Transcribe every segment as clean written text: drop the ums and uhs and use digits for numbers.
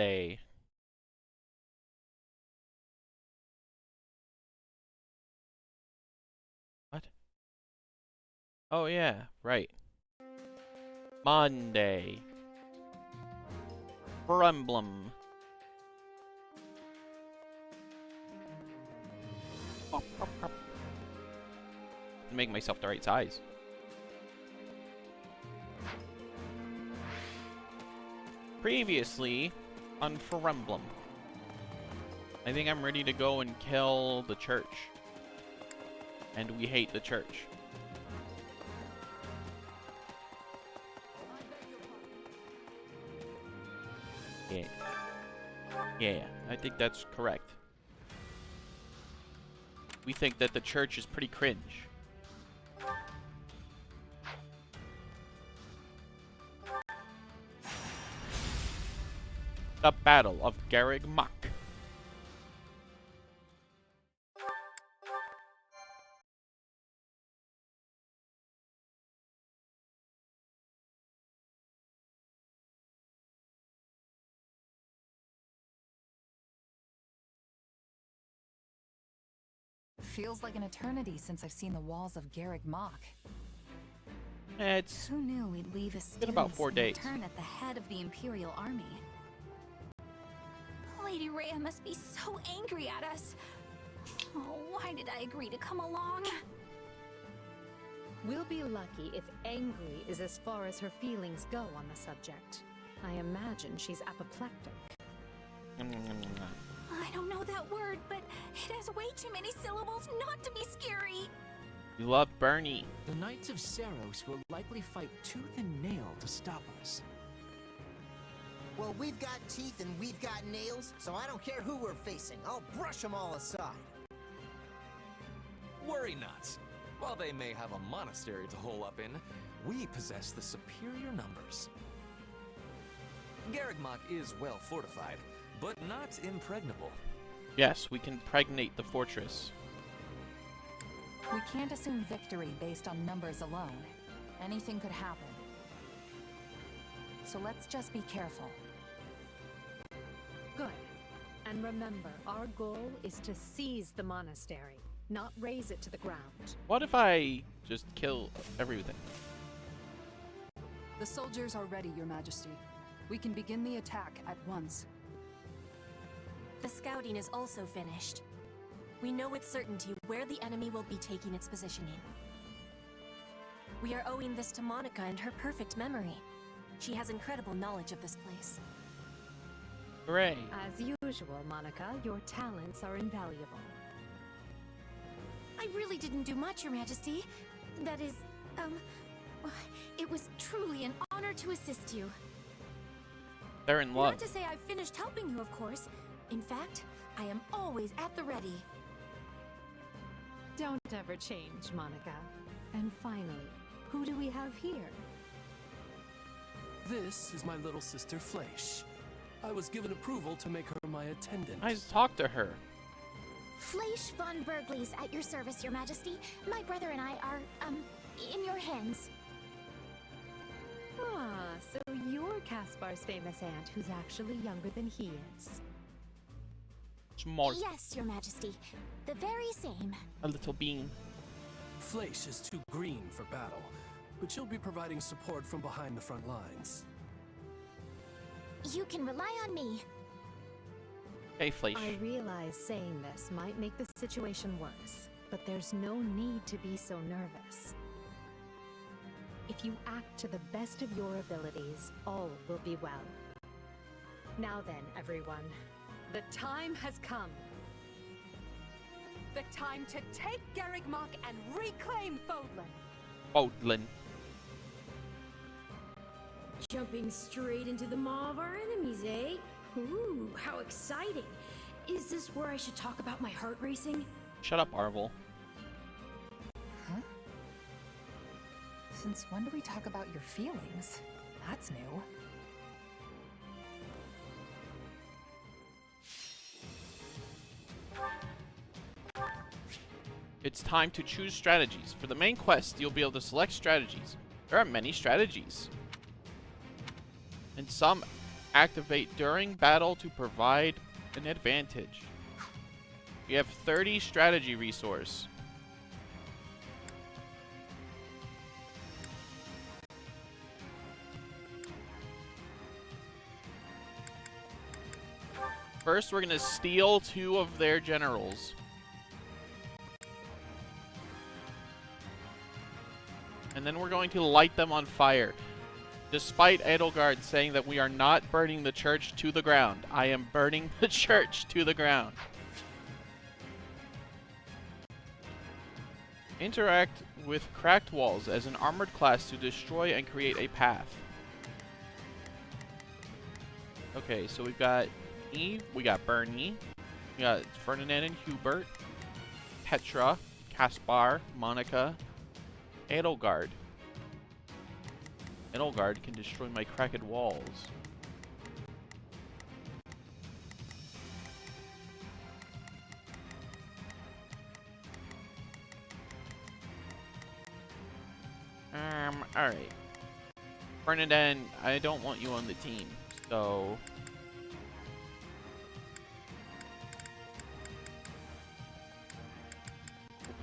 Monday. What? Oh yeah, right. Monday. For Emblem. Make myself the right size. Previously on For Emblem. I think I'm ready to go and kill the church. And we hate the church. Yeah. Yeah, I think that's correct. We think that the church is pretty cringe. The Battle of Garreg Mach. Feels like an eternity since I've seen the walls of Garreg Mach. It's Who knew we'd leave a been about 4 days. Return at the head of the Imperial Army. Lady Rhea must be so angry at us. Oh, why did I agree to come along? We'll be lucky if angry is as far as her feelings go on the subject. I imagine she's apoplectic. I don't know that word, but it has way too many syllables not to be scary. You love Bernie. The Knights of Saros will likely fight tooth and nail to stop us. Well, we've got teeth and we've got nails, so I don't care who we're facing. I'll brush them all aside. Worry not. While they may have a monastery to hole up in, we possess the superior numbers. Garreg Mach is well fortified, but not impregnable. Yes, we can pregnate the fortress. We can't assume victory based on numbers alone. Anything could happen. So let's just be careful. Good. And remember, our goal is to seize the monastery, not raze it to the ground. What if I just kill everything? The soldiers are ready, Your Majesty. We can begin the attack at once. The scouting is also finished. We know with certainty where the enemy will be taking its positioning. We are owing this to Monica and her perfect memory. She has incredible knowledge of this place. Hooray! As usual, Monica, your talents are invaluable. I really didn't do much, Your Majesty. That is, it was truly an honor to assist you. They're in love. Not to say I've finished helping you, of course. In fact, I am always at the ready. Don't ever change, Monica. And finally, who do we have here? This is my little sister Fleisch. I was given approval to make her my attendant. I just talked to her. Fleisch von Bergley's at your service, Your Majesty. My brother and I are, in your hands. Ah, so you're Caspar's famous aunt who's actually younger than he is. Small. Yes, Your Majesty. The very same. A little bean. Fleisch is too green for battle, but she'll be providing support from behind the front lines. You can rely on me. Hey, Fleisch. I realize saying this might make the situation worse, but there's no need to be so nervous. If you act to the best of your abilities, all will be well. Now then, everyone, the time has come. The time to take Garreg Mach and reclaim Fodlan. Fodlan. Jumping straight into the maw of our enemies, eh? Ooh, how exciting. Is this where I should talk about my heart racing? Shut up, Arvel. Huh? Since when do we talk about your feelings? That's new. It's time to choose strategies. For the main quest, you'll be able to select strategies. There are many strategies. And some activate during battle to provide an advantage. We have 30 strategy resource. First, we're gonna steal 2 of their generals. And then we're going to light them on fire. Despite Edelgard saying that we are not burning the church to the ground, I am burning the church to the ground. Interact with cracked walls as an armored class to destroy and create a path. Okay, so we've got Eve, we got Bernie, we got Ferdinand and Hubert, Petra, Caspar, Monica, Edelgard. Edelgard can destroy my cracked walls. Alright. Ferdinand, I don't want you on the team, so...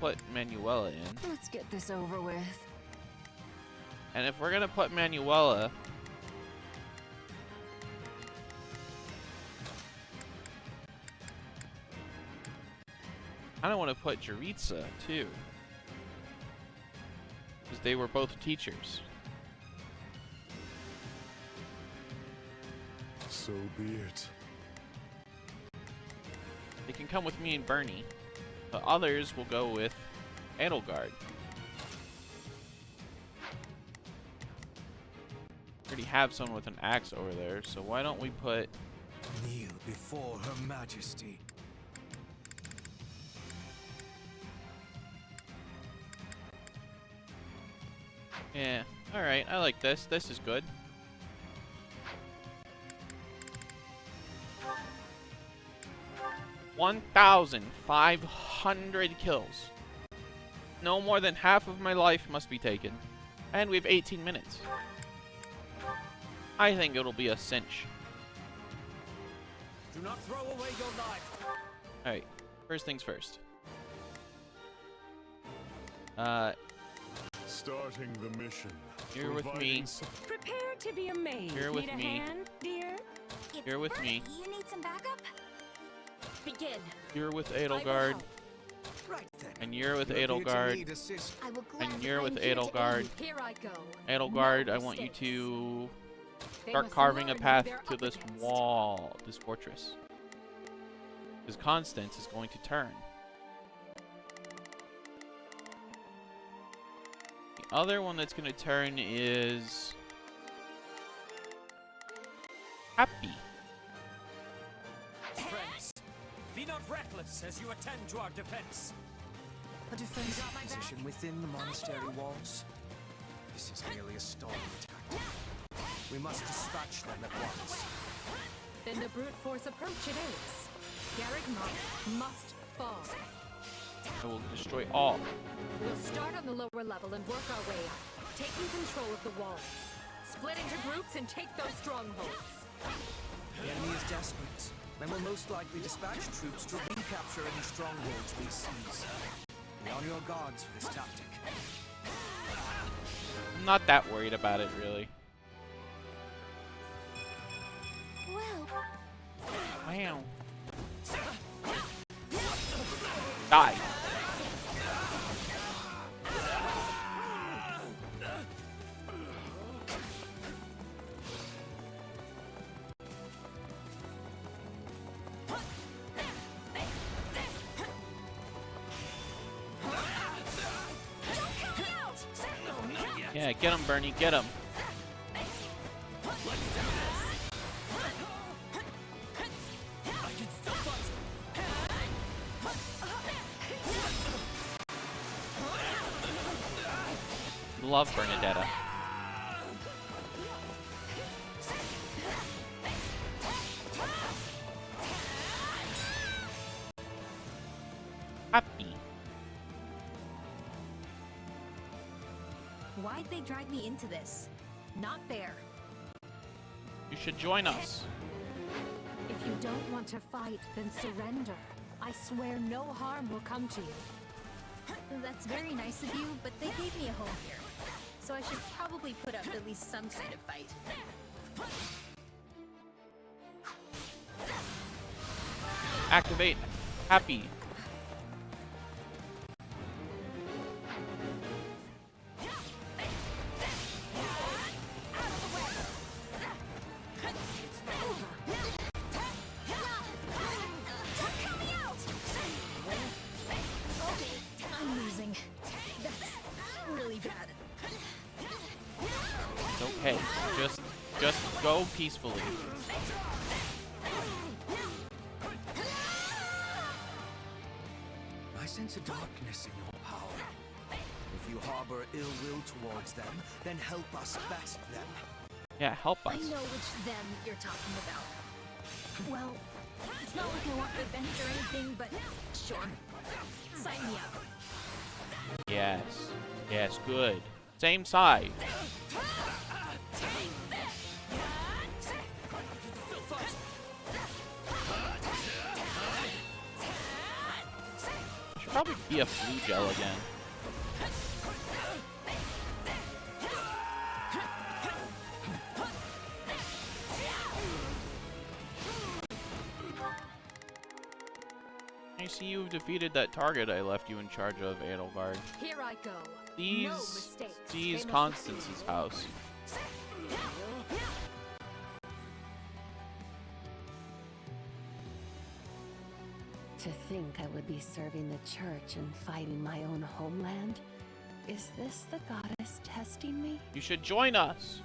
we'll put Manuela in. Let's get this over with. And if we're gonna put Manuela... I don't want to put Jaritza, too. Because they were both teachers. So be it. They can come with me and Bernie. The others will go with Edelgard. Already have someone with an axe over there, so why don't we put... Kneel before Her Majesty. Yeah, alright, I like this. This is good. $1,500 kills. No more than half of my life must be taken. And we have 18 minutes. I think it'll be a cinch. Do not throw away your life. Alright, first things first. Starting the mission. You're with me. Prepare to be amazed. You're with Need a me. hand, dear? You're with me. You need some backup? Begin. You're with Edelgard. Right then. And you're with You're here to Edelgard. need assist. I will And gladly you're with lend here to Edelgard. aid. Here I go. Edelgard, No I want you mistakes. to They start must carving a learn who path they're to up this against. wall, this fortress. Because Constance is going to turn. The other one that's going to turn is... Happy. Friends, be not reckless as you attend to our defense. A defensive position within the monastery walls? This is merely a stalling tactic. We must dispatch them at once. Then the brute force approach it is. Garrett must fall. I will destroy all. We'll start on the lower level and work our way up, taking control of the walls. Split into groups and take those strongholds. The enemy is desperate, and will most likely dispatch troops to recapture any strongholds we seize. Be on your guards for this tactic. I'm not that worried about it, really. Well, Wow. Die. Yeah, get him, Bernie, get him. Love Bernadetta. Happy. Why'd they drag me into this? Not fair. You should join us. If you don't want to fight, then surrender. I swear no harm will come to you. That's very nice of you, but they gave me a home here. So I should probably put up at least some kind of fight. Activate Happy. I'm losing. That's really bad. It's okay. Just go peacefully. I sense a darkness in your power. If you harbor ill will towards them, then help us best them. Yeah, help us. I know which them you're talking about. Well, it's not like I want revenge or anything, but sure. Sign me up. Yes. Yes, good. Same side. Should probably be a flu gel again. I see you've defeated that target I left you in charge of, Edelgard. Here I go. Please No mistakes. seize They must Constance's house. To think I would be serving the church and fighting my own homeland? Is this the goddess testing me? You should join us.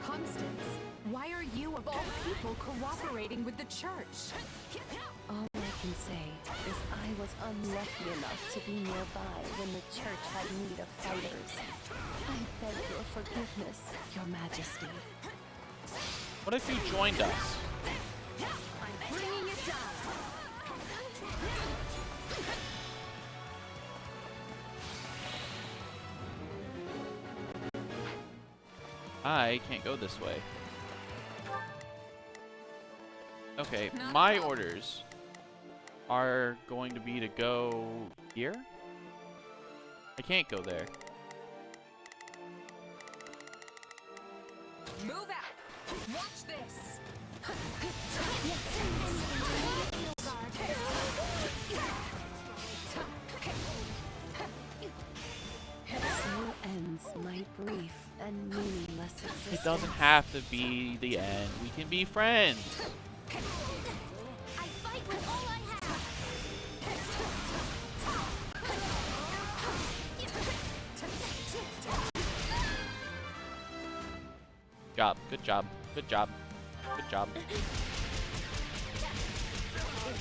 Constance, why are you of all people cooperating with the church? All I can say is I was unlucky enough to be nearby when the church had need of fighters. I beg your forgiveness, your majesty. What if you joined us? I'm bringing it down. I can't go this way. Okay, Not my a problem. orders are going to be to go here? I can't go there. Move out. Watch this. So ends my brief and meaningless existence. It doesn't have to be the end. We can be friends. I fight with all I have. Job. Good job. Good job. Good job. Is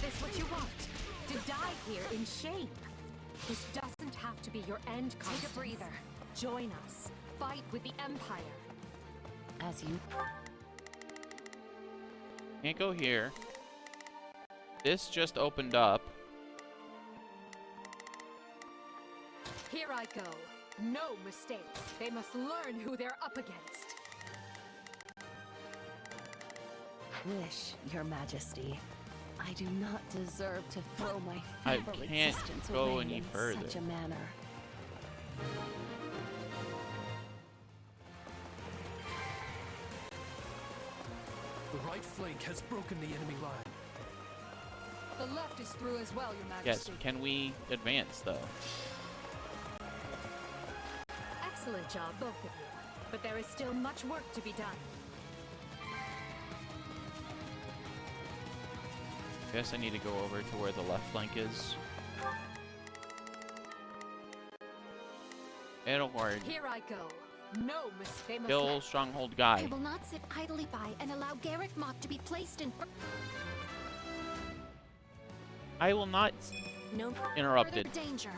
this what you want? To die here in shame? This doesn't have to be your end, Constance. Take a breather. Join us. Fight with the Empire. As you... Can't go here. This just opened up. Here I go. No mistakes. They must learn who they're up against. Wish, your majesty. I do not deserve to throw my I feeble can't existence go away any in further. such a manner. The right flank has broken the enemy line. The left is through as well, Your Yes, Majesty. can we advance though? Excellent job, both of you. But there is still much work to be done. Guess I need to go over to where the left flank is. Edelgard, Here I go. No mistake. They must kill stronghold I guy. will not sit idly by and allow Garrick Mott to be placed in I will not no interrupted. further danger.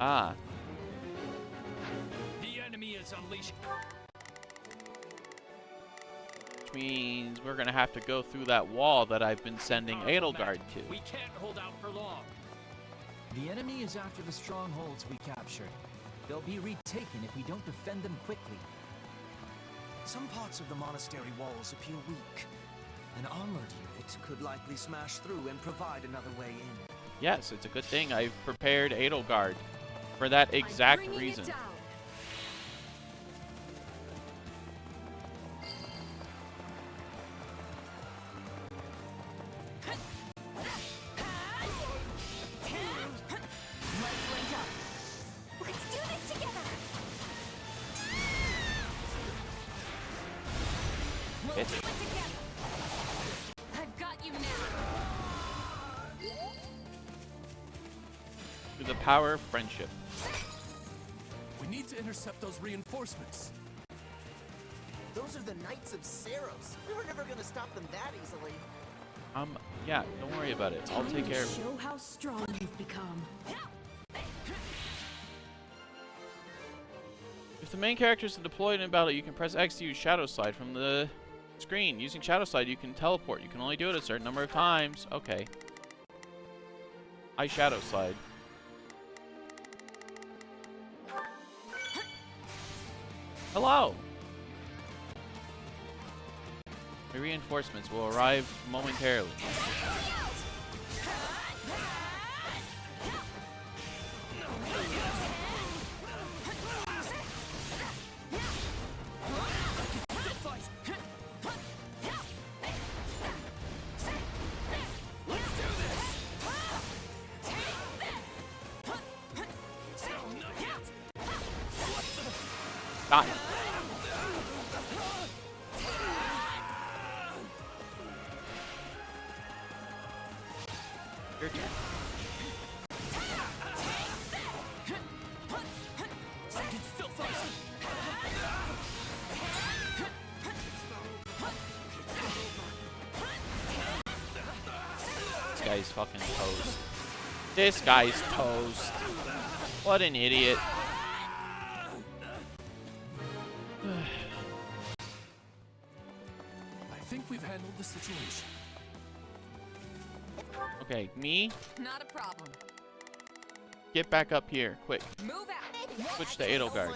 Ah, The enemy is unleashed. which means we're gonna have to go through that wall that I've been sending Edelgard to. We can't hold out for long. The enemy is after the strongholds we captured. They'll be retaken if we don't defend them quickly. Some parts of the monastery walls appear weak. An armored unit could likely smash through and provide another way in. Yes, it's a good thing I've prepared Edelgard for that exact reason. I've got you now. Through the power of friendship. We need to intercept those reinforcements. Those are the Knights of Saros. We were never gonna stop them that easily. Yeah, don't worry about it. I'll take care of it. Show how strong you've become. If the main character is deployed in battle, you can press X to use Shadow Slide from the screen. Using Shadow Slide, you can teleport. You can only do it a certain number of times. Okay. I Shadow Slide. Hello! The reinforcements will arrive momentarily. Die. Your turn. This guy's fucking toast. This guy's toast. What an idiot. I think we've handled the situation. Okay, me, Not a problem. get back up here, quick. Move out. Switch to Edelgard.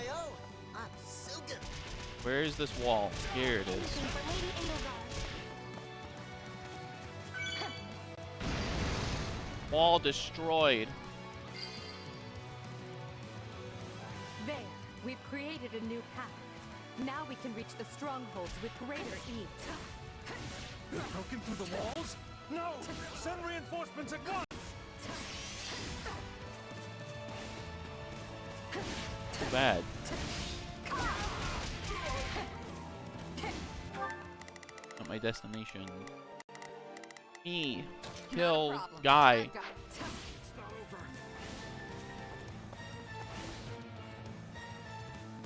Where is this wall? Here it is. Wall destroyed. There, we've created a new path. Now we can reach the strongholds with greater ease. They've broken through the walls? No! Send reinforcements at once! Too bad. Not my destination. Me. Kill guy.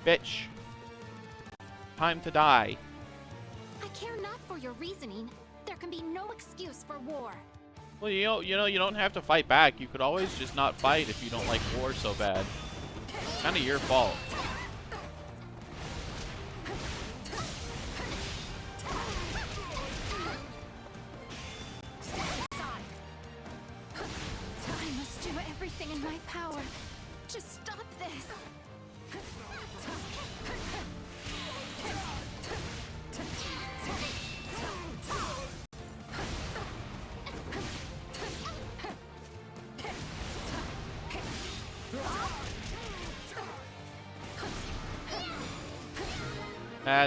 Bitch. Time to die. I care not for your reasoning. There can be no excuse for war. Well, you don't have to fight back. You could always just not fight if you don't like war so bad. It's kind of your fault. I must do everything in my power to stop this.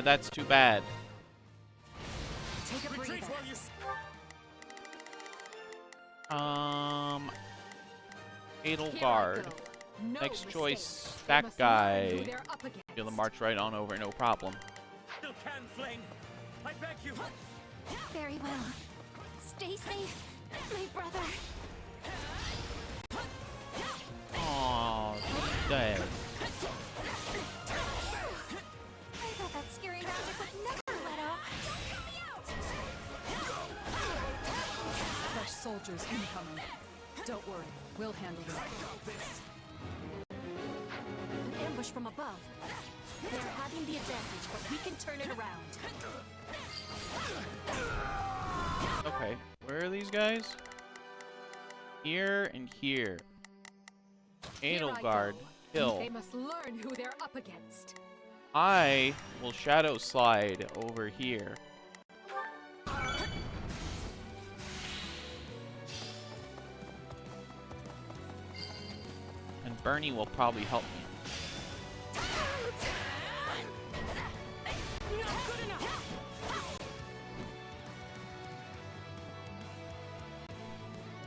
That's too bad. Take a breather. Edelgard. No Next mistakes. choice, We that must learn guy. who they're up against. You'll march right on over, no problem. Still can, Fling! I beg you! Very well. Stay safe, my brother. Aww, she's dead. I thought that scary magic would never let up. Fresh soldiers incoming. Don't worry, we'll handle them. An ambush from above. They're having the advantage, but we can turn it around. Okay, where are these guys? Here and here. Here I Edelgard, go. kill. They must learn who they're up against. I will shadow slide over here. And Bernie will probably help me.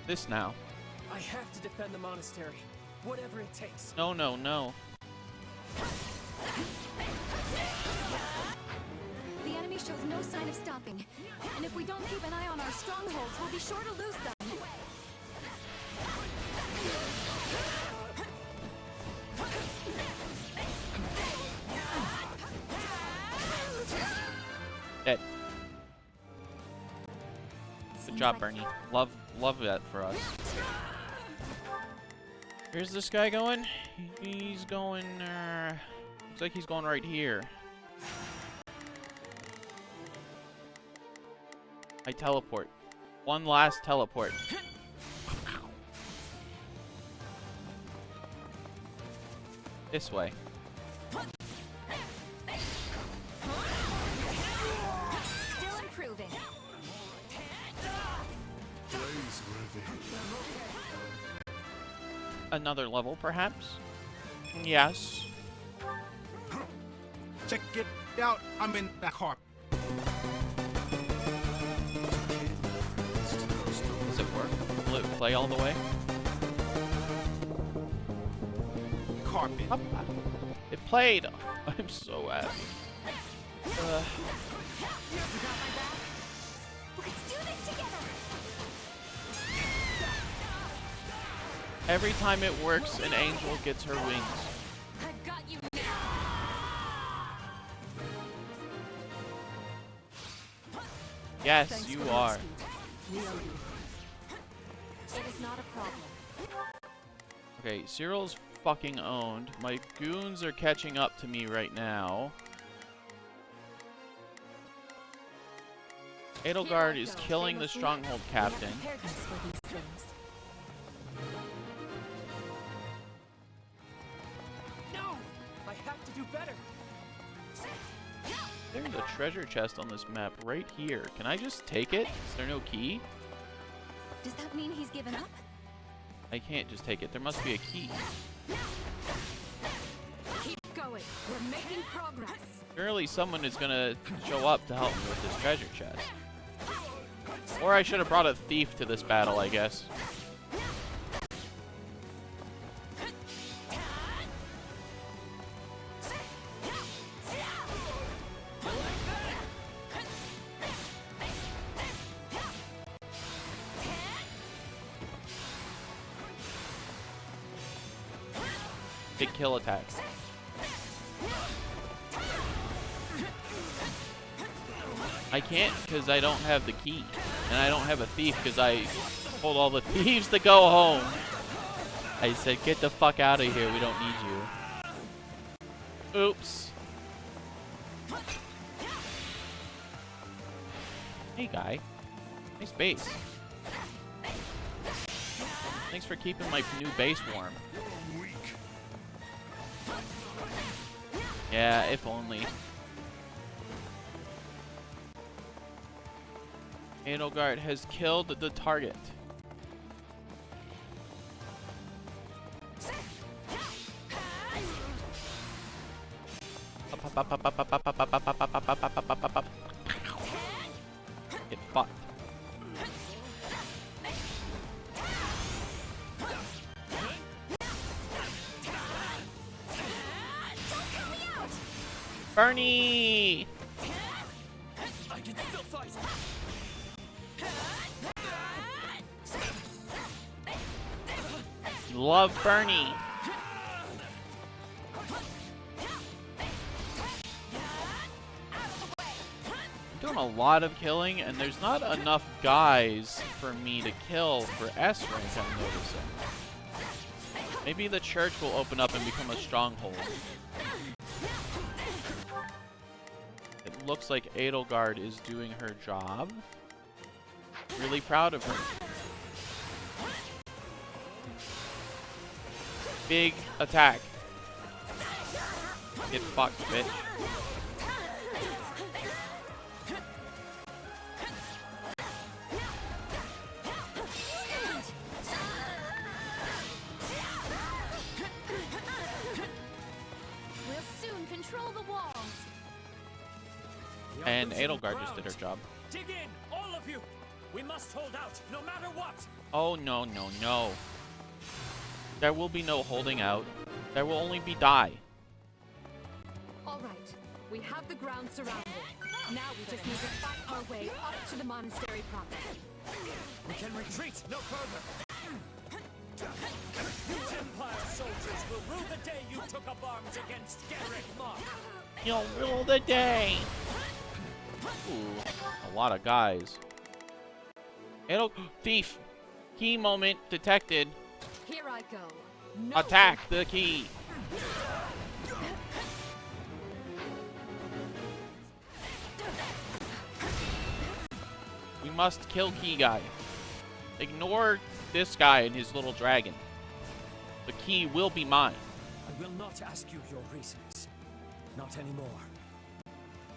This now. I have to defend the monastery, whatever it takes. No, no, no. The enemy shows no sign of stopping. And if we don't keep an eye on our strongholds, we'll be sure to lose them. Dead. Good job, Bernie. Love that for us. Here's this guy going. He's going, looks like he's going right here. I teleport. One last teleport. This way. Still improving. Another level, perhaps? Yes. Check it out. I'm in that car. Does it work? Will it play all the way? Carpet. It played! I'm so happy. Let's do this together. Every time it works, an angel gets her wings. I've got you now. Yes, you are. It is not a problem. Okay, Cyril's fucking owned. My goons are catching up to me right now. Edelgard is killing the stronghold captain. Preparedness for these things. No! I have to do better. There's a treasure chest on this map right here. Can I just take it? Is there no key? Does that mean he's given up? I can't just take it. There must be a key. Keep going. We're making progress. Surely someone is gonna show up to help me with this treasure chest. Or I should have brought a thief to this battle, I guess. Big kill attack. I can't because I don't have the key. And I don't have a thief because I told all the thieves to go home. I said, get the fuck out of here. We don't need you. Oops. Hey, guy. Nice base. Thanks for keeping my new base warm. Yeah, if only. Edelgard has killed the target. Get fucked. Bernie! I can still fight. Love Bernie. I'm doing a lot of killing, and there's not enough guys for me to kill for S rank, I'm noticing. Maybe the church will open up and become a stronghold. It looks like Edelgard is doing her job. Really proud of her. big attack. Get fucked, bitch. We'll soon control the walls. And Edelgard just did her job. Dig in, all of you. We must hold out, no matter what. Oh, no, no, no. There will be no holding out. There will only be die. All right, we have the ground surrounded. Now we just need to fight our way up to the monastery proper. We can retreat no further. You Empire soldiers will rue the day you took up arms against Garrett Mark. You'll rule the day. Ooh, a lot of guys. Thief. Key moment detected. Here I go. No Attack the key. We must kill key guy. Ignore this guy and his little dragon. The key will be mine. I will not ask you your reasons. Not anymore.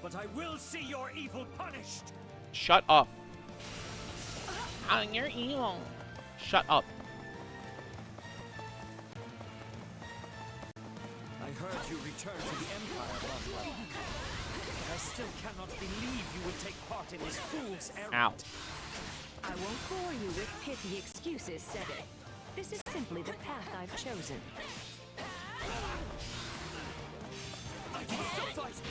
But I will see your evil punished. Shut up. You're evil. Shut up. I heard you return to the Empire, Bloodline. But I still cannot believe you would take part in this fool's errand. Ow. I won't bore you with pithy excuses, Sede. This is simply the path I've chosen. I can still fight.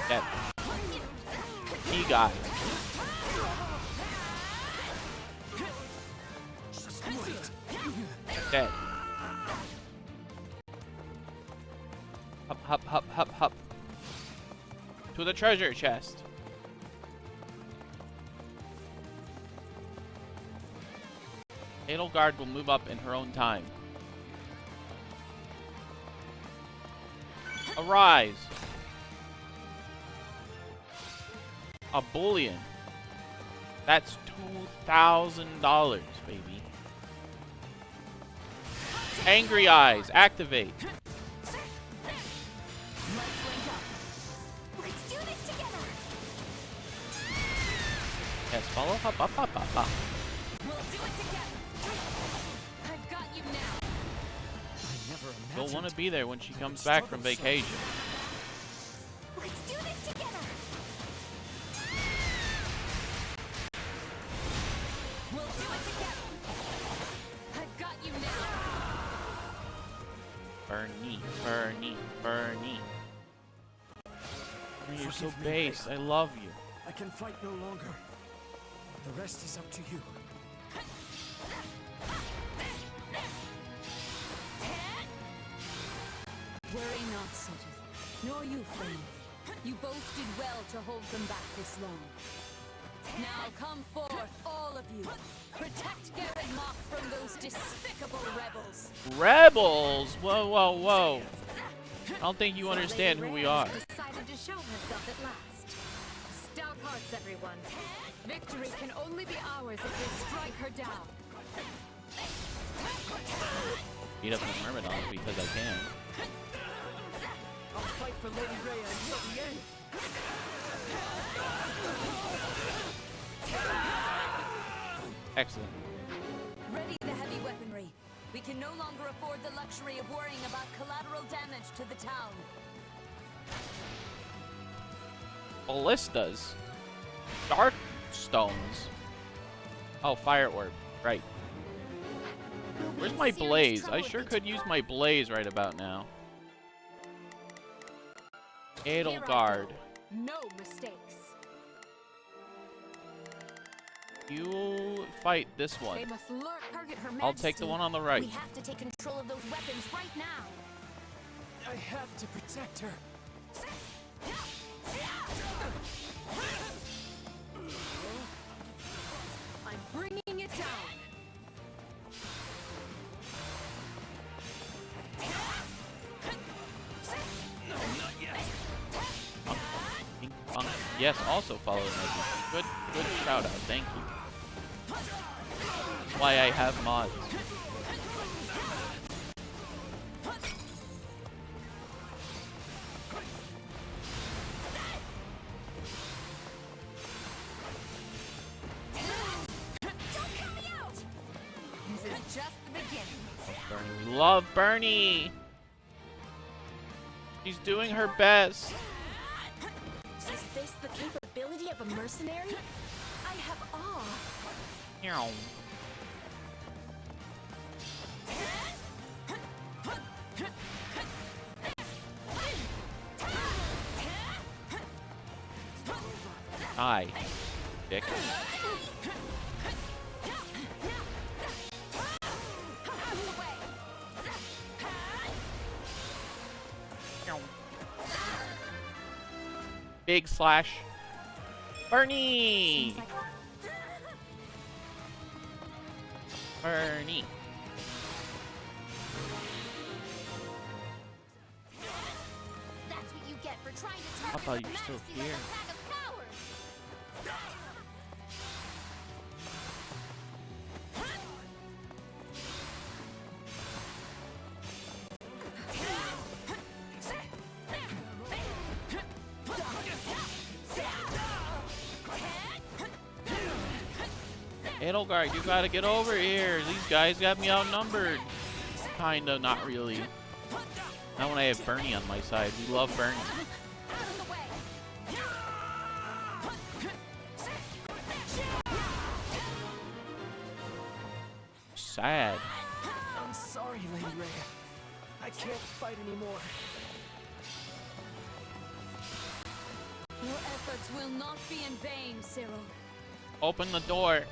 Dead. Key guy. Dead. Hup, hup, hup, hup, hup. To the treasure chest. Edelgard will move up in her own time. Arise. A bullion. That's $2,000, baby. Angry Eyes, activate. Let's do this together. Yes, follow up, up, up, up, up. We'll do it together. I've got you now. I never imagined. You'll want to be there when she comes back from vacation. Let's do this together. We'll do it together. I've got you now. Bernie, Bernie, Bernie. You're so Forgive me, base. I Raven. love you. I can fight no longer. The rest is up to you. Worry not, Sotith, nor you, friend. You both did well to hold them back this long. Now come forth, all of you. Protect Garrett Mock from those despicable rebels. Rebels? Whoa, whoa, whoa. I don't think you understand who we are. Decided to show herself at last. Stout hearts, everyone. Victory can only be ours if we strike her down. Beat up the Myrmidon because I can. I'll fight for Lady Rhea until the end. Excellent. Ready the heavy weaponry. We can no longer afford the luxury of worrying about collateral damage to the town. Ballistas. Dark stones. Oh, fire orb. Right. Where's my blaze? I sure could use my blaze right about now. Edelgard. No mistakes. You fight this one. They must lure, target her I'll take the one on the right. We have to take control of those weapons right now. I have to protect her. I'm bringing it down. No, not yet. Yes, also follow Nike. Good shout out. Thank you. why I have mods. This is just the beginning. Bernie. Love Bernie! She's doing her best. Is this the capability of a mercenary? I have awe. Meow. Hi, dick. Big slash. Bernie! Bernie. That's what you get for trying to target Papa, the you're still majesty like here. a pack of cowards. Edelgard, you gotta get over here. These guys got me outnumbered. Kinda, not really. Not when I have Bernie on my side. We love Bernie. Sad. I'm sorry, Lady Rhea. I can't fight anymore. Your efforts will not be in vain, Cyril. Open the door.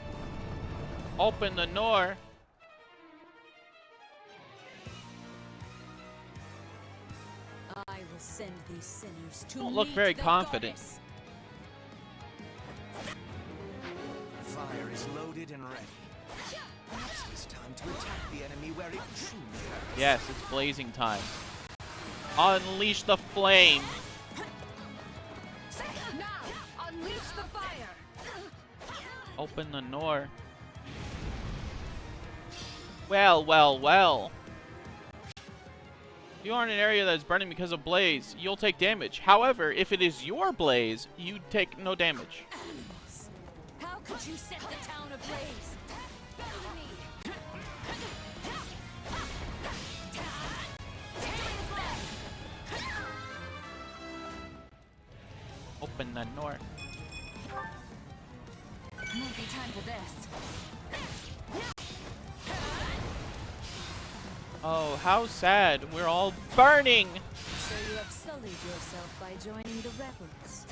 Open the door. I will send these sinners to Don't look meet very the confident. goddess. Fire is loaded and ready. Perhaps it is time to attack the enemy where it truly hurts. Yes, it's blazing time. Unleash the flame. Now, unleash the fire! Open the door. Well, well, well. If you are in an area that is burning because of blaze, you'll take damage. However, if it is your blaze, you take no damage. Animals. How could you set the town ablaze? Open the door. Won't be time for this. Oh, how sad. We're all burning. So you have sullied yourself by joining the rebels.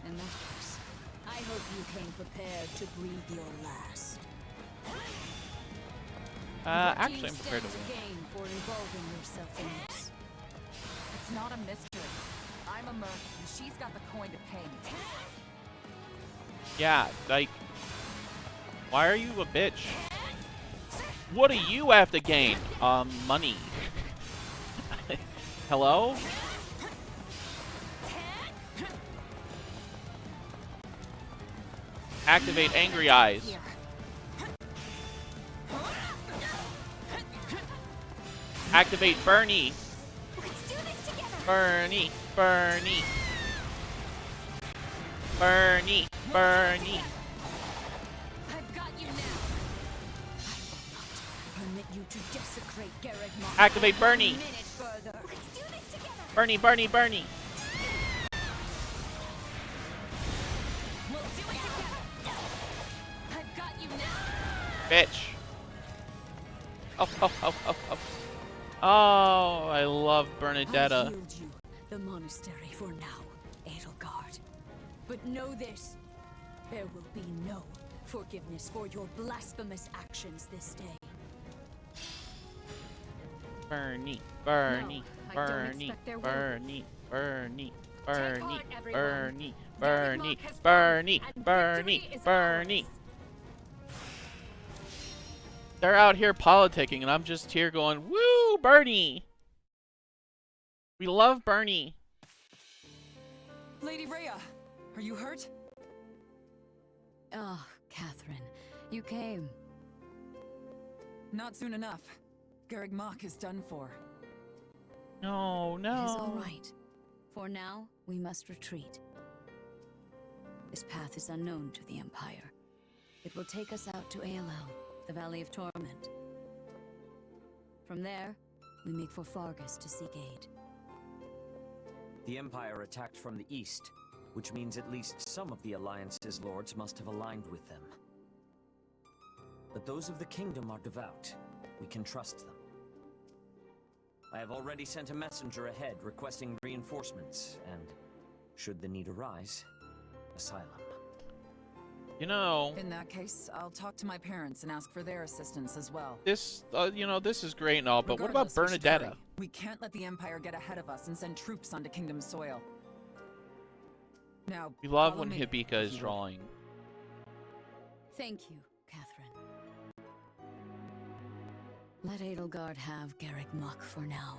In that case, I hope you came prepared to breathe your last. Actually, I'm prepared to win. Gain for involving yourself in this. It's not a mystery. I'm a merc, and she's got the coin to pay me. Yeah, like, why are you a bitch? What do you have to gain? Money. Hello? Activate Angry Eyes. Activate Bernie. Bernie. Bernie. Bernie. Bernie. I've got you now. I will not permit you to desecrate Garrett Moss. Activate Bernie. A minute further. Let's do this together. Bernie, Bernie, Bernie. We'll do it together. I've got you now. Bitch. Oh, oh, oh, oh, oh. Oh, I love Bernadetta. I'll yield you the monastery for now, Edelgard. But know this. There will be no forgiveness for your blasphemous actions this day. Bernie, Bernie, No, I don't Bernie, expect there will Bernie, Bernie, heart, Bernie, everyone. Bernie, Garrett Bernie, Mock has Bernie, won, and Bernie, victory is Bernie. ours. They're out here politicking, and I'm just here going, woo, Bernie. We love Bernie. Lady Rhea, are you hurt? Ah, Catherine, you came. Not soon enough. Garreg Mach is done for. No, no. It is all right. For now, we must retreat. This path is unknown to the Empire. It will take us out to Aelel, the Valley of Torment. From there, we make for Fargus to seek aid. The Empire attacked from the east, which means at least some of the Alliance's lords must have aligned with them. But those of the Kingdom are devout. We can trust them. I have already sent a messenger ahead requesting reinforcements, and, should the need arise, asylum. You know, In that case, I'll talk to my parents and ask for their assistance as well. this, you know, this is great and all, but what about Regardless, we should Bernadetta? hurry. We can't let the Empire get ahead of us and send troops onto Kingdom soil. Now, We love follow when me, Hibika if is you will. drawing. Thank you, Catherine. Let Edelgard have Garreg Mach for now.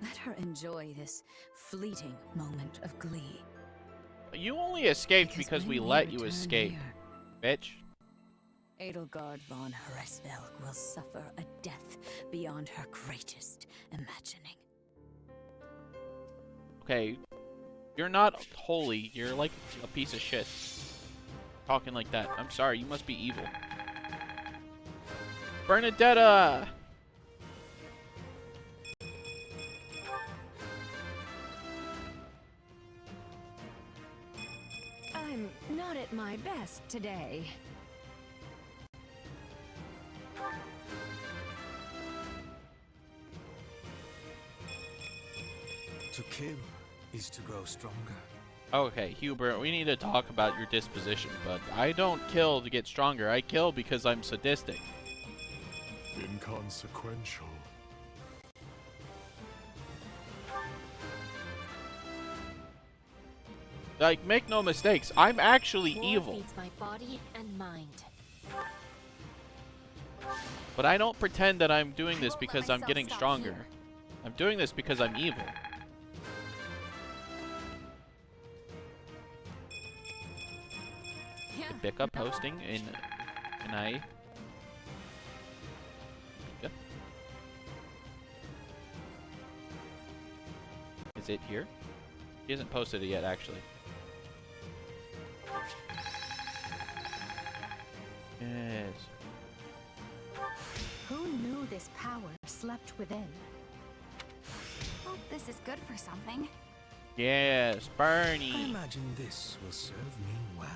Let her enjoy this fleeting moment of glee. You only escaped because we when let you return escape, here, bitch. Edelgard von Hresvelg will suffer a death beyond her greatest imagining. Okay, you're not holy. You're like a piece of shit. Talking like that. I'm sorry, you must be evil. Bernadetta! I'm not at my best today. To kill is to grow stronger. Okay, Hubert, we need to talk about your disposition, but I don't kill to get stronger. I kill because I'm sadistic. Inconsequential. Like, make no mistakes, I'm actually War evil. feeds my body and mind. But I don't pretend that I'm doing this won't let because I'm myself getting stop stronger. here. I'm doing this because I'm evil. Yeah. Pick up hosting in... Can I... Yep. Is it here? He hasn't posted it yet, actually. Yes. Who knew this power slept within? Hope this is good for something. Yes, I Bernie. imagine this will serve me well.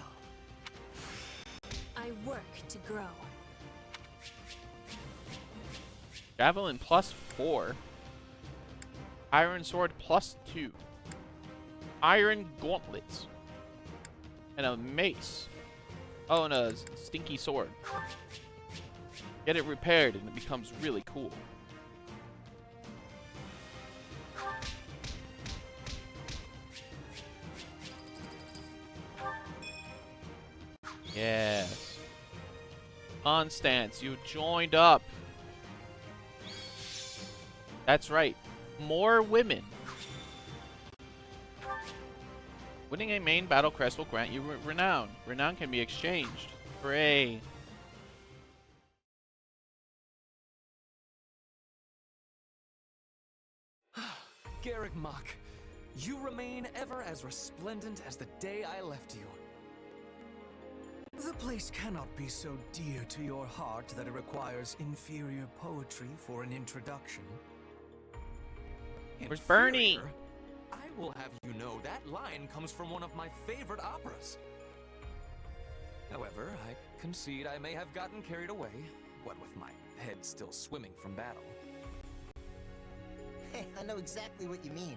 I work to grow. Javelin +4. Iron sword +2. Iron gauntlets. And a mace. Oh, and a stinky sword. Get it repaired and it becomes really cool. Yes. Constance, you joined up. That's right. More women. Winning a main battle crest will grant you renown. Renown can be exchanged. Hooray. Garreg Mach, you remain ever as resplendent as the day I left you. The place cannot be so dear to your heart that it requires inferior poetry for an introduction. Where's Bernie? Inferior? I will have you know that line comes from one of my favorite operas. However, I concede I may have gotten carried away, what with my head still swimming from battle. Hey, I know exactly what you mean.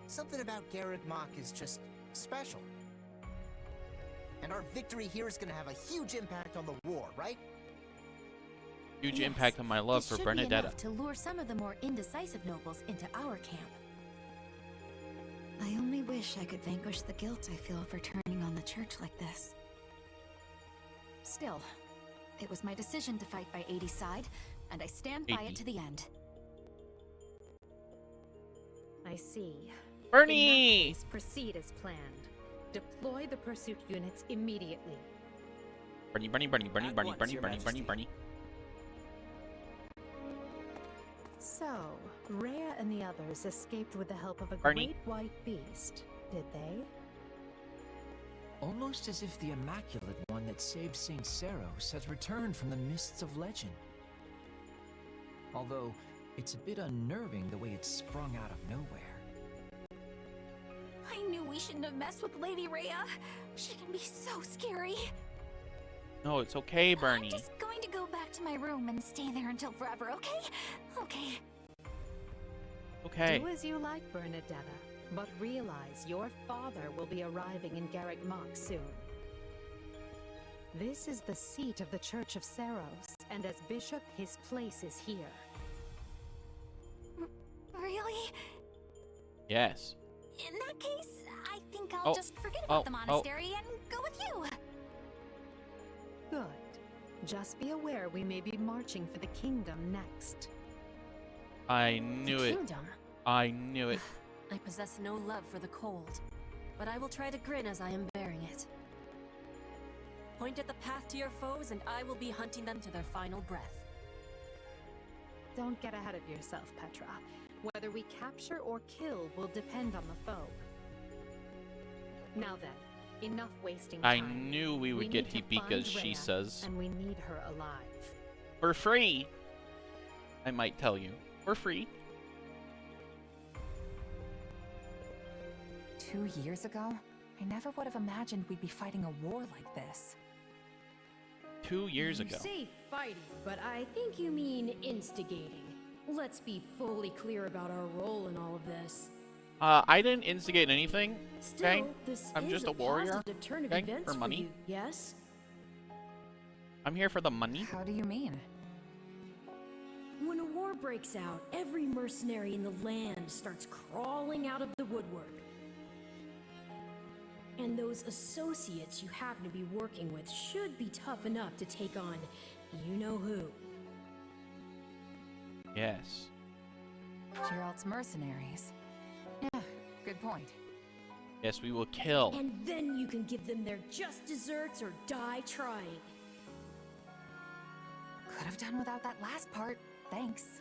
Something about Garreg Mach is just special. And our victory here is gonna have a huge impact on the war, right? Huge Yes, impact on my love this for should be Bernadetta. enough to lure some of the more indecisive nobles into our camp. I only wish I could vanquish the guilt I feel for turning on the church like this. Still, it was my decision to fight by 80's side, and I stand by 80. it to the end. I see. Bernie! In that case, proceed as planned. Deploy the pursuit units immediately. Bernie, Bernie, Bernie, Bernie, At Bernie, once, Bernie, Your Bernie, Bernie, Majesty. Bernie. So, Rhea and the others escaped with the help of a Barney. great white beast, did they? Almost as if the Immaculate One that saved St. Seros has returned from the mists of legend. Although, it's a bit unnerving the way it sprung out of nowhere. I knew we shouldn't have messed with Lady Rhea. She can be so scary. No, it's okay, Bernie. I'm just going to go back to my room and stay there until forever, okay? Okay. Okay. Do as you like, Bernadetta, but realize your father will be arriving in Garreg Mach soon. This is the seat of the Church of Seros, and as bishop, his place is here. Really? Yes. In that case, I think I'll just forget about the monastery and go with you. Good. Just be aware we may be marching for the kingdom next. I knew it. Kingdom? I knew it. I possess no love for the cold, but I will try to grin as I am bearing it. Point at the path to your foes, and I will be hunting them to their final breath. Don't get ahead of yourself, Petra. Whether we capture or kill will depend on the foe. Now then, enough wasting time. I knew we would get Hibika's, she says. And we need her alive. For free. I might tell you. For free. 2 years ago, I never would have imagined we'd be fighting a war like this. 2 years ago. You say fighting, but I think you mean instigating. Let's be fully clear about our role in all of this. I didn't instigate anything. Still, Okay? this I'm is just a warrior. positive turn of Okay? events For money. you, yes? I'm here for the money. How do you mean? When a war breaks out, every mercenary in the land starts crawling out of the woodwork. And those associates you happen to be working with should be tough enough to take on you-know-who. Yes. Gerald's mercenaries. Yeah, good point. Yes, we will kill. And then you can give them their just desserts or die trying. Could have done without that last part. Thanks.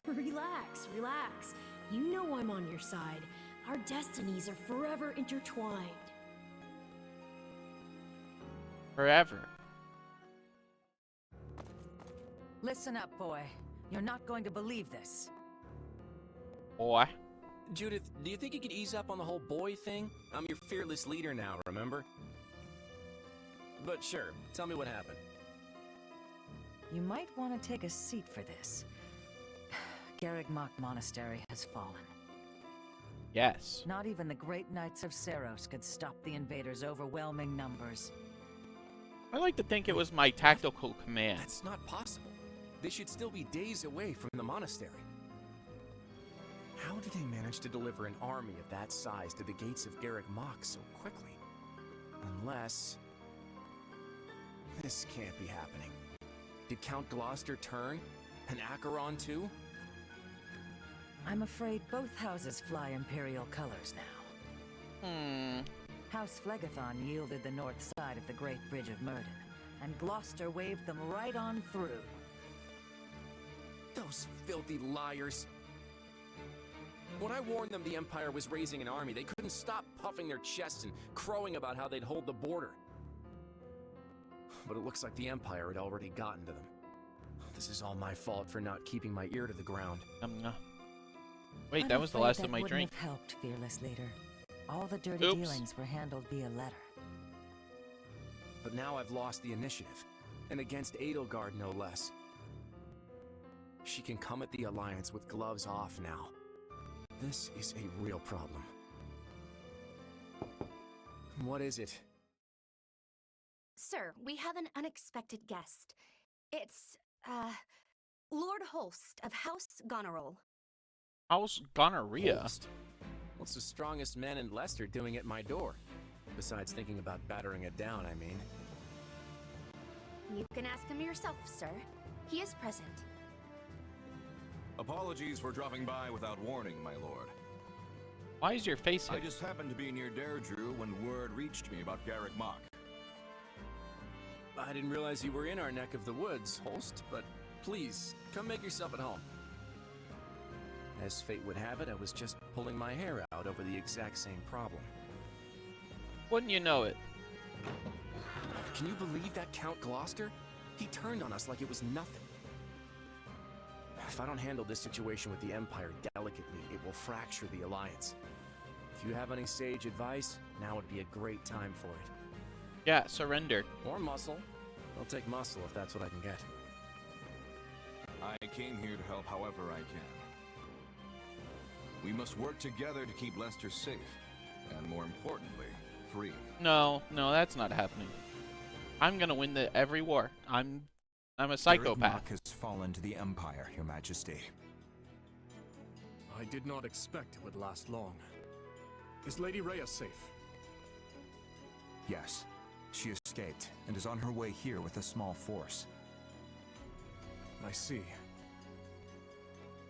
Relax, relax. You know I'm on your side. Our destinies are forever intertwined. Forever. Listen up, boy. You're not going to believe this. Boy. Judith, do you think you could ease up on the whole boy thing? I'm your fearless leader now, remember? But sure, tell me what happened. You might want to take a seat for this. Garreg Mach Monastery has fallen. Yes. Not even the great knights of Seros could stop the invaders' overwhelming numbers. I like to think it was my tactical command. That's not possible. They should still be days away from the monastery. How did they manage to deliver an army of that size to the gates of Garreg Mach so quickly? Unless... this can't be happening. Did Count Gloucester turn? And Acheron too? I'm afraid both houses fly Imperial colors now. House Phlegethon yielded the north side of the Great Bridge of Myrden, and Gloucester waved them right on through. Those filthy liars! When I warned them the Empire was raising an army, they couldn't stop puffing their chests and crowing about how they'd hold the border. But it looks like the Empire had already gotten to them. This is all my fault for not keeping my ear to the ground. Wait, that was the last of my drink. Have helped, fearless leader. All the dirty dealings were handled via letter. But now I've lost the initiative, and against Edelgard no less. She can come at the Alliance with gloves off now. This is a real problem. What is it? Sir, we have an unexpected guest. It's, Lord Holst of House Goneril. House Gonorrhea? Holst? What's the strongest man in Leicester doing at my door? Besides thinking about battering it down, I mean. You can ask him yourself, sir. He is present. Apologies for dropping by without warning, my lord. Why is your face here? I just happened to be near Deirdre when word reached me about Garreg Mach. I didn't realize you were in our neck of the woods, Holst, but Please, come make yourself at home. As fate would have it, I was just pulling my hair out over the exact same problem. Wouldn't you know it? Can you believe that, Count Gloucester? He turned on us like it was nothing. If I don't handle this situation with the Empire delicately, it will fracture the Alliance. If you have any sage advice, now would be a great time for it. Yeah, surrender. Or muscle. I'll take muscle if that's what I can get. I came here to help however I can. We must work together to keep Leicester safe, and more importantly, free. No, that's not happening. I'm gonna win every war. I'm a psychopath. Garrick has fallen to the Empire, Your Majesty. I did not expect it would last long. Is Lady Rhea safe? Yes. She escaped and is on her way here with a small force. I see.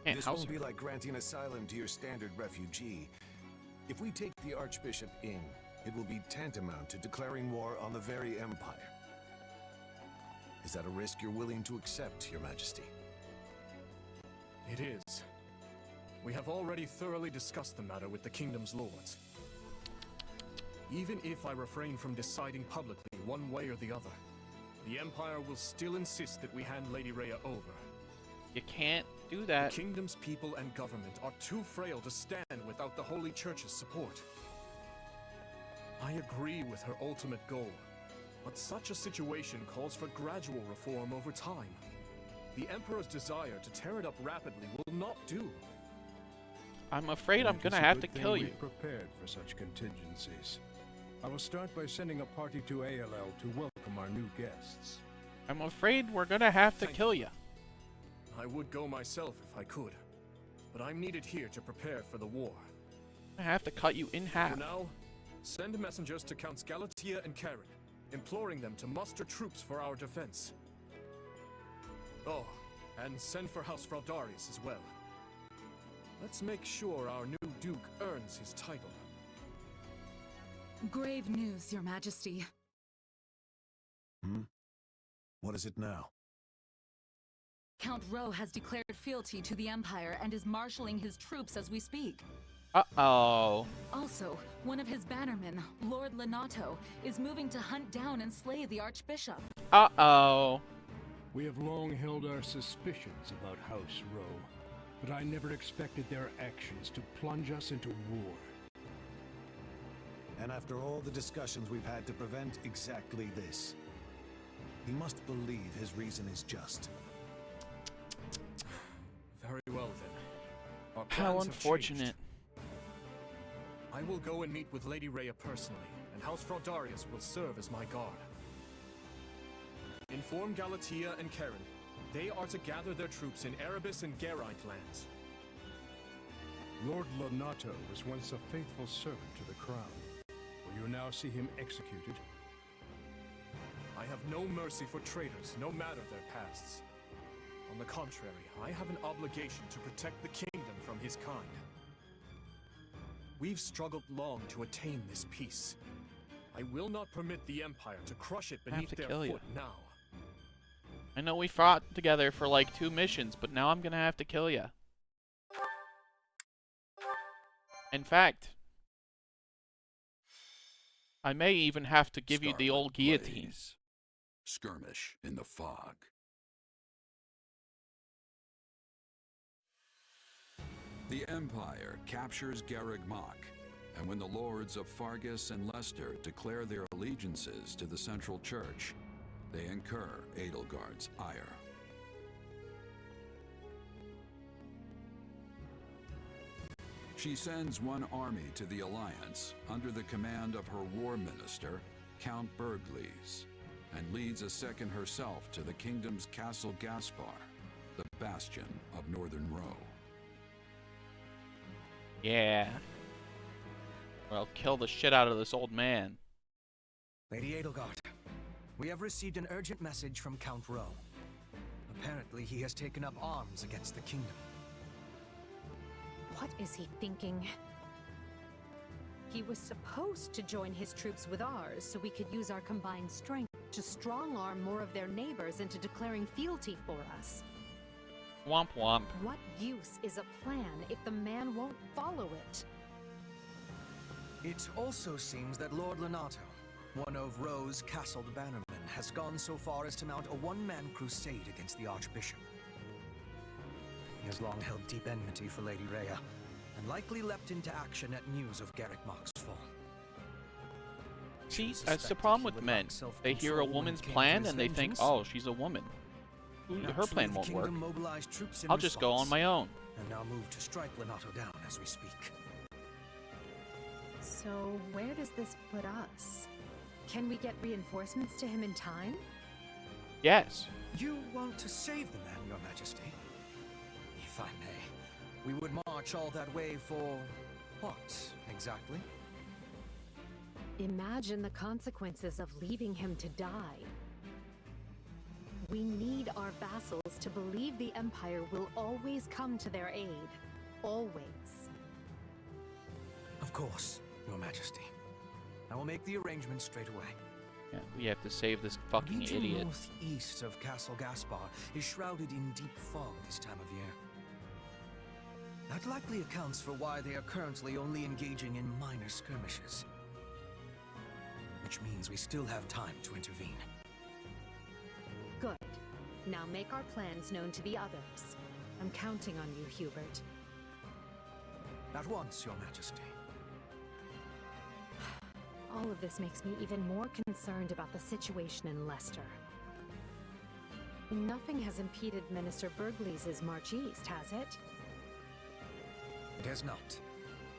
This won't be like granting asylum to your standard refugee. If we take the Archbishop in, it will be tantamount to declaring war on the very Empire. Is that a risk you're willing to accept, Your Majesty? It is. We have already thoroughly discussed the matter with the Kingdom's lords. Even if I refrain from deciding publicly one way or the other, the Empire will still insist that we hand Lady Rhea over. You can't do that. The Kingdom's people and government are too frail to stand without the Holy Church's support. I agree with her ultimate goal, but such a situation calls for gradual reform over time. The Emperor's desire to tear it up rapidly will not do. I'm afraid I'm gonna have to kill you. Prepared for such contingencies. I will start by sending a party to ALL to welcome our new guests. I'm afraid we're gonna have to kill you. I would go myself if I could, but I'm needed here to prepare for the war. I have to cut you in half. For now, send messengers to Counts Galatea and Karen, imploring them to muster troops for our defense. Oh, and send for House Fraldarius as well. Let's make sure our new Duke earns his title. Grave news, Your Majesty. What is it now? Count Rowe has declared fealty to the Empire and is marshalling his troops as we speak. Uh-oh. Also, one of his bannermen, Lord Lenato, is moving to hunt down and slay the Archbishop. Uh-oh. We have long held our suspicions about House Rowe, but I never expected their actions to plunge us into war. And after all the discussions we've had to prevent exactly this, he must believe his reason is just. Very well then. Our How plans have unfortunate. changed. I will go and meet with Lady Rhea personally, and House Fraldarius will serve as my guard. Inform Galatea and Karen. They are to gather their troops in Erebus and Gerite lands. Lord Lenato was once a faithful servant to the crown. Will you now see him executed? I have no mercy for traitors, no matter their pasts. On the contrary, I have an obligation to protect the kingdom from his kind. We've struggled long to attain this peace. I will not permit the Empire to crush it beneath their foot now. I know we fought together for like 2 missions, but now I'm gonna have to kill you. In fact, I may even have to give you the old guillotine. Skirmish in the fog. The Empire captures Garrick Mach, and when the lords of Fargus and Leicester declare their allegiances to the Central Church, they incur Edelgard's ire. She sends one army to the Alliance under the command of her war minister, Count Bergles, and leads a second herself to the kingdom's Castle Gaspar, the bastion of Northern Row. Yeah. Well, kill the shit out of this old man. Lady Edelgard, we have received an urgent message from Count Rowe. Apparently, he has taken up arms against the kingdom. What is he thinking? He was supposed to join his troops with ours so we could use our combined strength to strong-arm more of their neighbors into declaring fealty for us. Womp womp. What use is a plan if the man won't follow it? It also seems that Lord Lenato, one of Roe's castled bannermen, has gone so far as to mount a one-man crusade against the Archbishop. He has long held deep enmity for Lady Rhea, and likely leapt into action at news of Garrett Mock's fall. See, that's the problem with men. They hear a woman's plan and they think, oh, she's a woman. Her plan won't work. I'll just go on my own. And now move to strike Lenato down as we speak. So, where does this put us? Can we get reinforcements to him in time? Yes. You want to save the man, Your Majesty? If I may, we would march all that way for what, exactly? Imagine the consequences of leaving him to die. We need our vassals to believe the Empire will always come to their aid. Always. Of course, Your Majesty. I will make the arrangements straight away. Yeah, we have to save this fucking The region idiot. northeast of Castle Gaspar is shrouded in deep fog this time of year. That likely accounts for why they are currently only engaging in minor skirmishes. Which means we still have time to intervene. Good. Now make our plans known to the others. I'm counting on you, Hubert. At once, Your Majesty. All of this makes me even more concerned about the situation in Leicester. Nothing has impeded Minister Burghley's march east, has it? It has not.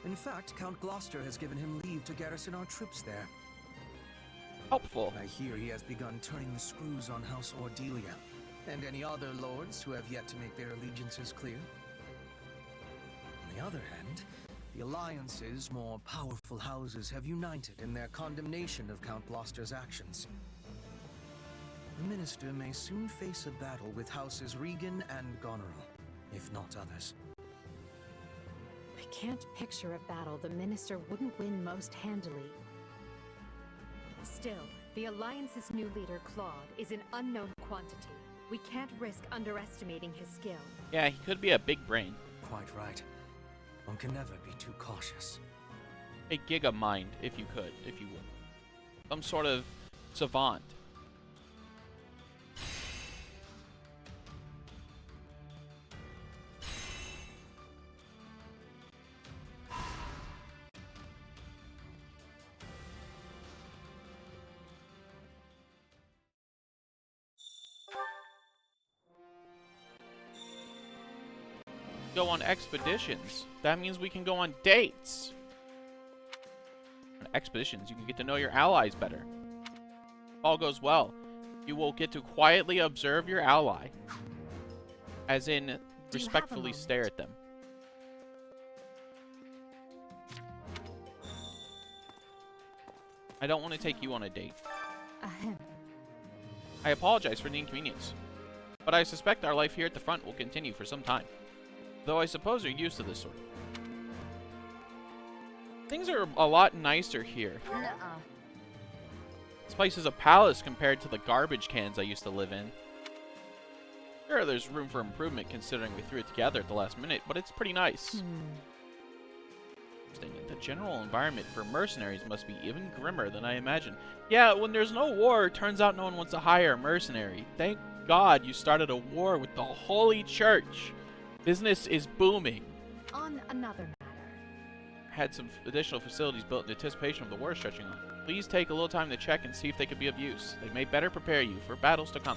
In fact, Count Gloucester has given him leave to garrison our troops there. Helpful. I hear he has begun turning the screws on House Ordelia, and any other lords who have yet to make their allegiances clear. On the other hand, the Alliance's more powerful houses have united in their condemnation of Count Gloucester's actions. The Minister may soon face a battle with Houses Regan and Goneril, if not others. I can't picture a battle the Minister wouldn't win most handily. Still, the Alliance's new leader, Claude, is an unknown quantity. We can't risk underestimating his skill. Yeah, he could be a big brain. Quite right. One can never be too cautious. A giga mind, if you could, if you would. Some sort of savant. Go on expeditions. That means we can go on dates. On expeditions, you can get to know your allies better. If all goes well, you will get to quietly observe your ally. As in, respectfully stare at them. I don't want to take you on a date. Ahem. I apologize for the inconvenience, but I suspect our life here at the front will continue for some time. Though I suppose you're used to this sort of thing. Things are a lot nicer here. This place is a palace compared to the garbage cans I used to live in. Sure, there's room for improvement considering we threw it together at the last minute, but it's pretty nice. Interesting. The general environment for mercenaries must be even grimmer than I imagined. Yeah, when there's no war, it turns out no one wants to hire a mercenary. Thank God you started a war with the Holy Church. Business is booming. On another matter. Had some additional facilities built in anticipation of the war stretching on. Please take a little time to check and see if they could be of use. They may better prepare you for battles to come.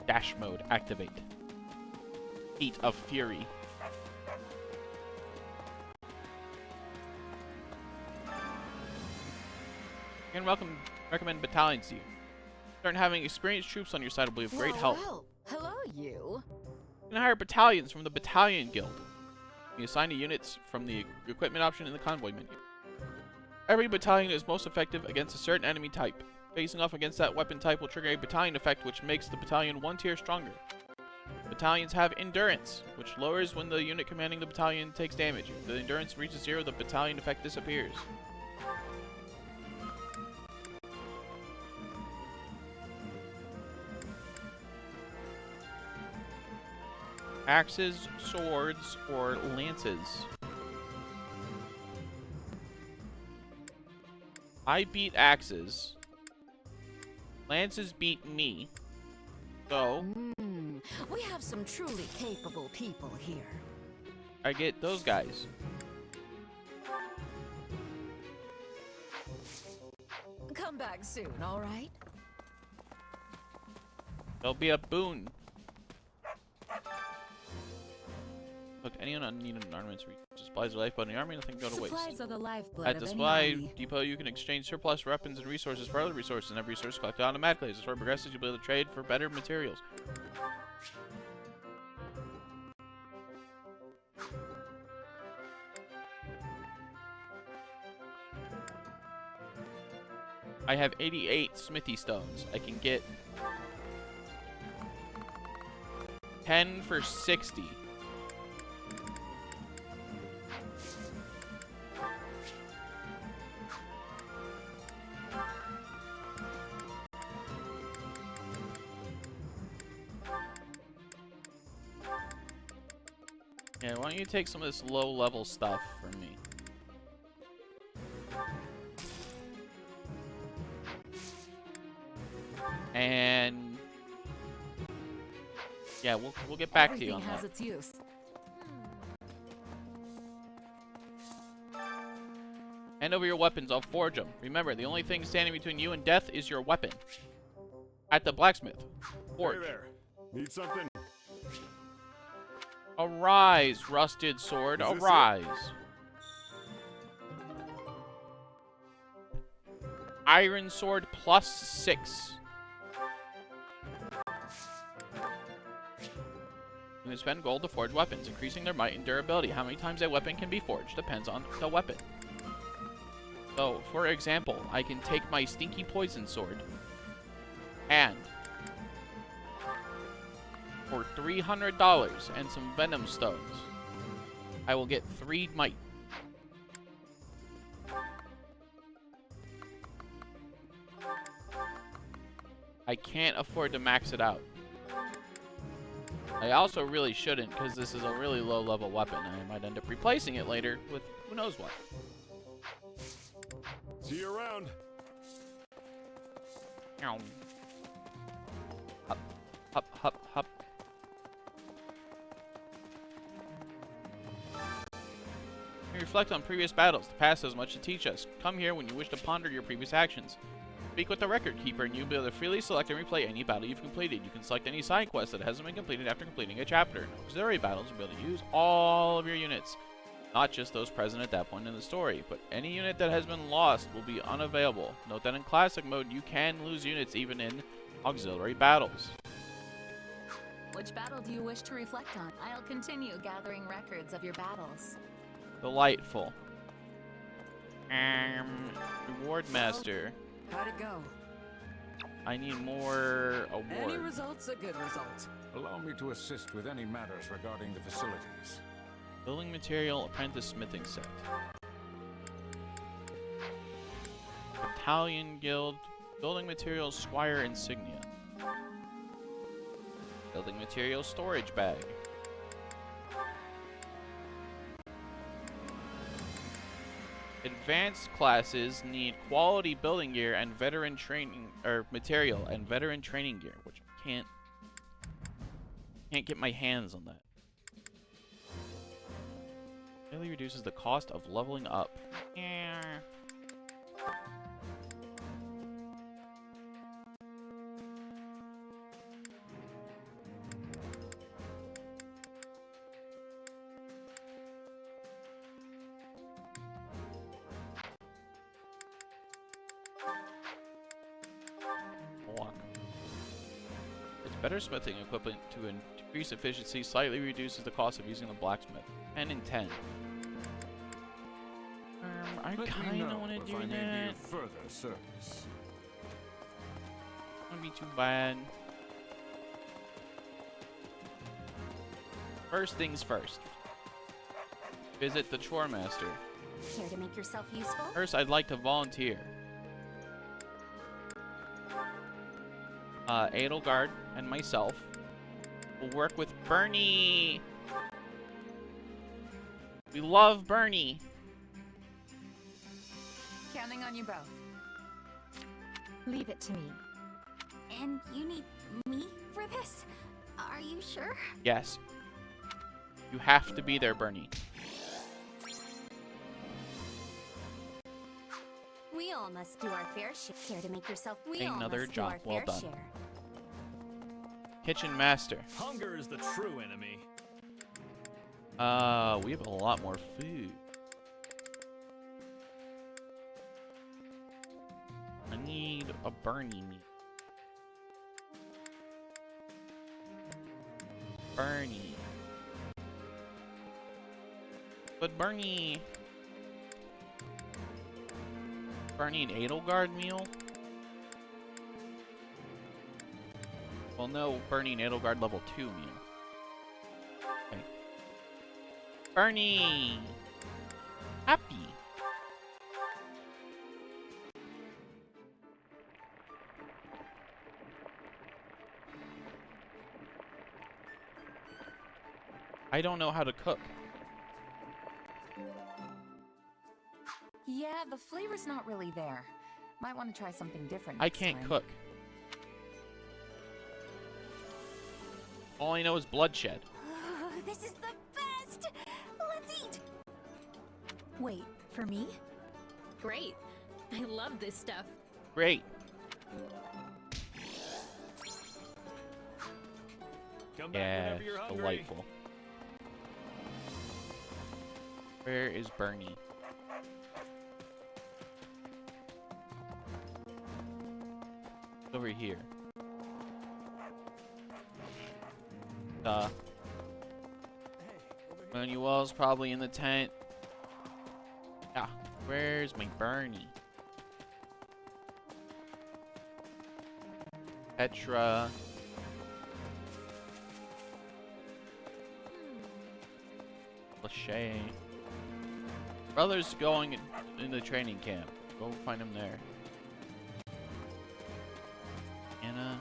Dash mode activate. Feet of Fury. And recommend battalions to you. Start having experienced troops on your side will be of great help. Well, hello, you. You can hire battalions from the Battalion Guild. You can assign to units from the equipment option in the convoy menu. Every battalion is most effective against a certain enemy type. Facing off against that weapon type will trigger a battalion effect which makes the battalion one tier stronger. Battalions have endurance, which lowers when the unit commanding the battalion takes damage. If the endurance reaches 0, the battalion effect disappears. Axes, swords, or lances? I beat axes. Lances beat me. So, We have some truly capable people here. I get those guys. Come back soon, all right? There'll be a boon. Look, any unneeded armaments supplies of lifeblood in the army, nothing can go to waste. Supplies are the lifeblood At of the any supply army. depot, you can exchange surplus weapons and resources for other resources, and every resource collected automatically. As the story progresses, you'll be able to trade for better materials. I have 88 smithy stones. I can get 10 for 60. Yeah, why don't you take some of this low-level stuff from me? And yeah, we'll get back to you on Everything has that. its use. Hand over your weapons, I'll forge them. Remember, the only thing standing between you and death is your weapon. At the blacksmith. Forge. Hey there. Need something? Arise, rusted sword, Is this arise. Iron sword +6. You can spend gold to forge weapons, increasing their might and durability. How many times a weapon can be forged depends on the weapon. So, for example, I can take my stinky poison sword and for $300 and some venom stones, I will get 3 might. I can't afford to max it out. I also really shouldn't, because this is a really low-level weapon. I might end up replacing it later with who knows what. See you around. Hop, hop, hop, hop. We reflect on previous battles. The past has much to teach us. Come here when you wish to ponder your previous actions. Speak with the record keeper, and you'll be able to freely select and replay any battle you've completed. You can select any side quest that hasn't been completed after completing a chapter. Auxiliary battles will be able to use all of your units, not just those present at that point in the story, but any unit that has been lost will be unavailable. Note that in classic mode, you can lose units even in auxiliary battles. Which battle do you wish to reflect on? I'll continue gathering records of your battles. Delightful. Reward master. How'd it go? I need more Any awards. result's a good result. Allow me to assist with any matters regarding the facilities. Building material, apprentice smithing set. Battalion guild, building materials, squire insignia. Building materials, storage bag. Advanced classes need quality building gear and veteran training material and veteran training gear, which I can't get my hands on that. Really reduces the cost of leveling up. Yeah. It's better smithing equipment to increase efficiency, slightly reduces the cost of using the blacksmith. 10 and 10. I kind of want to do that. Further service. Wouldn't be too bad. First things first. Visit the chore master. Care to make yourself useful? First, I'd like to volunteer. Edelgard and myself will work with Bernie. We love Bernie. Counting on you both. Leave it to me. And you need me for this? Are you sure? Yes. You have to be there, Bernie. We all must do our fair share to make yourself. We all Another must job do our well fair done. share. Kitchen master. Hunger is the true enemy. We have a lot more food. I need a Bernie meat. Bernie. But Bernie and Edelgard meal? Well, no, Bernie and Edelgard level 2 meal. Okay. Bernie! Happy! I don't know how to cook. Yeah, the flavor's not really there. Might want to try something different. I next can't time. cook. All I know is bloodshed. This is the best! Let's eat! Wait, for me? Great. I love this stuff. Great. Come back Yeah, whenever you're hungry. delightful. Where is Bernie? It's over here. Manuel's probably in the tent. Yeah, where's my Bernie? Petra. Lachey. Brother's going in the training camp. Go find him there. Anna.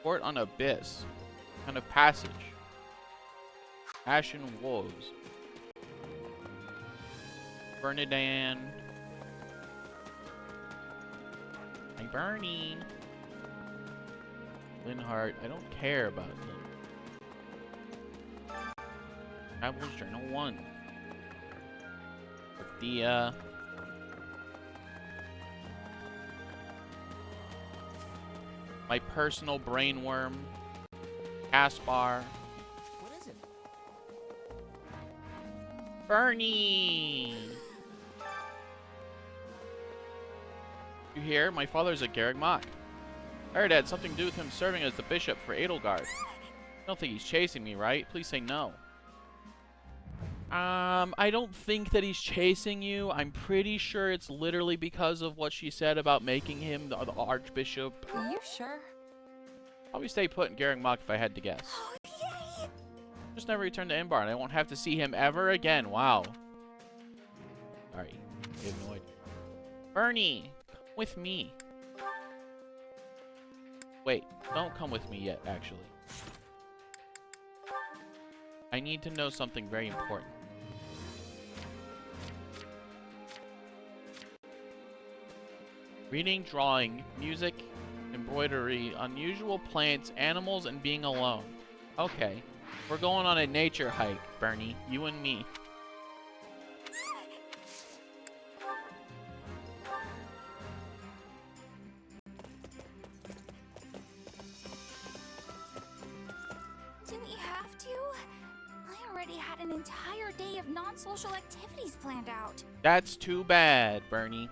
Port on Abyss. Kind of passage. Ashen Wolves. Bernadan. My Bernie. Linhart. I don't care about Lin. Travel's Journal 1. The my personal brainworm. Caspar. What is it? Bernie! You hear? My father's a Garreg Mach. I heard it had something to do with him serving as the bishop for Edelgard. I don't think he's chasing me, right? Please say no. I don't think that he's chasing you. I'm pretty sure it's literally because of what she said about making him the archbishop. Are you sure? Probably stay put in Garreg Mach if I had to guess. Just never return to Embar, and I won't have to see him ever again. Wow. Sorry. I have no idea. Bernie, come with me. Wait, don't come with me yet, actually. I need to know something very important. Reading, drawing, music, embroidery, unusual plants, animals, and being alone. Okay. We're going on a nature hike, Bernie. You and me. Do we have to? I already had an entire day of non-social activities planned out. That's too bad, Bernie.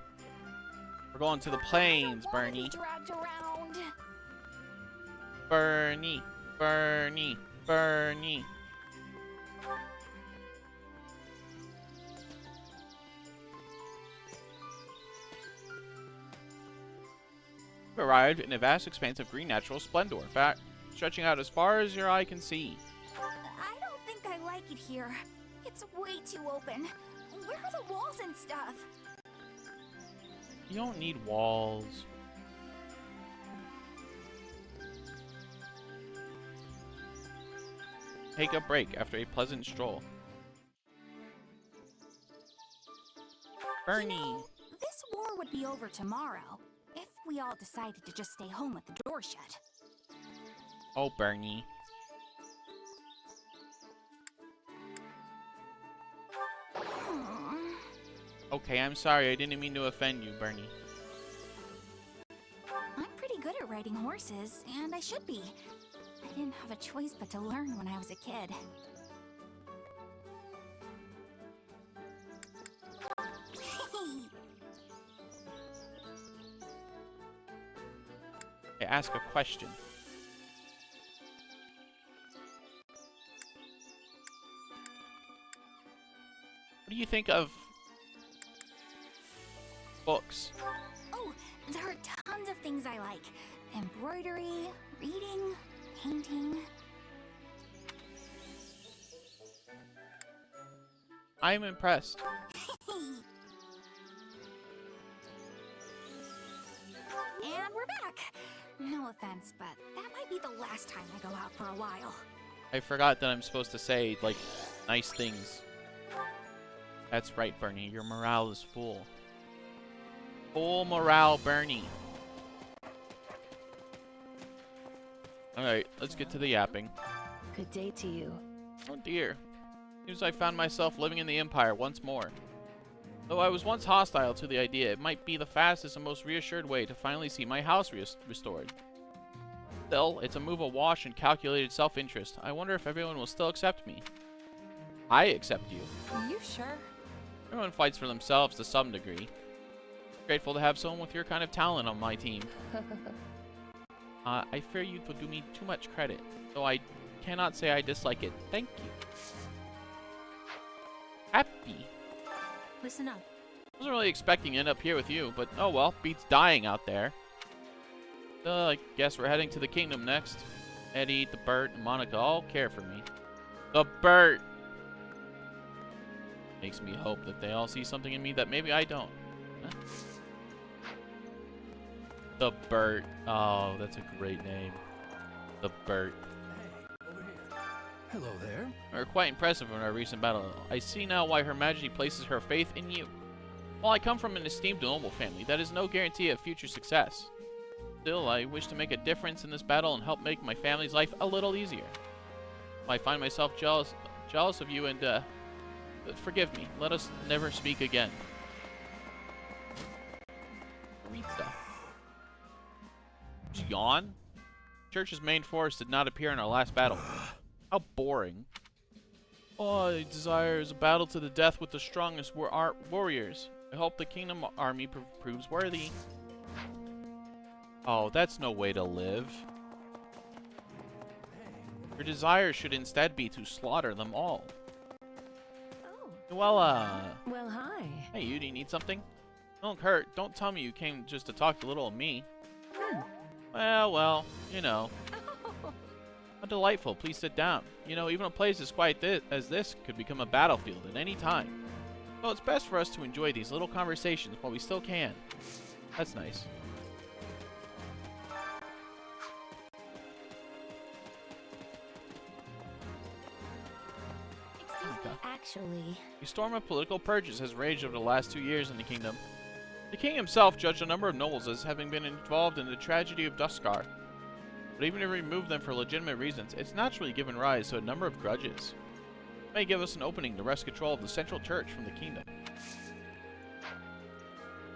We're going to the plains, Bernie. Dragged around. Bernie. Bernie. Bernie. You've arrived in a vast expanse of green natural splendor, in fact, stretching out as far as your eye can see. I don't think I like it here. It's way too open. Where are the walls and stuff? You don't need walls. take a break after a pleasant stroll. Bernie. You know, this war would be over tomorrow if we all decided to just stay home with the door shut. Oh, Bernie. Okay, I'm sorry. I didn't mean to offend you, Bernie. I'm pretty good at riding horses, and I should be. I didn't have a choice but to learn when I was a kid. Okay, ask a question. What do you think of books? Oh, there are tons of things I like. Embroidery, reading, painting. I'm impressed. And we're back. No offense, but that might be the last time I go out for a while. I forgot that I'm supposed to say, like, nice things. That's right, Bernie. Your morale is full. Full morale, Bernie. Alright, let's get to the yapping. Good day to you. Oh dear. Seems I found myself living in the Empire once more. Though I was once hostile to the idea, it might be the fastest and most reassured way to finally see my house restored. Still, it's a move awash in calculated self-interest. I wonder if everyone will still accept me. I accept you. Are you sure? Everyone fights for themselves to some degree. Grateful to have someone with your kind of talent on my team. I fear you would do me too much credit, though I cannot say I dislike it. Thank you. Happy. Listen up. I wasn't really expecting to end up here with you, but oh well, beats dying out there. I guess we're heading to the kingdom next. Eddie, the Bert, and Monica all care for me. The Bert! Makes me hope that they all see something in me that maybe I don't. Huh? The Bert. Oh, that's a great name. The Bert. Hello there. We were quite impressive in our recent battle. I see now why Her Majesty places her faith in you. While I come from an esteemed noble family, that is no guarantee of future success. Still, I wish to make a difference in this battle and help make my family's life a little easier. I find myself jealous of you and, forgive me. Let us never speak again. Read stuff. Yawn? Church's main force did not appear in our last battle. How boring. All I desire is a battle to the death with the strongest warriors. I hope the kingdom army proves worthy. Oh, that's no way to live. Your desire should instead be to slaughter them all. Well, Well, hi. Hey, you, do you need something? Don't hurt. Don't tell me you came just to talk to little me. Well, you know. How delightful. Please sit down. You know, even a place as quiet as this could become a battlefield at any time. So it's best for us to enjoy these little conversations while we still can. That's nice. Actually, A storm of political purges has raged over the last 2 years in the kingdom. The king himself judged a number of nobles as having been involved in the tragedy of Duskar. But even if we remove them for legitimate reasons, it's naturally given rise to a number of grudges. It may give us an opening to wrest control of the central church from the kingdom.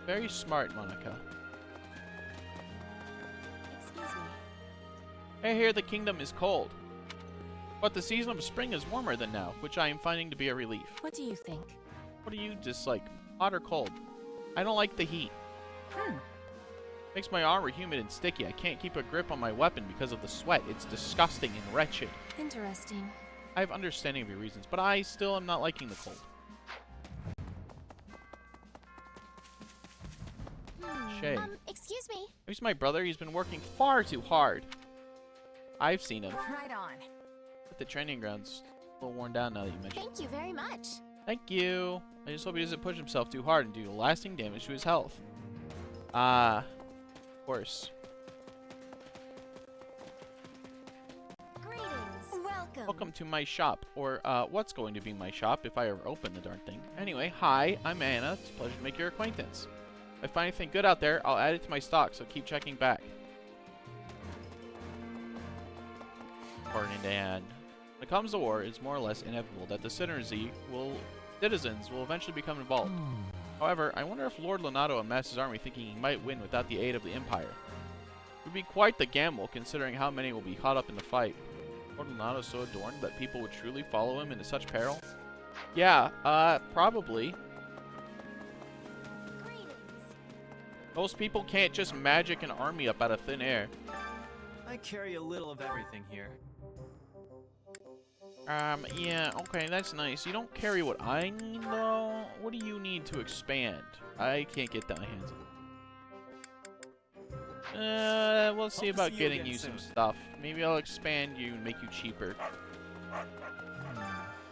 Very smart, Monica. Excuse me. I hear the kingdom is cold. But the season of spring is warmer than now, which I am finding to be a relief. What do you think? What do you dislike, hot or cold? I don't like the heat. Makes my armor humid and sticky. I can't keep a grip on my weapon because of the sweat. It's disgusting and wretched. Interesting. I have understanding of your reasons, but I still am not liking the cold. Shay. Excuse me. Here's my brother. He's been working far too hard. I've seen him. Right on. But the training ground's a little worn down now that you mention it. Thank you very much. Thank you. I just hope he doesn't push himself too hard and do lasting damage to his health. Of course. Greetings. Welcome Welcome to my shop, or what's going to be my shop if I ever open the darn thing. Anyway, hi, I'm Anna. It's a pleasure to make your acquaintance. If I find anything good out there, I'll add it to my stock, so keep checking back. According to Anne, when it comes to war, it's more or less inevitable that the citizens will eventually become involved. However, I wonder if Lord Lonato amassed his army thinking he might win without the aid of the Empire. It would be quite the gamble, considering how many will be caught up in the fight. Lord Lonato so adorned that people would truly follow him into such peril? Yeah, probably. Most people can't just magic an army up out of thin air. I carry a little of everything here. Yeah, okay, that's nice. You don't carry what I need, though? What do you need to expand? I can't get that my hands on. We'll see about getting you some stuff. Maybe I'll expand you and make you cheaper.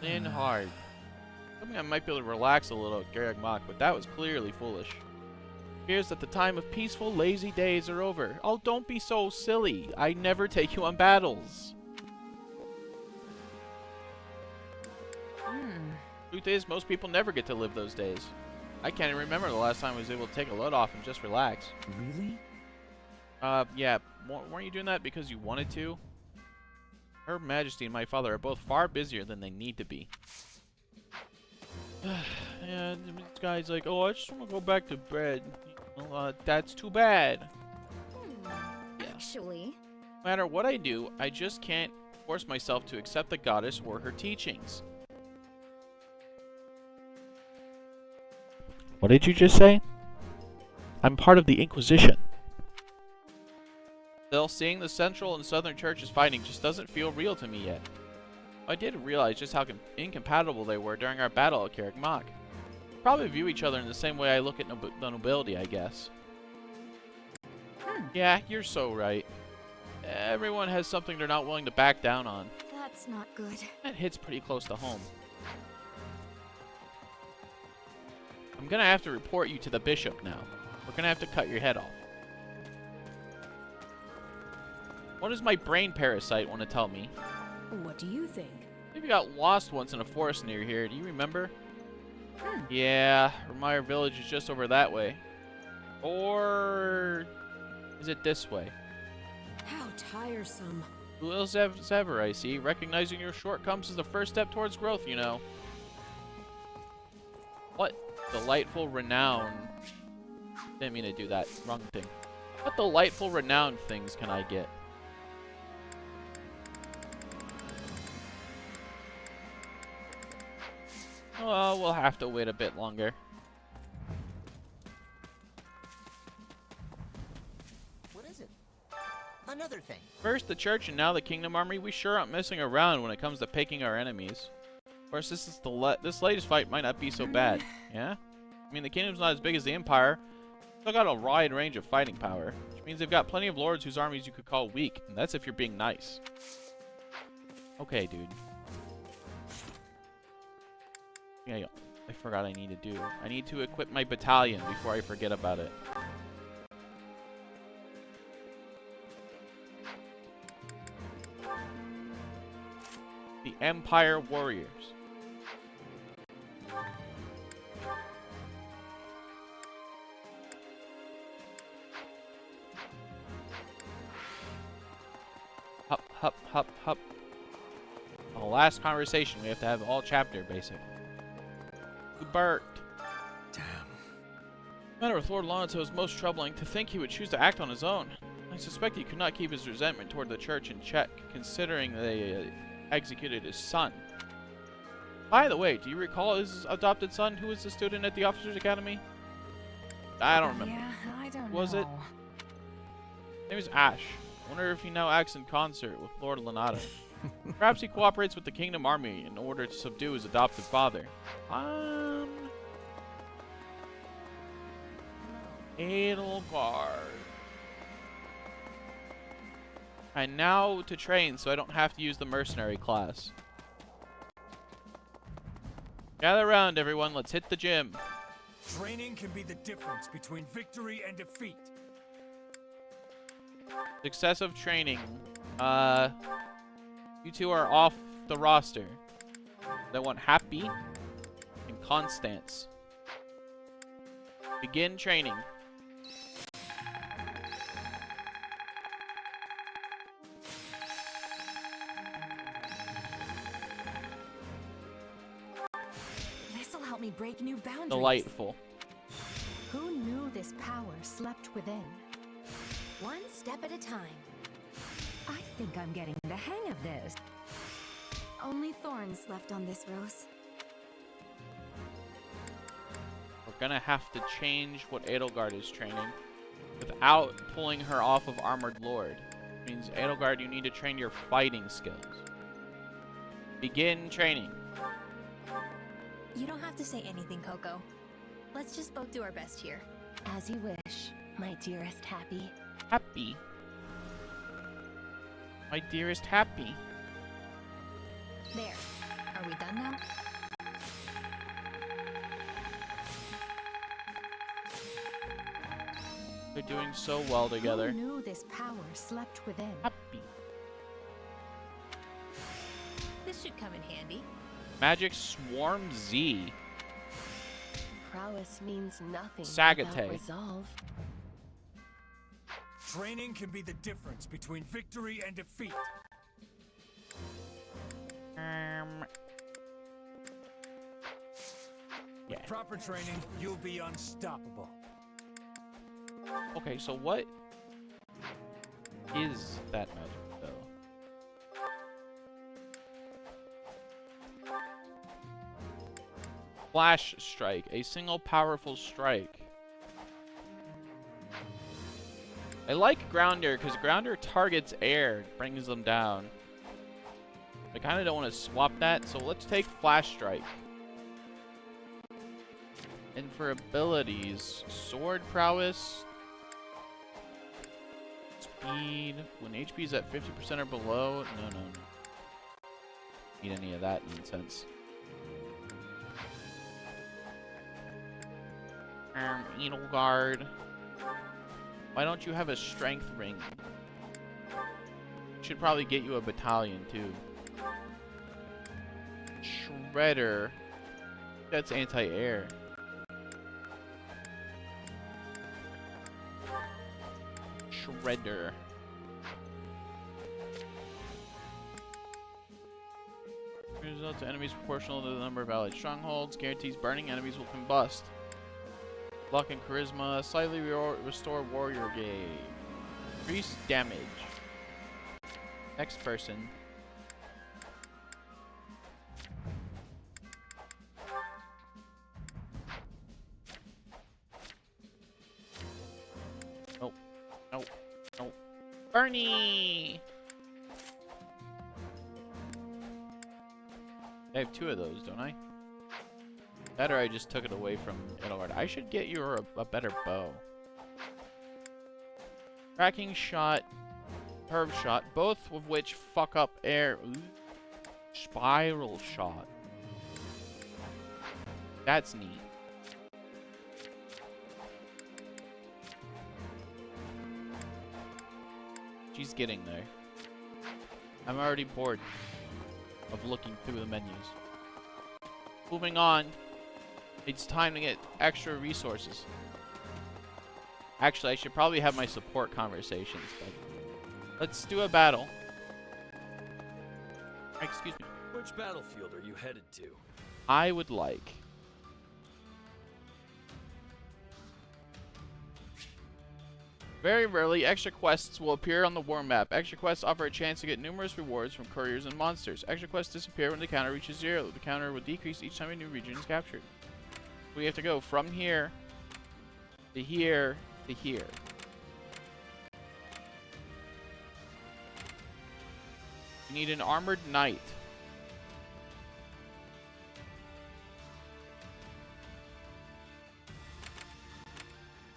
Thin hard. Something I might be able to relax a little at Garreg Mach, but that was clearly foolish. Here's that the time of peaceful, lazy days are over. Oh, don't be so silly. I never take you on battles. Truth is, most people never get to live those days. I can't even remember the last time I was able to take a load off and just relax. Really? Yeah. Weren't you doing that because you wanted to? Her Majesty and my father are both far busier than they need to be. Yeah, this guy's like, oh, I just want to go back to bed. That's too bad. Actually, no matter what I do, I just can't force myself to accept the goddess or her teachings. What did you just say? I'm part of the Inquisition. Still, seeing the Central and Southern churches fighting just doesn't feel real to me yet. I did realize just how incompatible they were during our battle at Garreg Mach. Probably view each other in the same way I look at the nobility, I guess. Yeah, you're so right. Everyone has something they're not willing to back down on. that's not good. That hits pretty close to home. I'm gonna have to report you to the bishop now. We're gonna have to cut your head off. What does my brain parasite want to tell me? What do you think? Maybe got lost once in a forest near here. Do you remember? Yeah, Remire Village is just over that way. Or is it this way? How tiresome. Ever, I see. Recognizing your shortcomings is the first step towards growth, you know. What delightful renown. Didn't mean to do that. Wrong thing. What delightful renown things can I get? Well, we'll have to wait a bit longer. What is it? Another thing. First the church and now the kingdom army. We sure aren't messing around when it comes to picking our enemies. Of course, this latest fight might not be so bad. Yeah? I mean, the kingdom's not as big as the empire. Still got a wide range of fighting power, which means they've got plenty of lords whose armies you could call weak, and that's if you're being nice. Okay, dude. Yeah, I forgot I need to do. I need to equip my battalion before I forget about it. The Empire Warriors. Hup, hup, hup, hup. The last conversation, we have to have all chapter, basic. Bert. Damn. The matter with Lord Lonato is most troubling. To think he would choose to act on his own. I suspect he could not keep his resentment toward the church in check, considering they executed his son. By the way, do you recall his adopted son who was a student at the Officers Academy? I don't remember. Yeah, I don't know. Was it? His name is Ash. I wonder if he now acts in concert with Lord Lonato. Perhaps he cooperates with the Kingdom Army in order to subdue his adopted father. Edelgard. And now to train so I don't have to use the mercenary class. Gather around, everyone. Let's hit the gym. Training can be the difference between victory and defeat. Successive training. You two are off the roster. I want Happy and Constance. Begin training. This'll help me break new boundaries. Delightful. Who knew this power slept within? One step at a time. I think I'm getting the hang of this. Only thorns left on this rose. We're gonna have to change what Edelgard is training without pulling her off of Armored Lord. It means, Edelgard, you need to train your fighting skills. Begin training. You don't have to say anything, Coco. Let's just both do our best here. As you wish, my dearest Happy. Happy. My dearest Happy. There. Are we done now? They're doing so well together. Who knew this power slept within? Happy. This should come in handy. Magic Swarm Z. Prowess means nothing Sagate. without resolve. Training can be the difference between victory and defeat. With proper training, you'll be unstoppable. Okay, so what is that magic, though? Flash Strike. A single powerful strike. I like Grounder, because Grounder targets air, brings them down. I kind of don't want to swap that, so let's take Flash Strike. And for abilities, Sword Prowess, Speed, when HP is at 50% or below, no. Need any of that nonsense. Edelgard. Why don't you have a strength ring? Should probably get you a battalion too. Shredder. That's anti-air. Shredder. Result to enemies proportional to the number of allied strongholds. Guarantees burning enemies will combust. Luck and charisma. Slightly restore warrior gauge. Increase damage. Next person. Nope. Nope. Nope. Bernie! I have 2 of those, don't I? That or I just took it away from Edelgard. I should get you a better bow. Tracking shot, curve shot, both of which fuck up air. Ooh. Spiral shot. That's neat. She's getting there. I'm already bored of looking through the menus. Moving on. It's time to get extra resources. Actually, I should probably have my support conversations, but let's do a battle. Excuse me. Which battlefield are you headed to? I would like very rarely, extra quests will appear on the war map. Extra quests offer a chance to get numerous rewards from couriers and monsters. Extra quests disappear when the counter reaches 0. The counter will decrease each time a new region is captured. We have to go from here to here to here. We need an armored knight.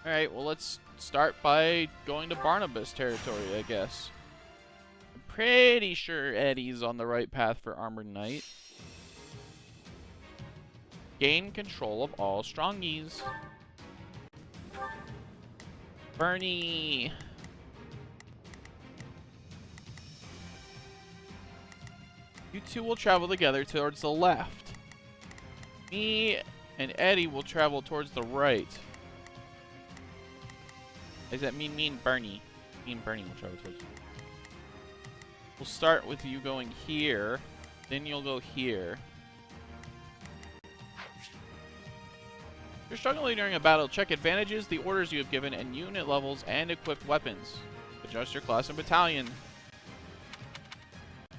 Alright, well let's start by going to Barnabas territory, I guess. I'm pretty sure Eddie's on the right path for armored knight. Gain control of all strongies. Bernie. You two will travel together towards the left. Me and Eddie will travel towards the right. Does that mean me and Bernie? Me and Bernie will travel towards the right. We'll start with you going here. Then you'll go here. If you're struggling during a battle, check advantages, the orders you have given, and unit levels and equipped weapons. Adjust your class and battalion.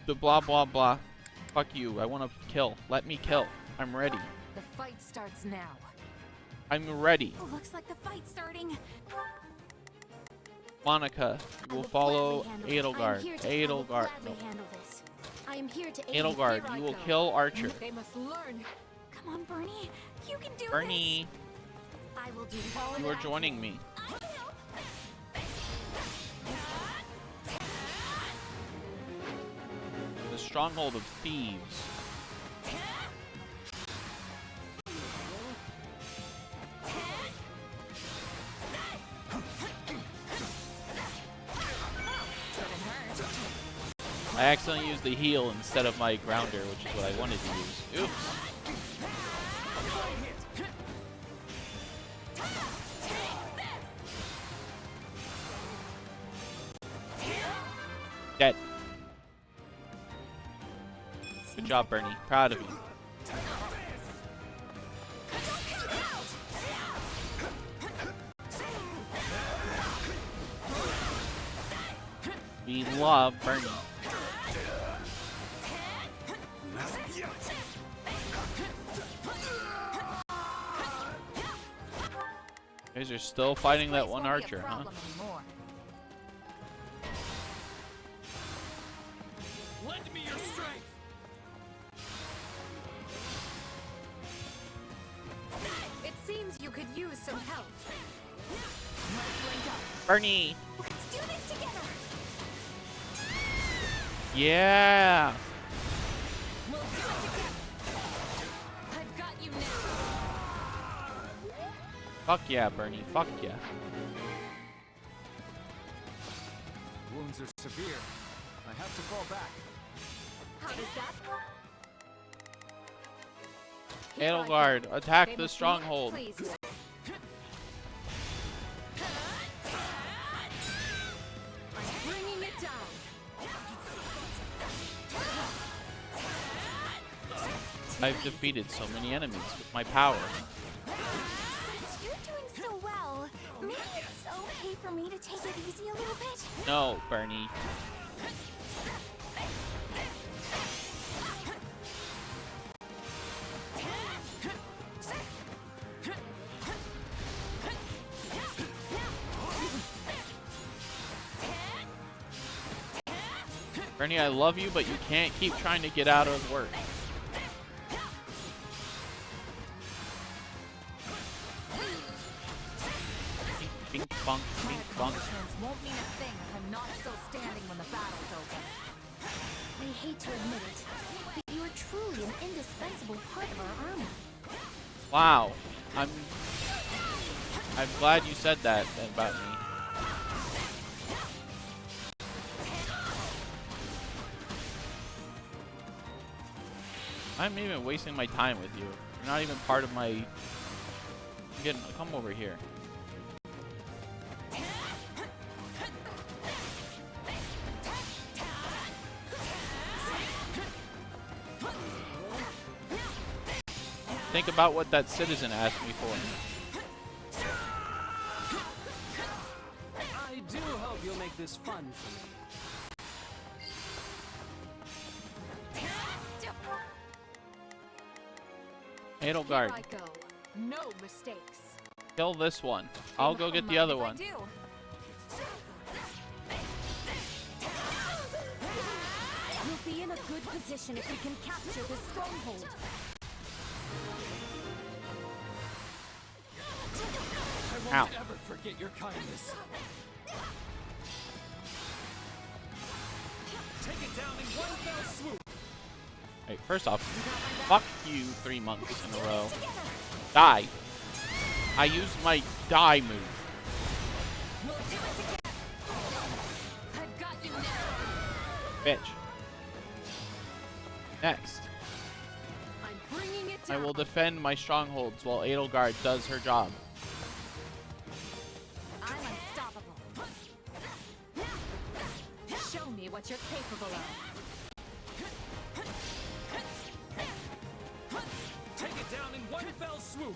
The blah blah blah. Fuck you. I want to kill. Let me kill. I'm ready. The fight starts now. I'm ready. Looks like the fight's starting. Monica, you will follow Edelgard. Edelgard. No. I am here to aid. Edelgard, you will kill Archer. They must learn. Come on, Bernie. You can do Bernie, this. I will do all you are joining me. The stronghold of thieves. I accidentally used the heal instead of my grounder, which is what I wanted to use. Oops. Dead. Good job, Bernie. Proud of you. We love Bernie. You guys are still fighting that one archer, huh? Lend me your strength. It seems you could use some help. Bernie! Let's do this together. Yeah! We'll do it together. I've got you now. Fuck yeah, Bernie. Fuck yeah. Wounds are severe. I have to fall back. How does that? Edelgard, attack the stronghold. Please. I'm bringing it down. I've defeated so many enemies with my power. Since you're doing so well, maybe it's okay for me to take it easy a little bit? No, Bernie. Bernie, I love you, but you can't keep trying to get out of work. Bing bong, bing bong. Won't mean a thing if I'm not still standing when the battle's over. I hate to admit it, but you are truly an indispensable part of our army. Wow, I'm glad you said that about me. I'm even wasting my time with you. You're not even part of my. Come over here. Think about what that citizen asked me for. I do hope you'll make this fun for me. Edelgard, Here I go. No mistakes. kill this one. I'll go get the other one. You'll be in a good position if we can capture this stronghold. I won't Ow. ever forget your kindness. Take it down in one fell swoop. Hey, first off, fuck you 3 months in a row. Die. I used my die move. We'll do it together. I've got you now. Bitch. Next, I'm bringing it I down. will defend my strongholds while Edelgard does her job. I'm unstoppable. Show me what you're capable of. Take it down in one fell swoop.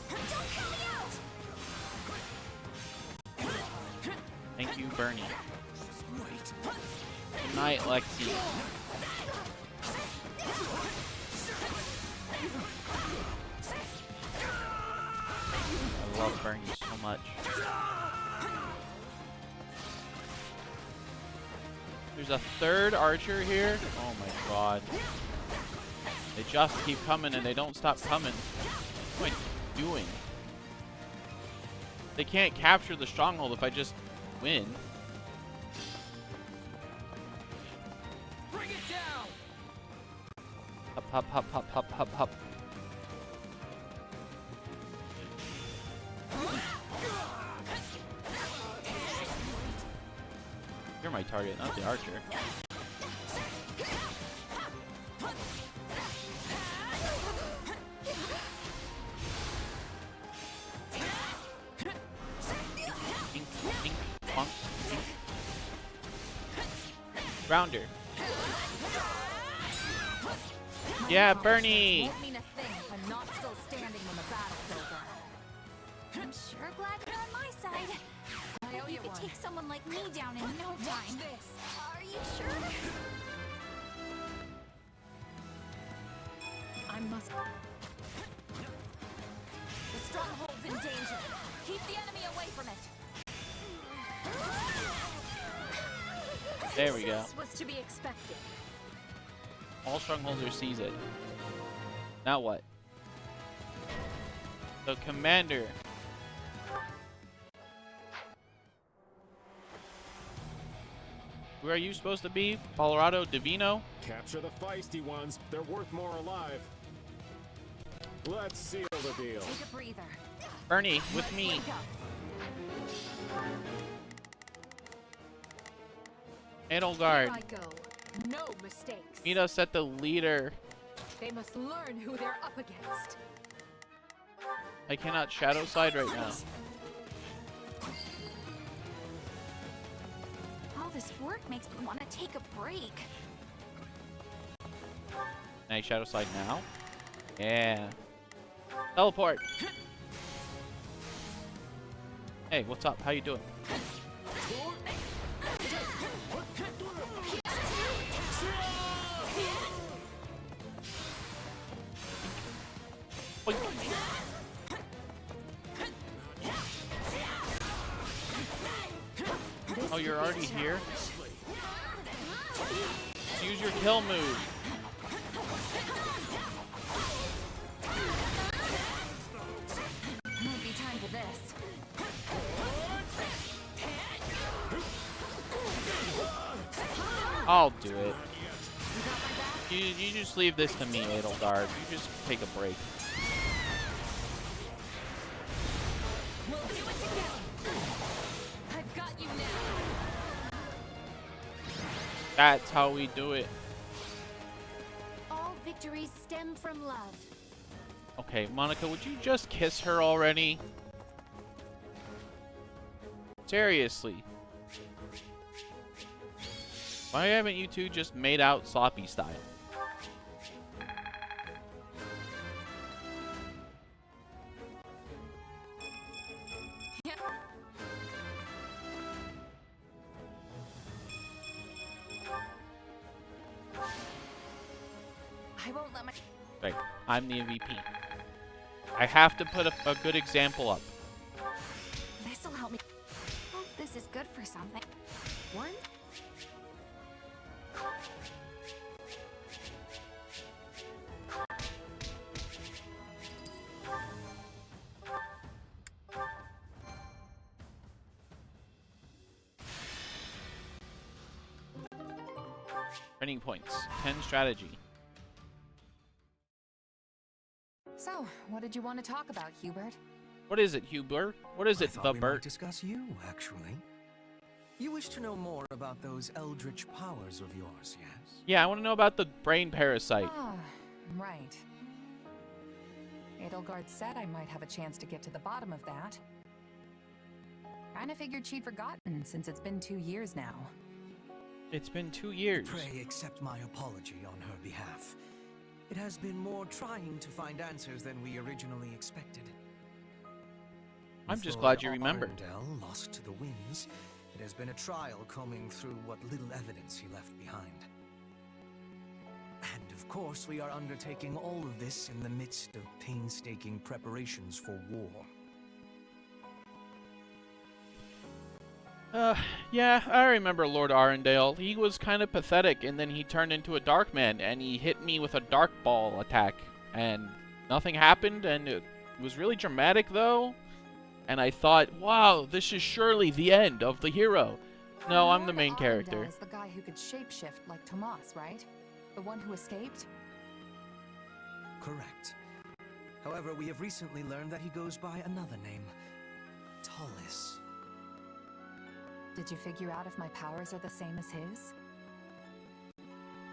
Don't kill me out! Thank you, Bernie. Wait. Good night, Lexi. I love Bernie so much. There's a third archer here? Oh my god. They just keep coming and they don't stop coming. What am I doing? They can't capture the stronghold if I just win. Bring it down. Hop, hop, hop, hop, hop, hop, hop. You're my target, not the archer. Rounder. Yeah, Bernie! Won't mean a thing if I'm not still standing when the battle's over. I'm sure glad you're on my side. I owe You you could one. take someone like me down in no time. this. Are you sure? I must. The stronghold's in danger. Keep the enemy away from it. There we go. This was to be expected. All strongholds are seized. Now what? So, Commander. Where are you supposed to be? Colorado Divino? Capture the feisty ones. They're worth more alive. Let's seal the deal. Take a breather. Bernie, with me. Wake up. Edelgard. Here I go. No mistakes. Meet us at the leader. They must learn who they're up against. I cannot shadow slide right now. All this work makes me want to take a break. Can I shadow slide now? Yeah. Teleport. Hey, what's up? How you doing? Oh, you're already here? Use your kill move. Might be time for this. I'll do it. You just leave this to me, Edelgard. You just take a break. We'll do it together. I've got you now. That's how we do it. All victories stem from love. Okay, Monica, would you just kiss her already? Seriously. Why haven't you two just made out sloppy style? I won't let my... Right, I'm the MVP. I have to put a good example up. This'll help me. Hope this is good for something. One. Training points. 10 strategy. So, what did you want to talk about, Hubert? What is it, Hubert? What is it, I thought the we Bert? might discuss you, actually. You wish to know more about those eldritch powers of yours, yes? Yeah, I want to know about the brain parasite. Ah, right. Edelgard said I might have a chance to get to the bottom of that. Kinda figured she'd forgotten since it's been 2 years now. It's been 2 years. Pray accept my apology on her behalf. It has been more trying to find answers than we originally expected. I'm just Before glad you remembered. Arundel lost to the winds, it has been a trial combing through what little evidence he left behind. And of course, we are undertaking all of this in the midst of painstaking preparations for war. Yeah, I remember Lord Arundel. He was kind of pathetic, and then he turned into a dark man, and he hit me with a dark ball attack, and nothing happened, and it was really dramatic, though. And I thought, wow, this is surely the end of the hero. No, I'm the main character. Is the guy who could shapeshift like Tomas, right? The one who escaped? Correct. However, we have recently learned that he goes by another name. Tullis. Did you figure out if my powers are the same as his?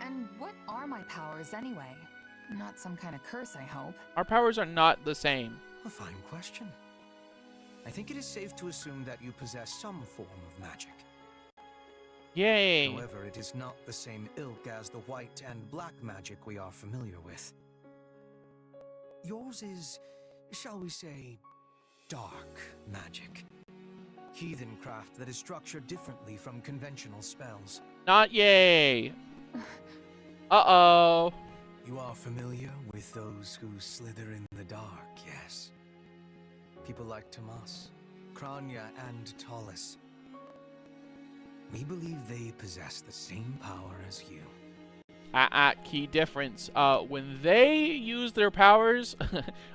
And what are my powers anyway? Not some kind of curse, I hope. Our powers are not the same. A fine question. I think it is safe to assume that you possess some form of magic. Yay! However, it is not the same ilk as the white and black magic we are familiar with. Yours is, shall we say, dark magic. Heathen craft that is structured differently from conventional spells. Not yay! Uh-oh. You are familiar with those who slither in the dark, yes? People like Tomas, Kranya, and Tullis. We believe they possess the same power as you. Key difference. When they use their powers,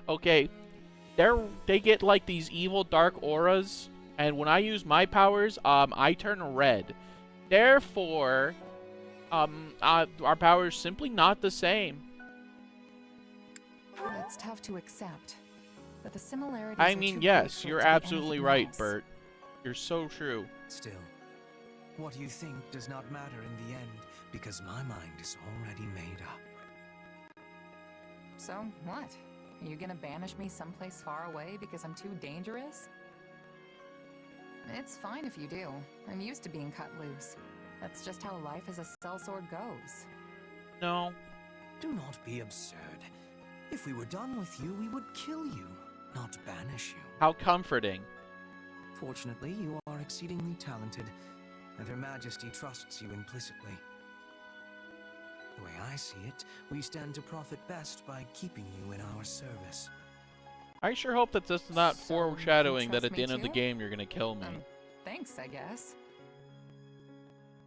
okay, they get like these evil dark auras, and when I use my powers, I turn red. Therefore, our powers simply not the same. It's tough to accept, but the similarities I mean, yes, you're absolutely right, Bert. You're so true. Still, what you think does not matter in the end, because my mind is already made up. So, what? Are you gonna banish me someplace far away because I'm too dangerous? It's fine if you do. I'm used to being cut loose. That's just how life as a sellsword goes. No. Do not be absurd. If we were done with you, we would kill you, not banish you. How comforting. Fortunately, you are exceedingly talented, and Her Majesty trusts you implicitly. The way I see it, we stand to profit best by keeping you in our service. I sure hope that this is not foreshadowing that at the end of the too? game you're gonna kill me. Thanks, I guess.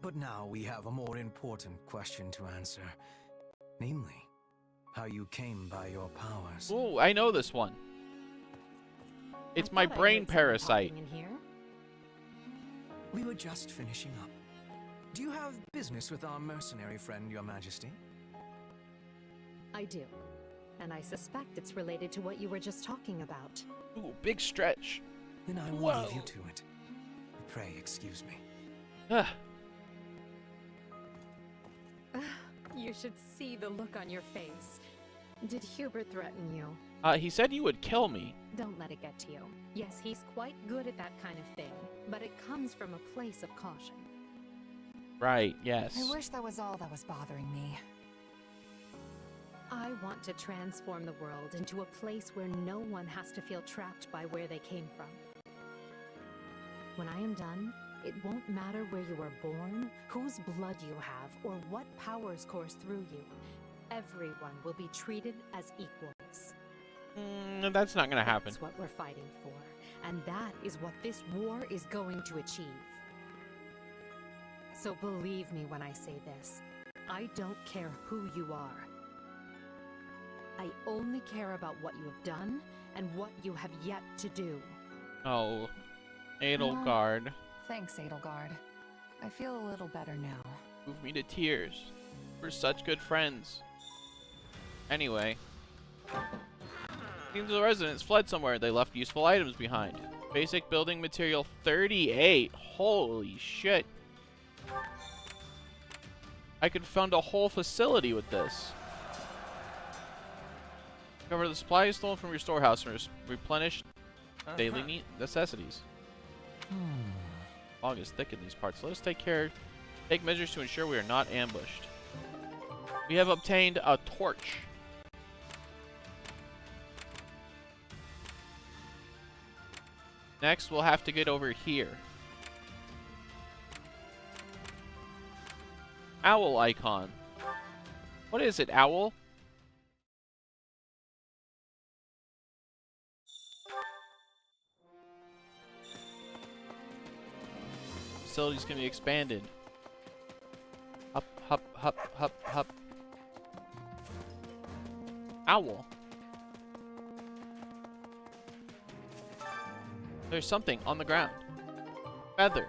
But now we have a more important question to answer. Namely, how you came by your powers. Ooh, I know this one. It's my brain parasite. We were just finishing up. Do you have business with our mercenary friend, Your Majesty? I do. And I suspect it's related to what you were just talking about. Ooh, big stretch. Then I will leave you to it. Pray excuse me. You should see the look on your face. Did Hubert threaten you? He said you would kill me. Don't let it get to you. Yes, he's quite good at that kind of thing, but it comes from a place of caution. Right, yes. I wish that was all that was bothering me. I want to transform the world into a place where no one has to feel trapped by where they came from. When I am done, it won't matter where you were born, whose blood you have, or what powers course through you. Everyone will be treated as equals. That's not gonna happen. That's what we're fighting for, and that is what this war is going to achieve. So believe me when I say this. I don't care who you are. I only care about what you have done and what you have yet to do. Oh, Edelgard. Thanks, Edelgard. I feel a little better now. Move me to tears. We're such good friends. Anyway. Seems the residents fled somewhere. They left useful items behind. Basic building material 38. Holy shit. I could fund a whole facility with this. Cover the supplies stolen from your storehouse and replenish daily necessities. Fog is thick in these parts. Let us take measures to ensure we are not ambushed. We have obtained a torch. Next, we'll have to get over here. Owl icon. What is it, owl? Facilities can be expanded. Up, up, up, up, up. Owl. There's something on the ground. Feather.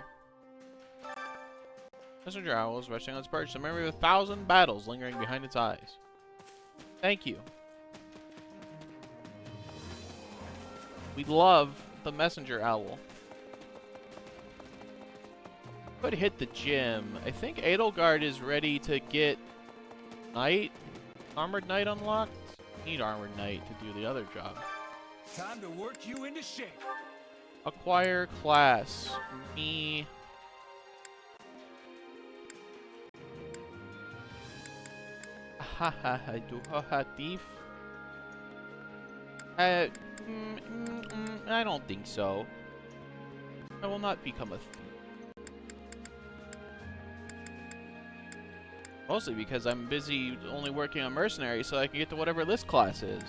Messenger owl is resting on its perch, the memory of 1,000 battles lingering behind its eyes. Thank you. We love the messenger owl. Could hit the gym. I think Edelgard is ready to get Armored Knight unlocked. Need Armored Knight to do the other job. Time to work you into shape. Acquire class. Me. Thief. I don't think so. I will not become a thief. Mostly because I'm busy only working on mercenary so I can get to whatever this class is.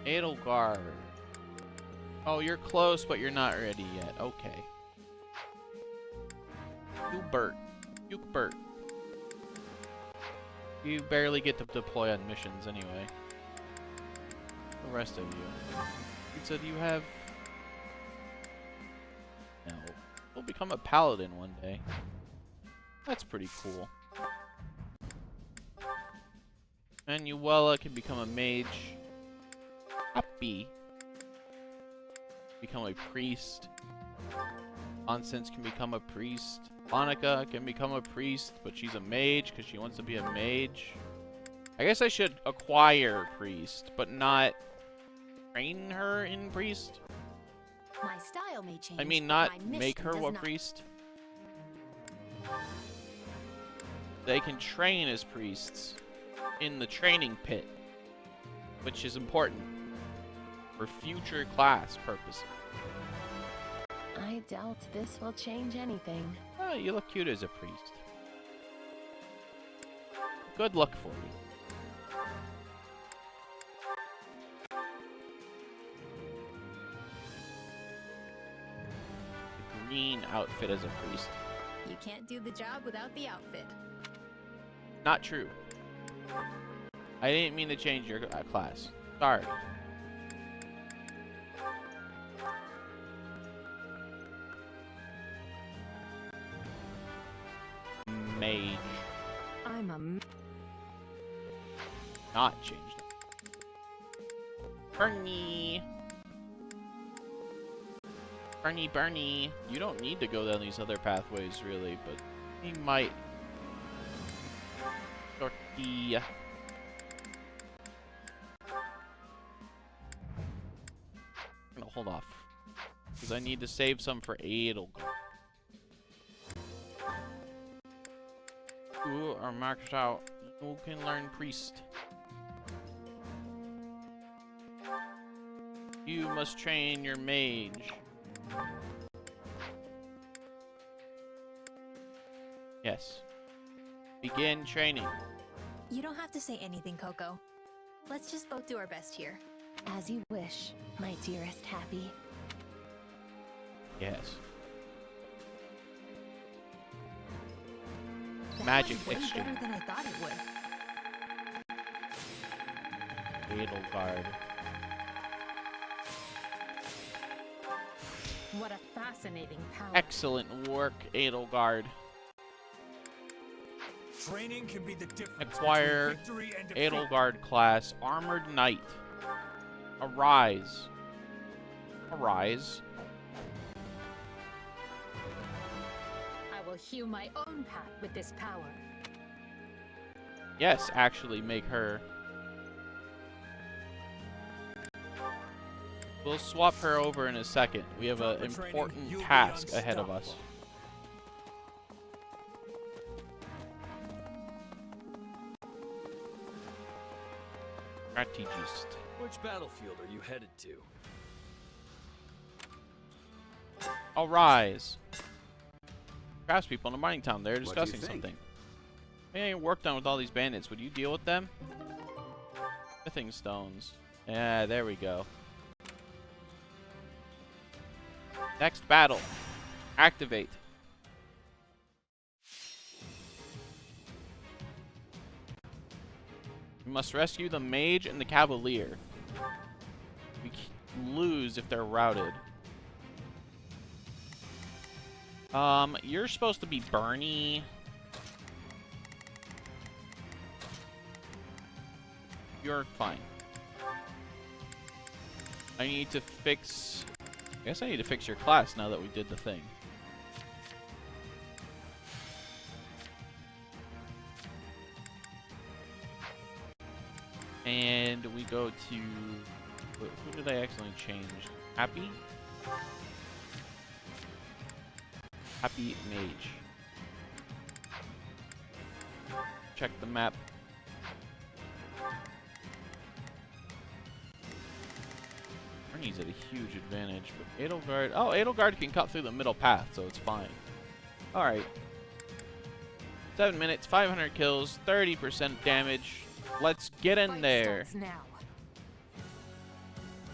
Edelgard. Oh, you're close, but you're not ready yet. Okay. Hubert. You barely get to deploy on missions anyway. The rest of you. You said you have... No. You'll become a paladin one day. That's pretty cool. Manuela can become a mage. Happy. Become a priest. Nonsense can become a priest. Monica can become a priest, but she's a mage because she wants to be a mage. I guess I should acquire priest, but not train her in priest. My style may change. I mean, but not my make her mission a does not. priest. They can train as priests in the training pit, which is important for future class purposes. I doubt this will change anything. Oh, you look cute as a priest. Good luck for you. The green outfit as a priest. You can't do the job without the outfit. Not true. I didn't mean to change your class. Sorry. Mage. I'm a... Not changed. Bernie. Bernie. You don't need to go down these other pathways, really, but he might. Tortilla. I'm gonna hold off. Because I need to save some for Edelgard. You are maxed out. You can learn priest. You must train your mage. Yes. Begin training. You don't have to say anything, Coco. Let's just both do our best here. As you wish, my dearest Happy. Yes. That Magic went way exchange. better than I thought it would. Edelgard. What a fascinating power. Excellent work, Edelgard. Training can be the difference Acquire between victory and defeat. Edelgard class Armored Knight. Arise. Arise. I will hew my own path with this power. Yes, actually make her. We'll swap her over in a second. We have an important task ahead of us. Strategist. Which battlefield are you headed to? Arise. Craftspeople in a mining town. They're What do you discussing think? something. Hey, work done with all these bandits. Would you deal with them? Smithing stones. Yeah, there we go. Next battle. Activate. We must rescue the mage and the cavalier. We lose if they're routed. You're supposed to be Bernie. You're fine. I need to fix... I guess I need to fix your class now that we did the thing. And we go to... Who did I accidentally change? Happy? Happy Mage. Check the map. Bernie's at a huge advantage, but Edelgard... Oh, Edelgard can cut through the middle path, so it's fine. Alright. 7 minutes, 500 kills, 30% damage. Let's get in there. Now.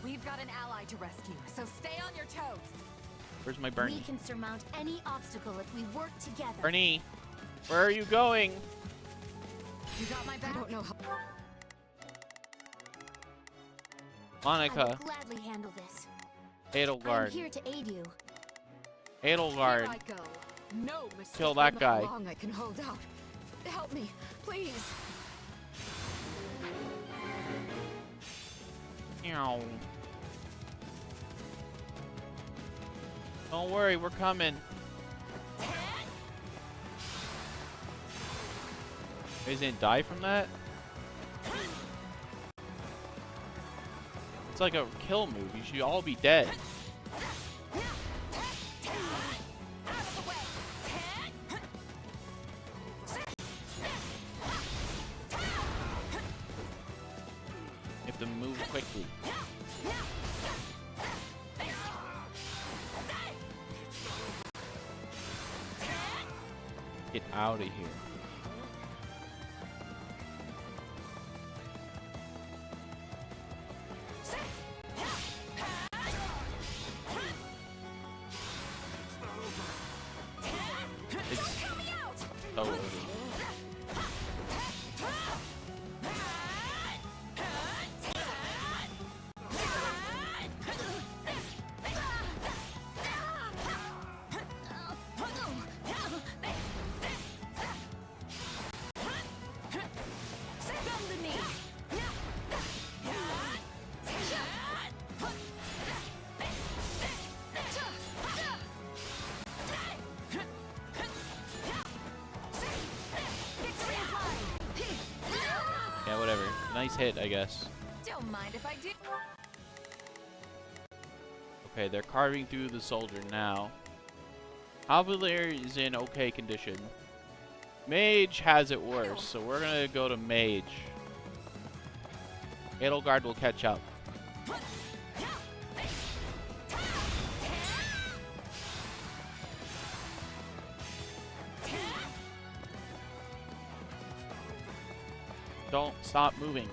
We've got an ally to rescue, so stay on your toes. Where's my Bernie? We can surmount any obstacle if we work together. Bernie, where are you going? You got my back? I don't know how... Monica. I will gladly handle this. Edelgard. I'm here to aid you. Edelgard. Here I go. No mistake. Kill that guy. How long I can hold out. Help me, please. Meow. Don't worry, we're coming. He didn't die from that? It's like a kill move. You should all be dead. You have to move quickly. Get out of here. It's so early. Yeah, whatever. Nice hit, I guess. Don't mind if I do. Okay, they're carving through the soldier now. Cavalier is in okay condition. Mage has it worse, so we're gonna go to Mage. Edelgard will catch up. Don't stop moving.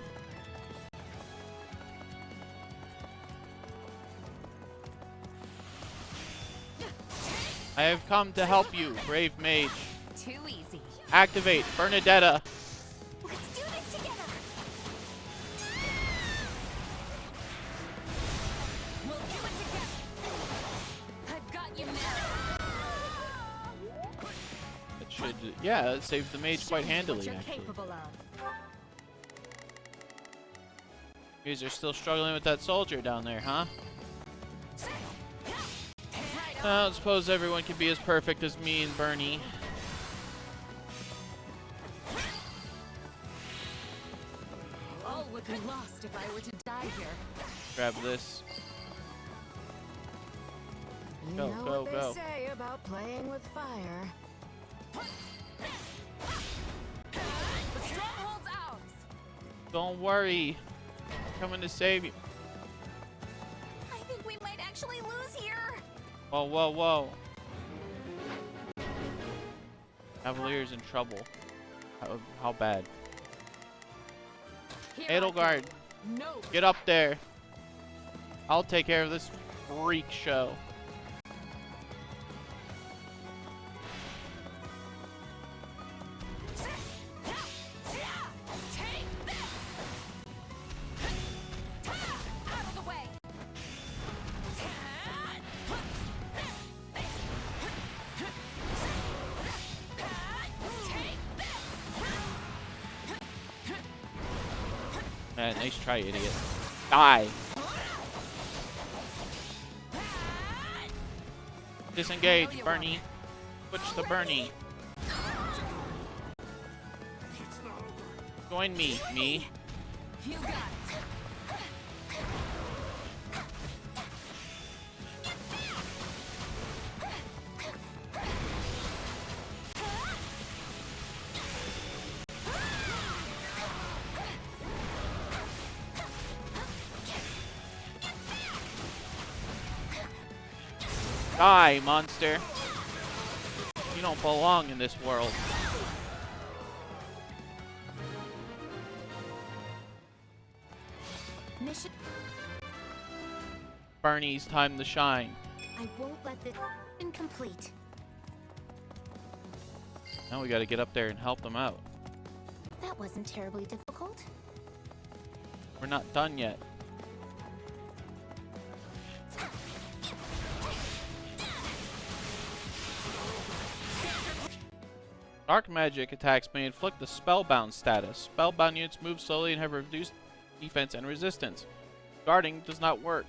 I have come to help you, brave mage. Too easy. Activate Bernadetta. Let's do this together. We'll do it together. I've got you now. That should, yeah, it saves the mage quite handily, actually. Capable of. You guys are still struggling with that soldier down there, huh? I don't suppose everyone can be as perfect as me and Bernie. All would be lost if I were to die here. Grab this. You Go, know go, what go. they say about playing with fire. The stronghold's ours. Don't worry. I'm coming to save you. I think we might actually lose here. Whoa, whoa, whoa. Cavalier's in trouble. How bad? Edelgard, No. get up there. I'll take care of this freak show. Out of the way. Nice try, idiot. Die. Disengage, Bernie. Switch to Bernie. Join me, me. You got it. Die, monster. You don't belong in this world. Mission. Bernie's time to shine. I won't let this incomplete. Now we gotta get up there and help them out. That wasn't terribly difficult. We're not done yet. Dark magic attacks may inflict the spellbound status. Spellbound units move slowly and have reduced defense and resistance. Guarding does not work.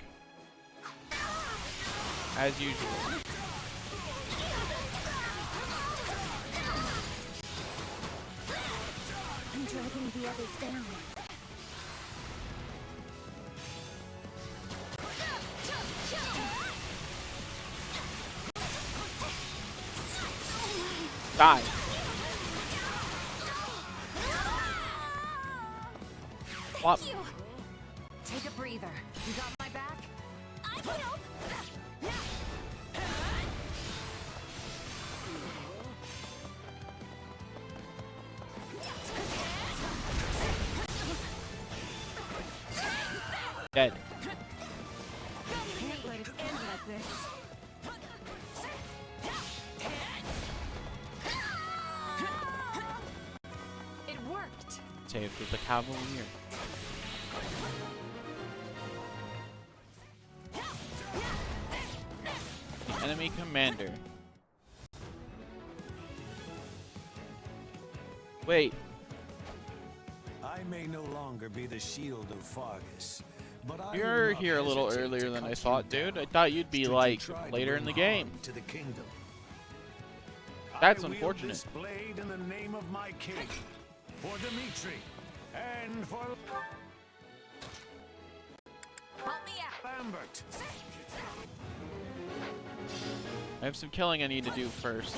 As usual. I'm dragging the others down. Die. Flop. Thank you. Take a breather. You got my back? I can help. Dead. Can't let it end like this. It worked. Saved with the Cavalier. The enemy commander. Wait. I may no longer be the shield of Fargus, but I You're will not here a little hesitate earlier to than I cut thought, you dude. down I thought you'd be should you like try to later in bring the game. harm to the kingdom. That's I wield unfortunate. this blade in the name of my king, for Dimitri, and for Help me out. Lambert. I have some killing I need to do first.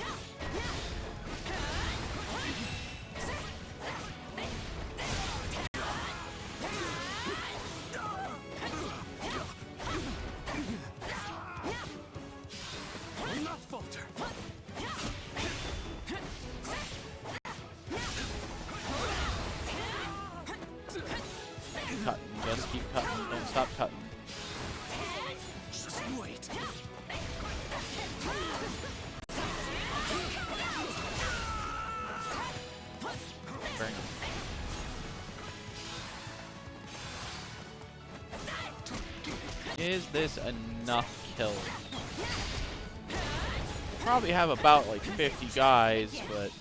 Not falter. Cutting, just keep cutting. Don't stop cutting. Just wait. Burn. Is this enough kills? Probably have about like 50 guys, but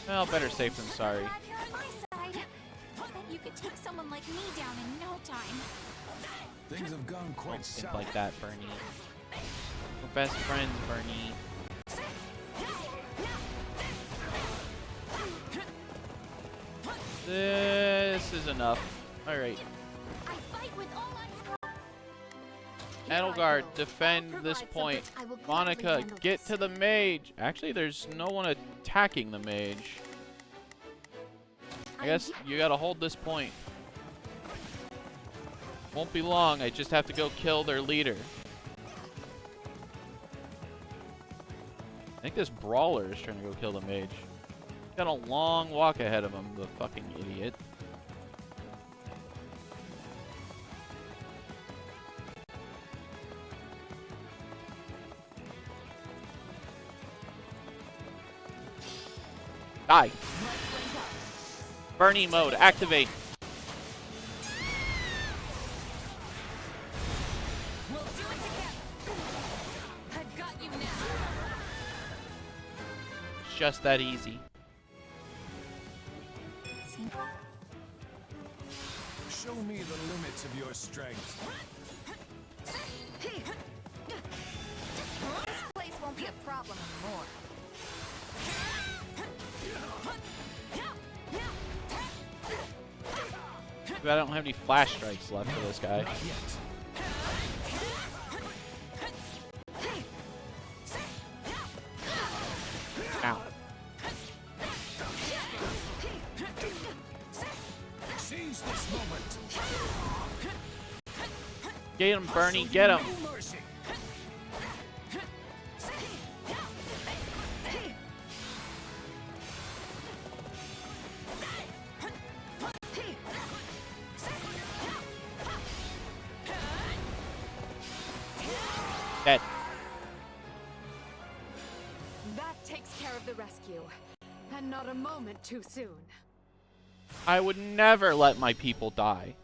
well, better safe than sorry. Glad you're on my side. I bet you could take someone like me down in no time. Things have gone quite Don't think south. like that, Bernie. We're best friends, Bernie. This is enough. Alright. Edelgard, defend this point. Monica, get to the mage. Actually, there's no one attacking the mage. I guess you gotta hold this point. Won't be long. I just have to go kill their leader. I think this brawler is trying to go kill the mage. He's got a long walk ahead of him, the fucking idiot. Die. Bernie mode, activate. We'll do it together. I've got you now. It's just that easy. Show me the limits of your strength. This place won't be a problem anymore. I don't have any flash strikes left for this guy. Ow. Seize this moment. Get him, Bernie, get him. Dead. That takes care of the rescue. And not a moment too soon. I would never let my people die.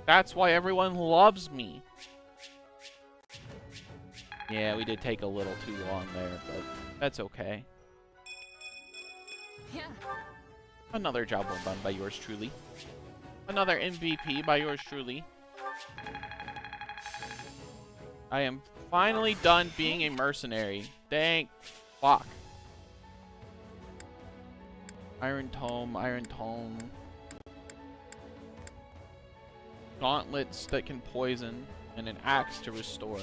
That's why everyone loves me. Yeah, we did take a little too long there, but that's okay. Yeah. Another job well done by yours truly. Another MVP by yours truly. I am finally done being a mercenary. Thank fuck. Iron Tome, Iron Tome. Gauntlets that can poison, and an axe to restore.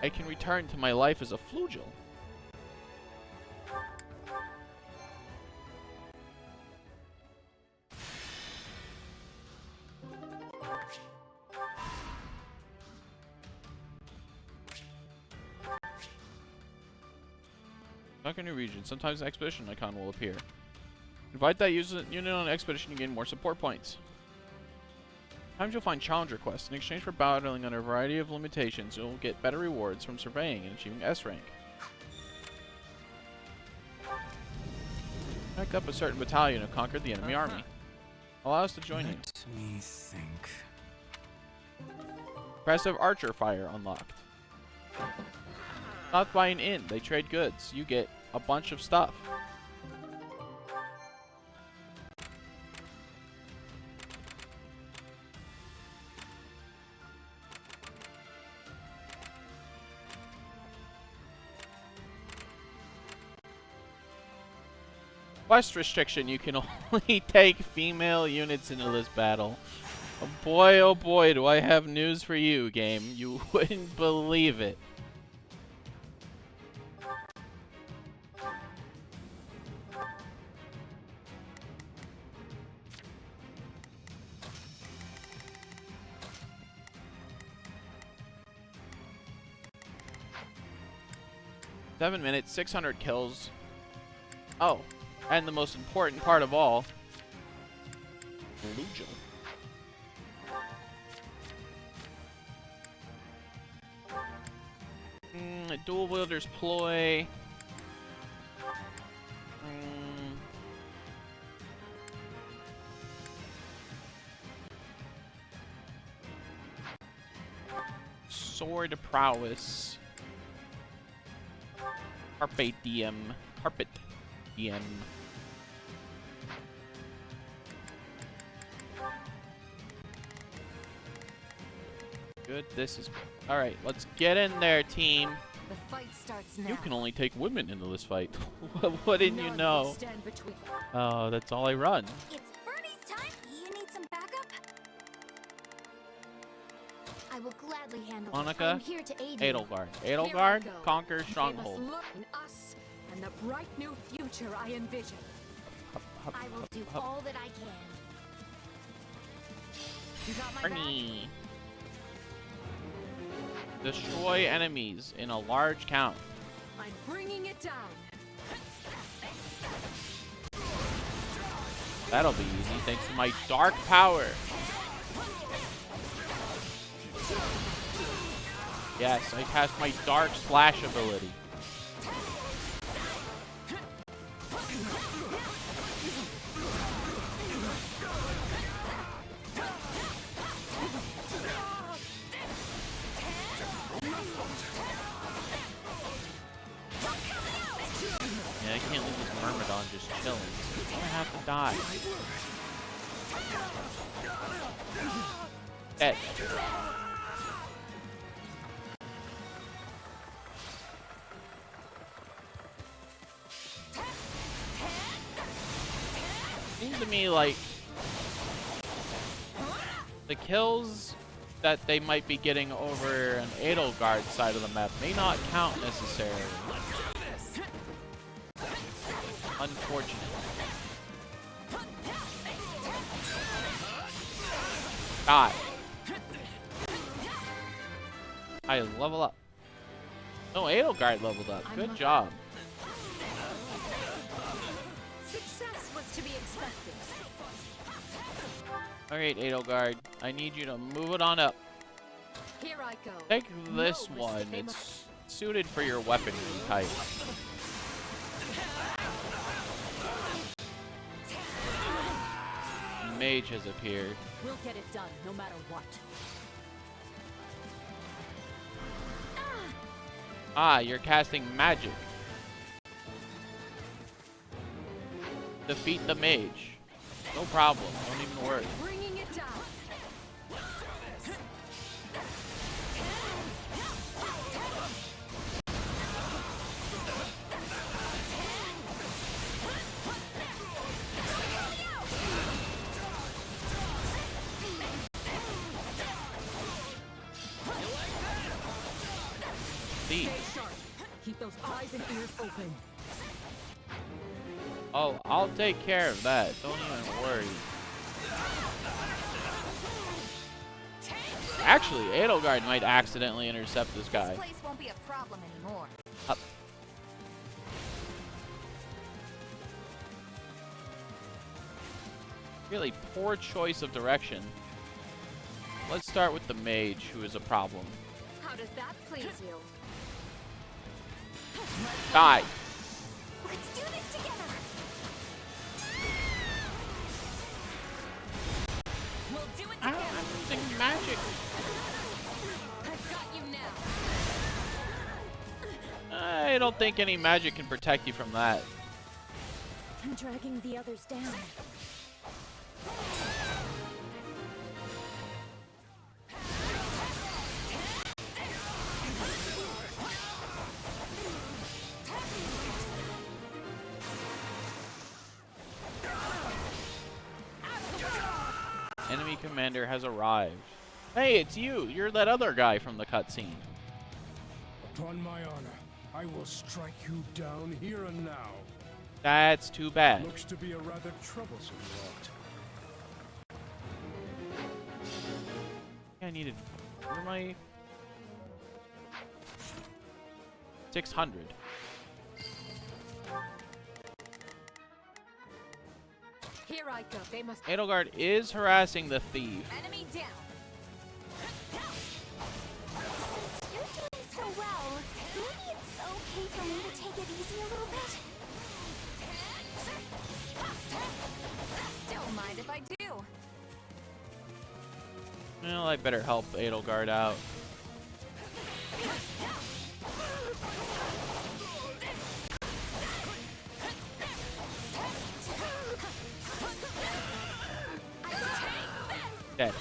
I can return to my life as a flugel. Not a new region. Sometimes an expedition icon will appear. Invite that unit on an expedition to gain more support points. Sometimes you'll find challenger quests. In exchange for battling under a variety of limitations, you'll get better rewards from surveying and achieving S rank. Back up a certain battalion and conquered the enemy army. Allow us to join you. Let me think. Impressive archer fire unlocked. Not by an inn. They trade goods. You get a bunch of stuff. Quest restriction, you can only take female units into this battle. Oh boy, do I have news for you, game. You wouldn't believe it. Seven minutes, 600 kills. Oh. And the most important part of all, Lugel. Dual wielder's ploy. Sword prowess. Carpe diem. Carpet diem. good. This is good. All right, let's get in there, team. The fight starts now. You can only take women into this fight. What didn't you know? Oh, that's all I run. It's Bernie's time. You need some backup? I will gladly handle it. Monica, I'm here to aid you. Edelgard. Edelgard, conquer stronghold. Look in us and the bright new future I envision. I will do all that I can. You got my Bernie. Destroy enemies in a large count. I'm bringing it down. That'll be easy thanks to my dark power. Yes, I cast my dark slash ability. Yeah, I can't leave this Myrmidon just chilling. I'm gonna have to die. Dead. Seems to me like the kills that they might be getting over an Edelgard side of the map may not count necessarily. Unfortunate. Die. I level up. No, Edelgard leveled up. Good job. Success was to be expected. Alright, Edelgard. I need you to move it on up. Here I go. Take this one. It's suited for your weaponry type. Mage has appeared. We'll get it done, no matter what. Ah, you're casting magic. Defeat the mage. No problem. Don't even worry. Bringing it down. Keep those eyes and ears open. Oh, I'll take care of that. Don't even worry. Actually, Edelgard might accidentally intercept this guy. This place won't be a problem anymore. Up. Really poor choice of direction. Let's start with the mage, who is a problem. How does that please you? Die. Let's do this together. We'll do it together. I'm using magic. I've got you now. I don't think any magic can protect you from that. I'm dragging the others down. Enemy commander has arrived. Hey, it's you. You're that other guy from the cutscene. Upon my honor, I will strike you down here and now. That's too bad. Looks to be a rather troublesome lot. I needed. Where am I? 600. Here I go. They must. Edelgard is harassing the thief. Enemy down. Since you're doing so well, maybe it's okay for me to take it easy a little bit. Don't mind if I do. Well, I better help Edelgard out. Dead.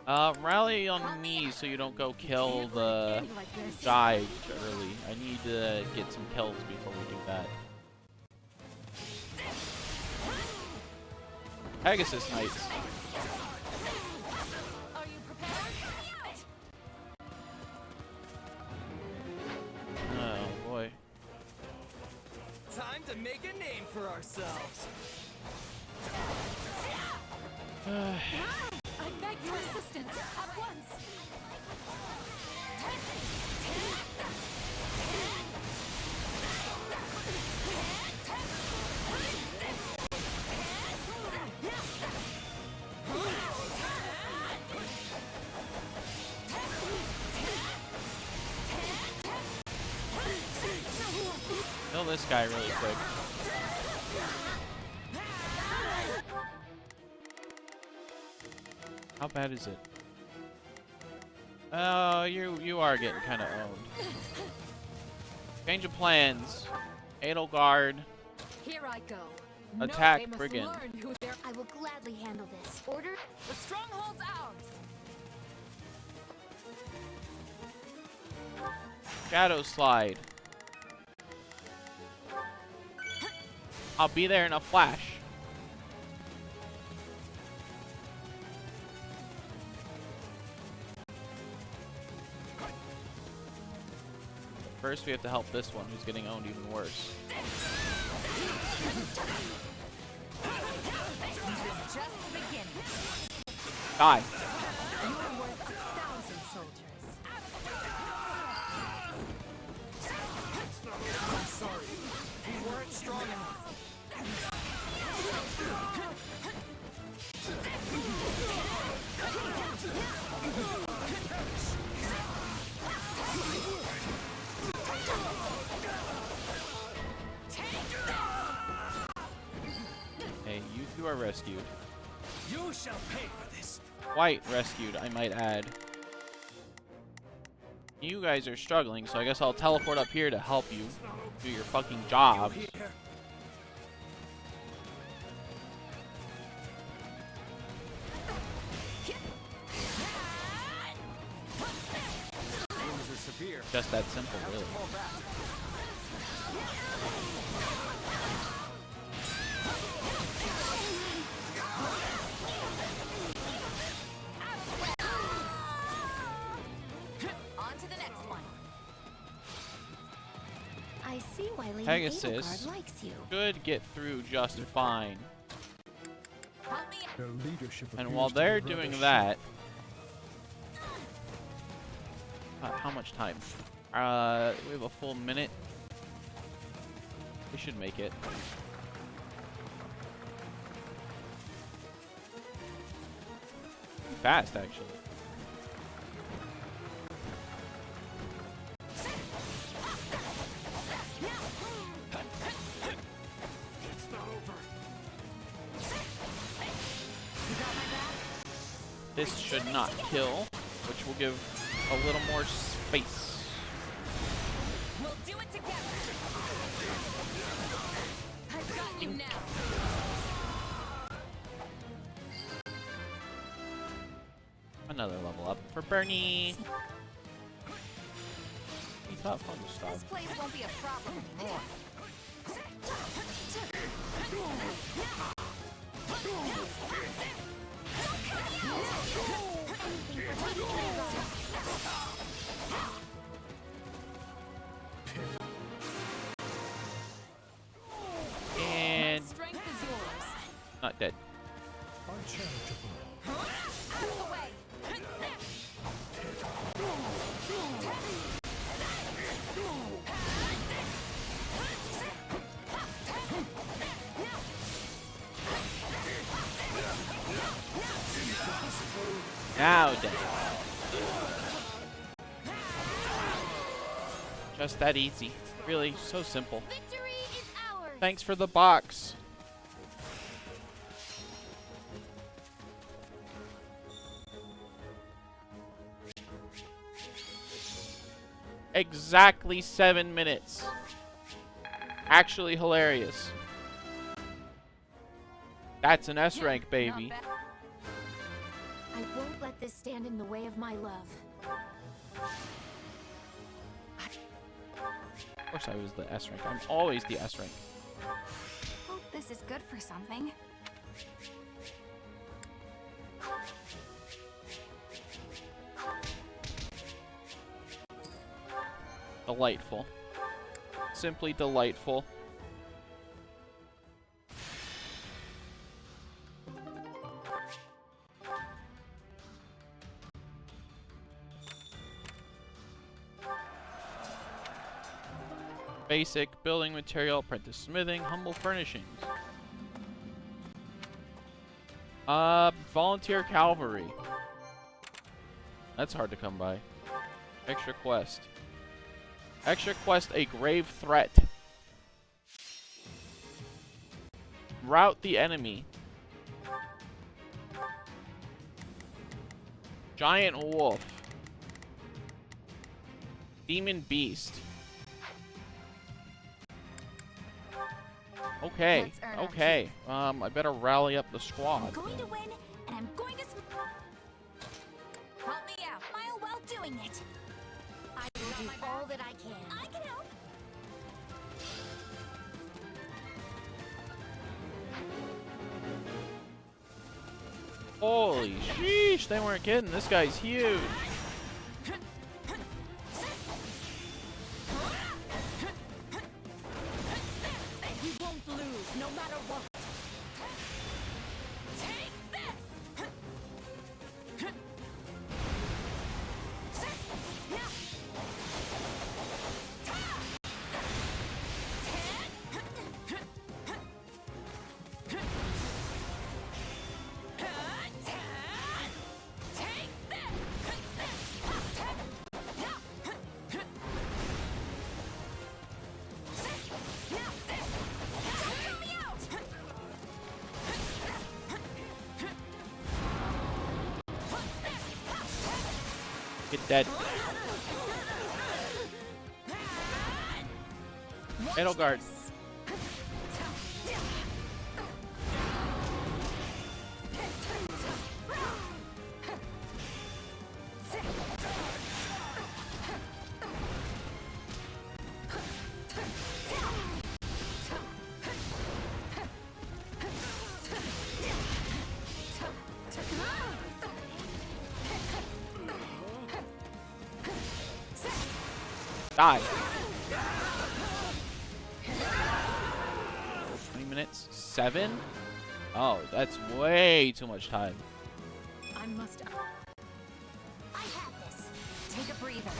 Rally on me so you don't go kill the guy early. I need to get some kills before we do that. Pegasus Knights. Are you prepared? Oh boy. Time to make a name for ourselves. I beg your assistance at once. Kill this guy really quick. How bad is it? Oh, you are getting kind of owned. Change of plans. Edelgard. Here I go. Attack no, they must Brigand. learn who they're- I will gladly handle this. Order. The stronghold's ours. Shadow Slide. I'll be there in a flash. First, we have to help this one who's getting owned even worse. Just the beginning. Die. You are worth 1,000 soldiers. I'm sorry. We weren't strong enough. Hey, you two are rescued. You shall pay for this. Quite rescued, I might add. You guys are struggling, so I guess I'll teleport up here to help you do your fucking jobs. Wounds are severe. Just that simple, really. On to the next one. I see why Lady Pegasus Edelgard likes you. should get through just fine. Their leadership And appears while to be they're rather doing shaky. that, how much time? We have a full minute. We should make it. Fast, actually. It's not over. This should not kill, which will give a little more space. We'll do it together. I've got you now. Another level up for Bernie. He's not fun to stop. This place won't be a problem anymore. And Strength is yours. not dead. Out of the way. Now dead. Just that easy. Really, so simple. Victory is ours. Thanks for the box. Exactly 7 minutes. Actually hilarious. That's an S rank, baby. I won't let this to stand in the way of my love. Of course I was the S rank. I'm always the S rank. Hope this is good for something. Delightful. Simply delightful. Basic building material, apprentice smithing, humble furnishings. Volunteer cavalry. That's hard to come by. Extra quest. Extra quest, a grave threat. Rout the enemy. Giant wolf. Demon beast. Okay, okay. I better rally up the squad. I'm going to win, and I'm going to help me out. I'll well doing it. I will do all that I can. I can help. Holy sheesh, they weren't kidding. This guy's huge. You won't lose, no matter what. Take this. Get dead. Edelgard. Die. 20 minutes? 7? Oh, that's way too much time. I must. I have this. Take a breather.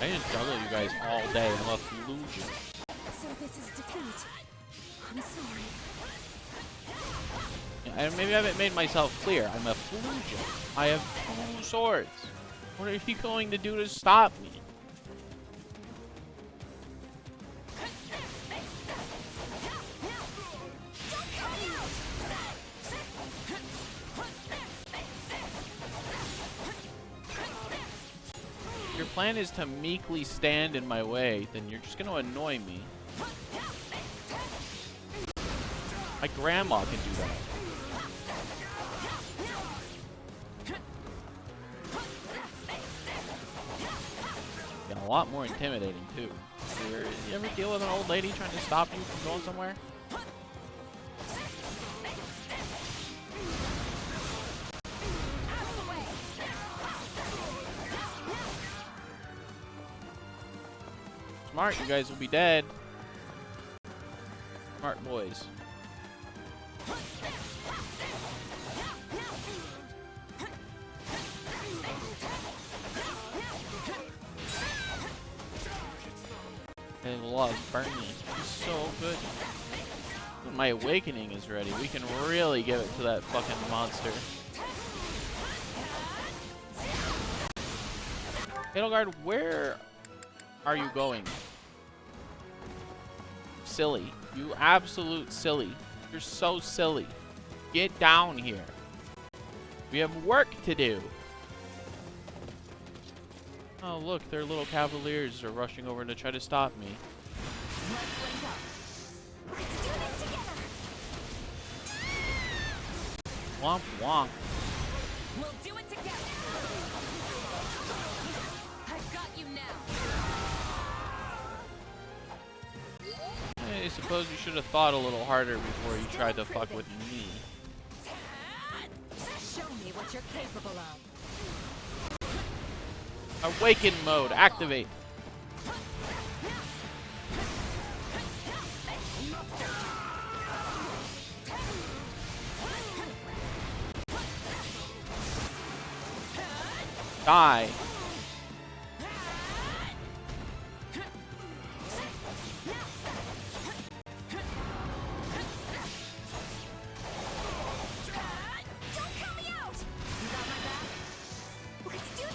I just juggle you guys all day. I'm a flugian. So this is defeat. I'm sorry. And maybe I haven't made myself clear. I'm a flugian. I have 2 swords. What are you going to do to stop me? If your plan is to meekly stand in my way, then you're just going to annoy me. My grandma can do that. Yeah, a lot more intimidating too. You ever deal with an old lady trying to stop you from going somewhere? Smart, you guys will be dead. Smart boys. I love Bernie. He's so good. When my awakening is ready, we can really give it to that fucking monster. Edelgard, where are you going? Silly. You absolute silly. You're so silly. Get down here. We have work to do. Oh, look, their little cavaliers are rushing over to try to stop me. Womp womp. We'll do it together. I've got you now. I suppose you should have thought a little harder before you tried to fuck with me. Show me what you're capable of. Awaken mode, activate. Die.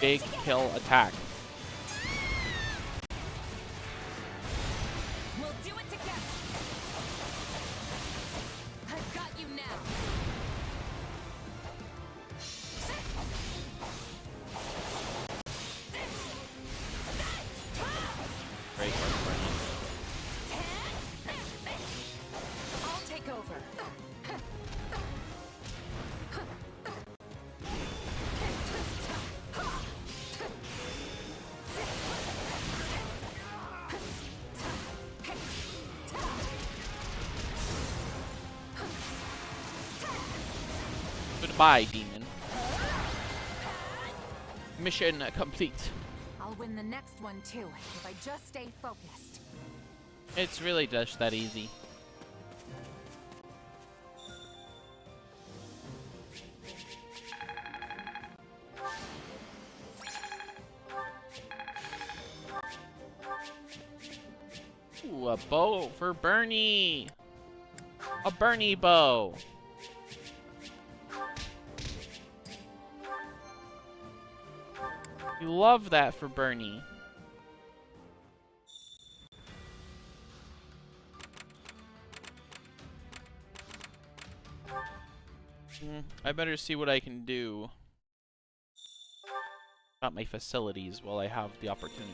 Big kill attack. We'll do it together. I've got you now. Great work, I'll take over. Goodbye, demon. Mission complete. I'll win the next one too, if I just stay focused. It's really just that easy. Ooh, a bow for Bernie. A Bernie bow. We love that for Bernie. I better see what I can do about my facilities while I have the opportunity.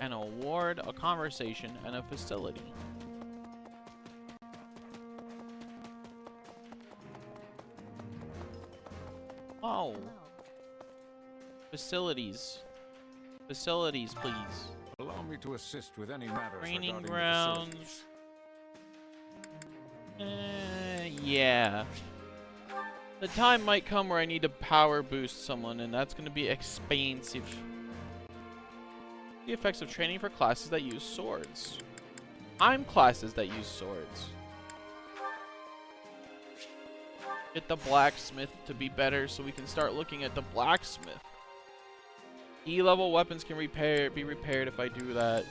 An award, a conversation, and a facility. Oh. Facilities. Facilities, please. Allow me to assist with any matters Training regarding grounds. the facilities. Yeah. The time might come where I need to power boost someone, and that's going to be expensive. The effects of training for classes that use swords. I'm classes that use swords. Get the blacksmith to be better so we can start looking at the blacksmith. E-level weapons can be repaired if I do that.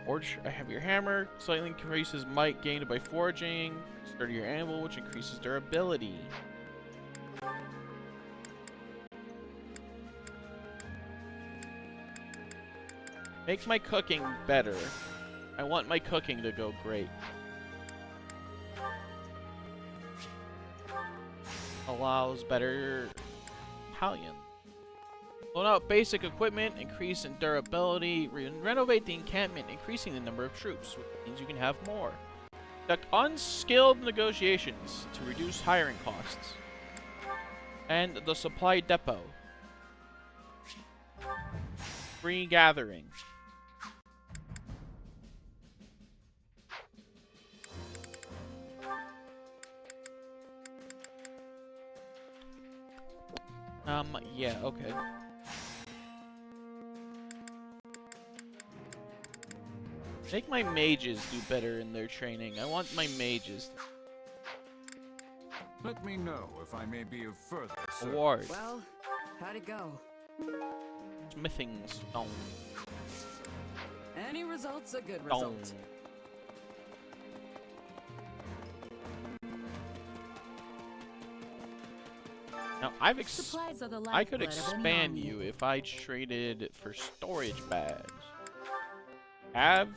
Forge a heavier hammer, slightly increases might gained by forging. Sturdier anvil, which increases durability. Make my cooking better. I want my cooking to go great. Allows better Italian. Loan out basic equipment, increase in durability, renovate the encampment, increasing the number of troops, which means you can have more. Conduct unskilled negotiations to reduce hiring costs. And the supply depot. Free gathering. Yeah, okay. Make my mages do better in their training. I want my mages. Let me know if I may be of further service. Award. Well, how'd it go? Smithing stone. Any result's a good Stone. result. Now, Supplies are the I could lifeblood of any expand army. you if I traded for storage bags. Have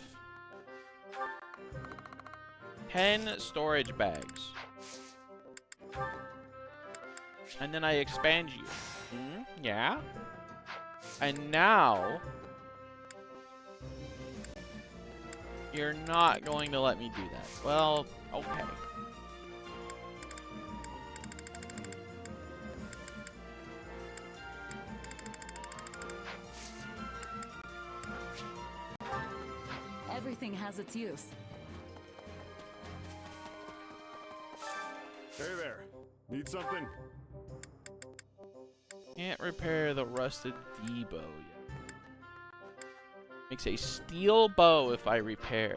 10 storage bags. And then I expand you. Yeah. And now you're not going to let me do that. Well, okay. Everything has its use. Hey there. Need something? Can't repair the rusted D bow yet. Makes a steel bow if I repair.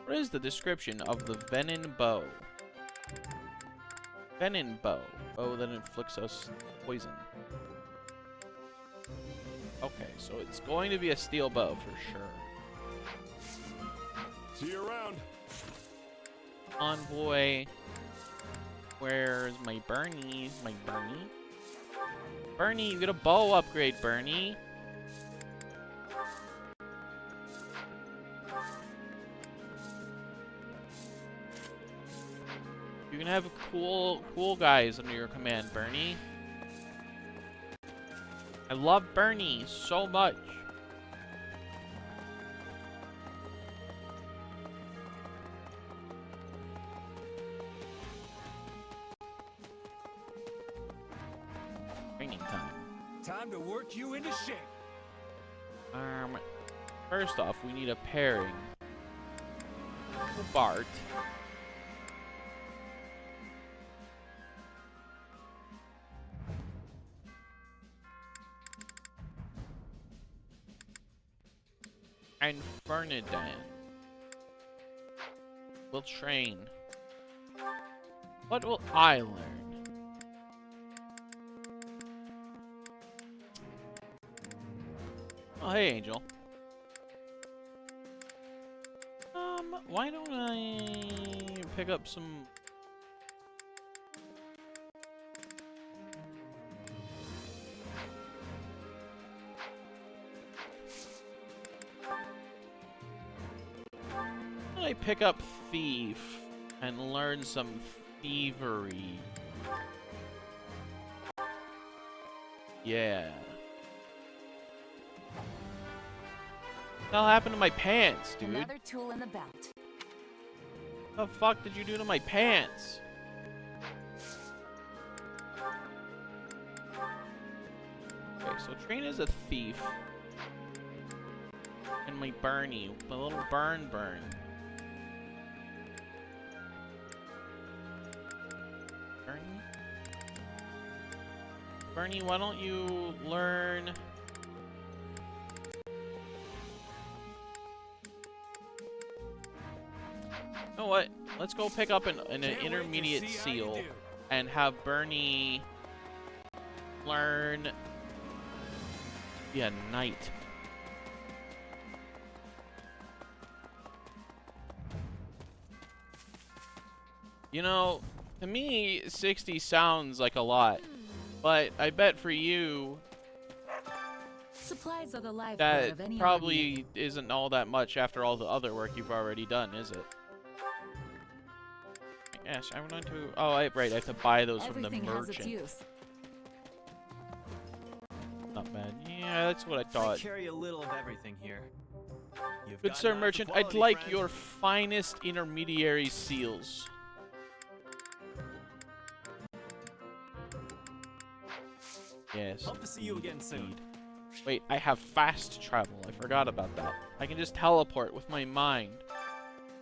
What is the description of the venom bow? Venom bow. Bow that inflicts us poison. Okay, so it's going to be a steel bow for sure. See you around. Envoy. Where's my Bernie? My Bernie? Bernie, you get a bow upgrade, Bernie. You can have cool guys under your command, Bernie. I love Bernie so much. Training time. Time to work you into shape. First off, we need a pairing. Bart. And Fernandan. We'll train. What will I learn? Oh, hey, Angel. Why don't I pick up some... I pick up Thief and learn some thievery. Yeah. What the hell happened to my pants, dude? Another tool in the belt. What the fuck did you do to my pants? Okay, so train as a thief. And my Bernie, my little burn. Bernie, why don't you learn... You know what? Let's go pick up an intermediate seal and have Bernie learn... be a knight. You know, to me, 60 sounds like a lot. But I bet for you, Supplies are the lifeblood that of any probably isn't all that much after all the other work you've already done, is it? Yes, I want to... Oh, right, I have to buy those from the Everything has its merchant. use. Not bad. Yeah, that's what I thought. I carry a little of everything here. You've Good got sir an eye for merchant, I'd quality, like friend. your finest intermediary seals. Yes. Hope to see you again soon. Wait, I have fast travel. I forgot about that. I can just teleport with my mind.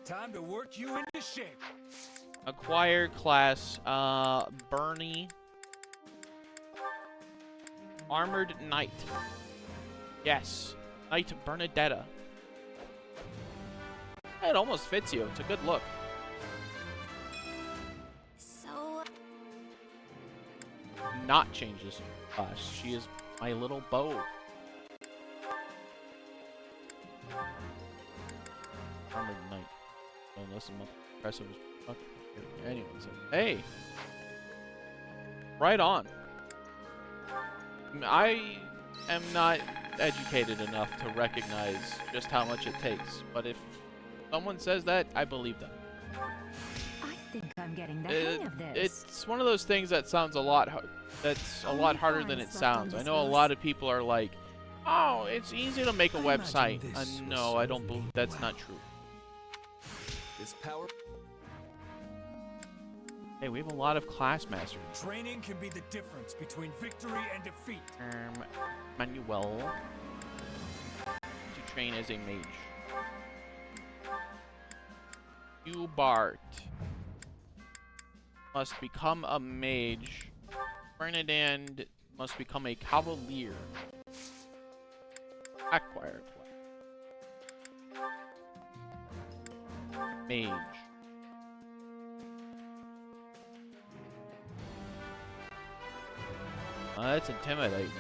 Time to work you into shape. Acquire class, Bernie. Armored Knight. Yes. Knight Bernadetta. It almost fits you. It's a good look. So... Not changes class. She is my little bow. Armored Knight. Unless I'm impressive as fuck. Anyways, hey! Right on. I am not educated enough to recognize just how much it takes, but if someone says that, I believe them. I think I'm getting the hang of this. It's one of those things that sounds a lot that's a lot harder than it sounds. I know a lot of people are like, "Oh, it's easy to make a website." No, I don't believe that's not true. This power. Hey, we have a lot of class masters. Training can be the difference between victory and defeat. Manuel to train as a mage. You Bart must become a mage. Ferdinand must become a cavalier. Acquire. Mage. That's intimidating.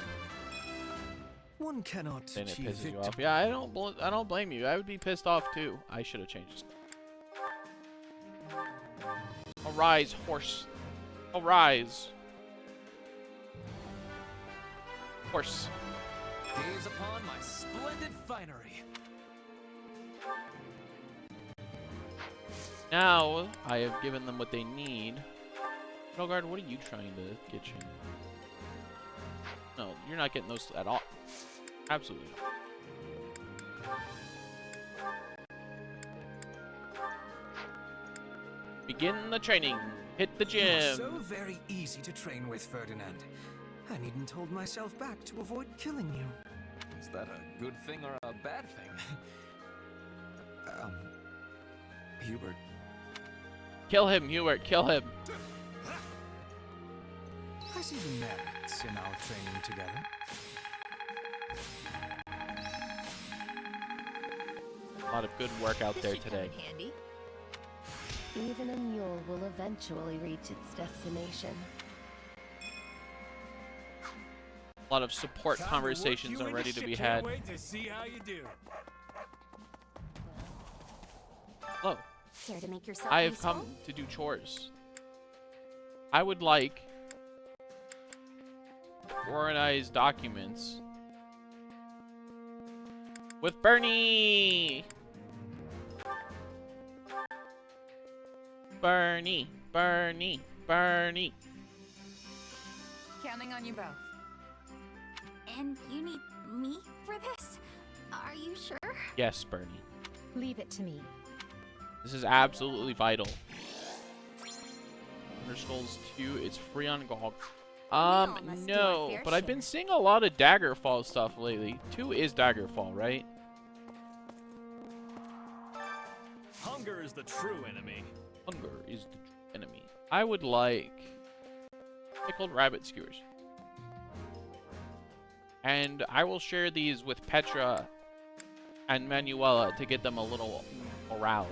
One cannot Then it achieve pisses you victory. off. Yeah, I don't blame you. I would be pissed off too. I should have changed this. Arise, horse. Arise. Horse. Gaze upon my splendid finery. Now, I have given them what they need. Nilgard, what are you trying to get you? No, you're not getting those at all. Absolutely not. Begin the training. Hit the gym. So very easy to train with, Ferdinand. I needn't hold myself back to avoid killing you. Is that a good thing or a bad thing? Hubert. Kill him, Hubert. Kill him. I see the merits in our training together. A lot of good work out there today. Handy. Even a mule will eventually reach its destination. A lot of support conversations are ready to be had. Can't wait to see how you do. Hello. Care to make yourself I have useful? come to do chores. I would like to organize documents with Bernie. Bernie, Bernie, Bernie. Counting on you both. And you need me for this? Are you sure? Yes, Bernie. Leave it to me. This is absolutely vital. Skulls 2, it's free on GOG. No, but I've been seeing a lot of Daggerfall stuff lately. 2 is Daggerfall, right? Hunger is the true enemy. Hunger is the true enemy. I would like pickled rabbit skewers. And I will share these with Petra and Manuela to get them a little morale.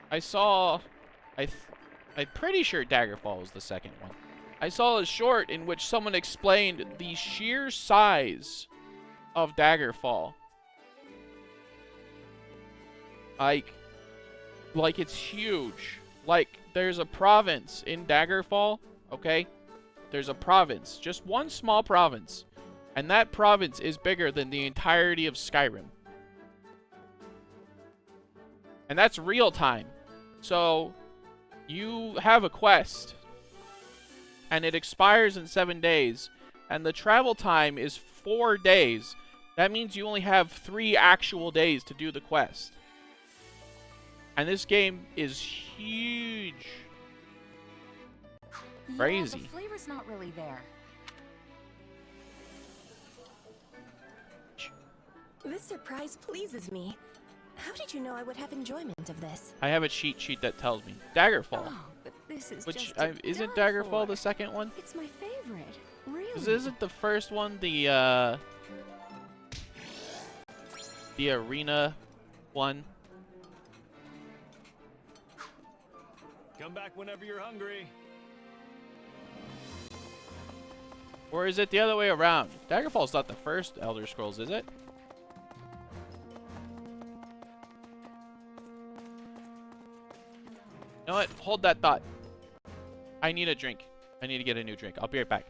I saw, I'm pretty sure Daggerfall was the second one. I saw a short in which someone explained the sheer size of Daggerfall. Like it's huge. Like there's a province in Daggerfall, okay? There's a province, just one small province, and that province is bigger than the entirety of Skyrim. And that's real time. So, you have a quest, and it expires in 7 days, and the travel time is 4 days. That means you only have 3 actual days to do the quest. And this game is huge. Crazy. Yeah, the flavor's not really there. This surprise pleases me. How did you know I would have enjoyment of this? I have a cheat sheet that tells me. Daggerfall. Oh, but this is Which, just isn't Daggerfall the second one? It's my favorite. Really? Isn't the first one the arena one? Come back whenever you're hungry. Or is it the other way around? Daggerfall's not the first Elder Scrolls, is it? You know what? Hold that thought. I need a drink. I need to get a new drink. I'll be right back.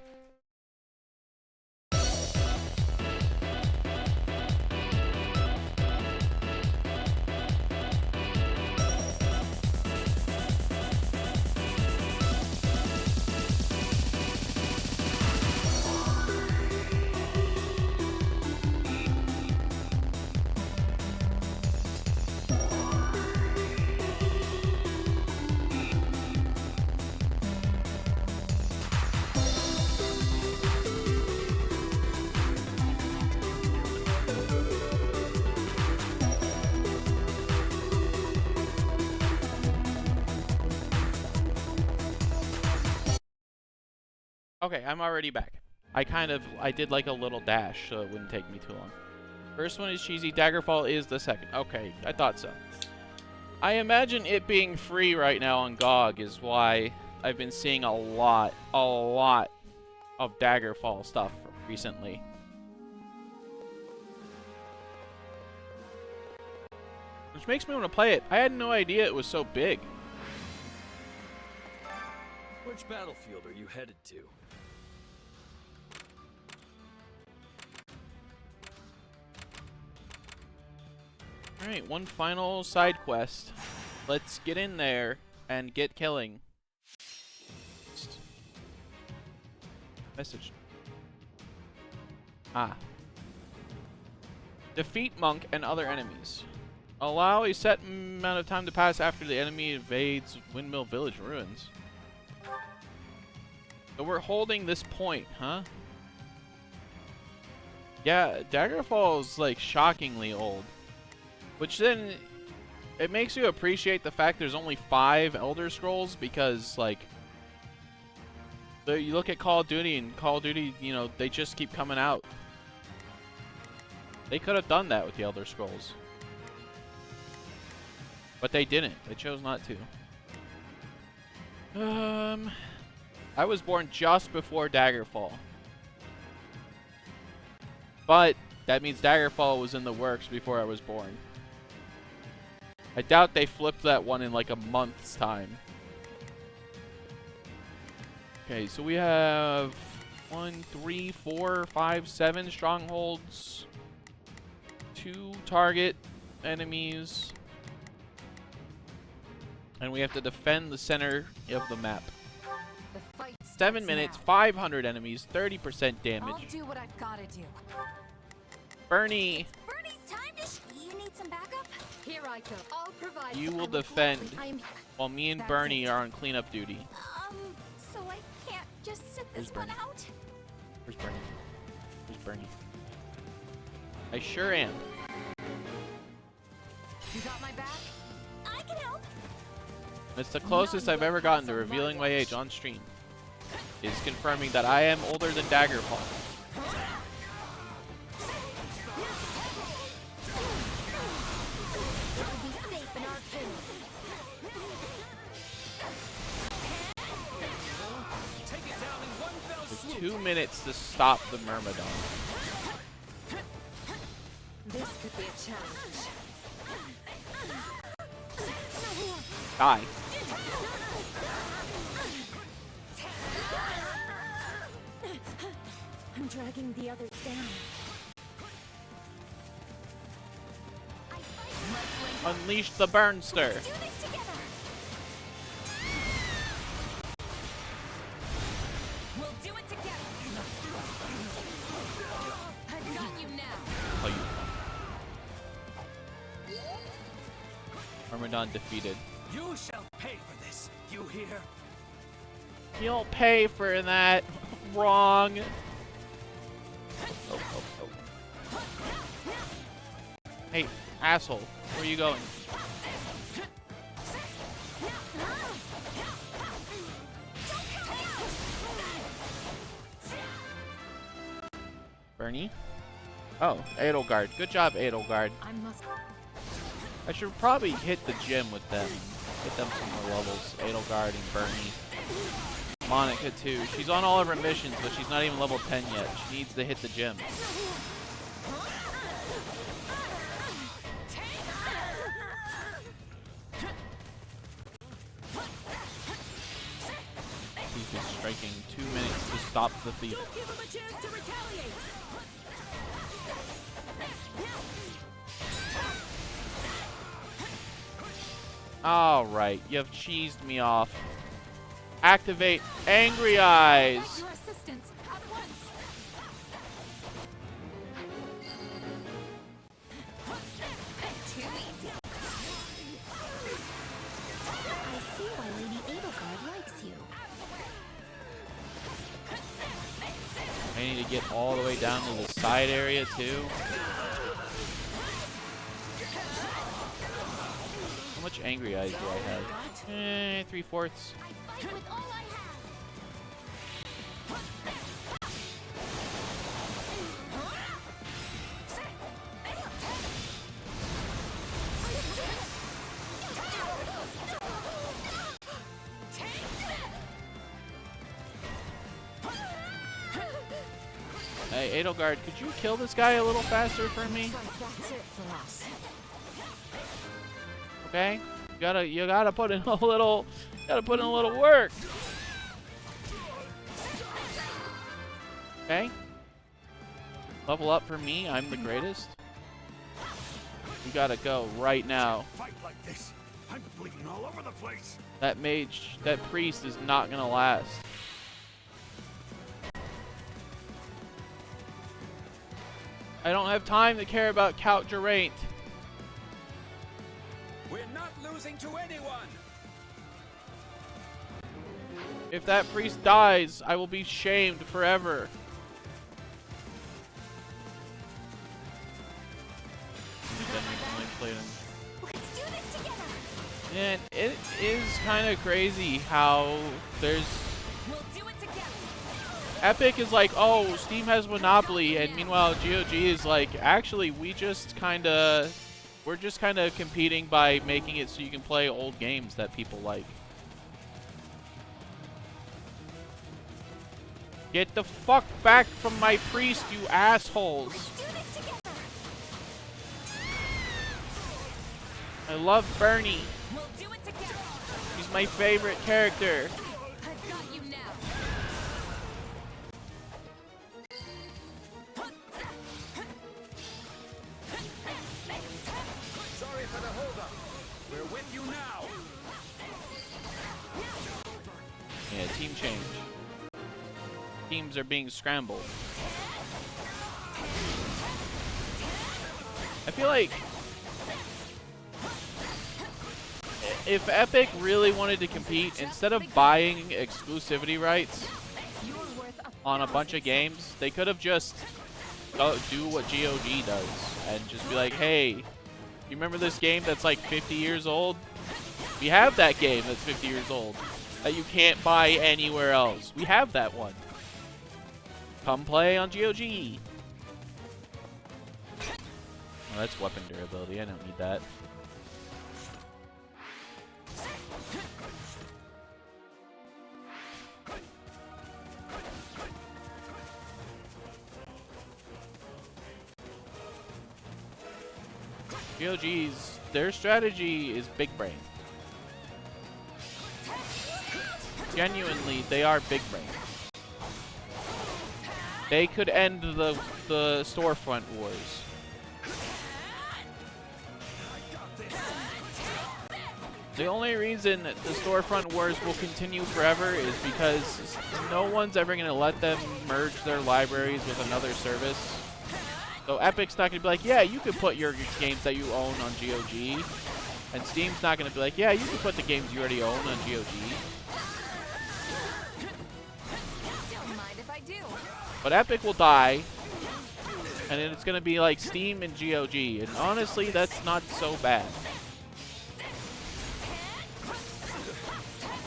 Okay, I'm already back. I did like a little dash so it wouldn't take me too long. First one is cheesy. Daggerfall is the second. Okay, I thought so. I imagine it being free right now on GOG is why I've been seeing a lot of Daggerfall stuff recently. Which makes me want to play it. I had no idea it was so big. Which battlefield are you headed to? Alright, one final side quest. Let's get in there and get killing. Message. Ah. Defeat Monk and other enemies. Allow a set amount of time to pass after the enemy invades Windmill Village ruins. So we're holding this point, huh? Yeah, Daggerfall is like shockingly old. Which then, it makes you appreciate the fact there's only 5 Elder Scrolls because, like, you look at Call of Duty and Call of Duty, you know, they just keep coming out. They could have done that with the Elder Scrolls. But they didn't. They chose not to. I was born just before Daggerfall. But that means Daggerfall was in the works before I was born. I doubt they flipped that one in like a month's time. Okay, so we have 1, 3, 4, 5, 7 strongholds. 2 target enemies. And we have to defend the center of the map. 7 minutes, 500 enemies, 30% damage. I'll do what I've gotta do. Bernie, Bernie's time to you need some backup? Here I go. I'll provide you some will equipment. defend while me and Bernie are on cleanup duty. So I can't just sit Where's this one Bernie? out? Where's Bernie? Where's Bernie? I sure am. You got my back? I can help. It's the closest I've ever gotten to revealing my age on stream. Is confirming that I am older than Daggerfall. There's 2 minutes to stop the Myrmidon. This could be a challenge. Die. I'm dragging the others down. Unleash the Burnster. We'll do it together. I've got you now. Oh, you. Myrmidon defeated. You shall pay for this. You hear? You'll pay for that. Wrong. Oh. Hey, asshole. Where are you going? Bernie? Oh, Edelgard. Good job, Edelgard. I should probably hit the gym with them. Get them some more levels. Edelgard and Bernie. Monica too. She's on all of her missions, but she's not even level 10 yet. She needs to hit the gym. He's just striking 2 minutes to stop the thief. Alright, you have cheesed me off. Activate Angry Eyes. Your assistance at once. Too easy. I see why Lady Edelgard likes you. I need to get all the way down to the side area too. How much Angry Eyes do I have? 3/4. Fight with all I have. Edelgard, could you kill this guy a little faster for me? That's it for us. Okay? You gotta put in a little work. Okay? Level up for me, I'm the greatest. We gotta go right now. Fight like this. I'm bleeding all over the place. That mage, that priest is not gonna last. I don't have time to care about Count Geraint. We're not losing to anyone. If that priest dies, I will be shamed forever. Let's do this together. And it is kind of crazy how there's... We'll do it together. Epic is like, oh, Steam has Monopoly, and meanwhile GOG is like, actually, we're just kind of competing by making it so you can play old games that people like. Get the fuck back from my priest, you assholes! I love Bernie. We'll do it together. He's my favorite character. I've got you now. Sorry for the holdup. We're with you now. Yeah, team change. Teams are being scrambled. I feel like if Epic really wanted to compete, instead of buying exclusivity rights on a bunch of games, they could have just do what GOG does and just be like, hey, you remember this game that's like 50 years old? We have that game that's 50 years old that you can't buy anywhere else. We have that one. Come play on GOG. Oh, that's weapon durability. I don't need that. GOG's, their strategy is big brain. Genuinely, they are big brain. They could end the storefront wars. The only reason the storefront wars will continue forever is because no one's ever going to let them merge their libraries with another service. So Epic's not going to be like, yeah, you could put your games that you own on GOG. And Steam's not going to be like, yeah, you can put the games you already own on GOG. Don't mind if I do. But Epic will die, and then it's going to be like Steam and GOG, and honestly, that's not so bad.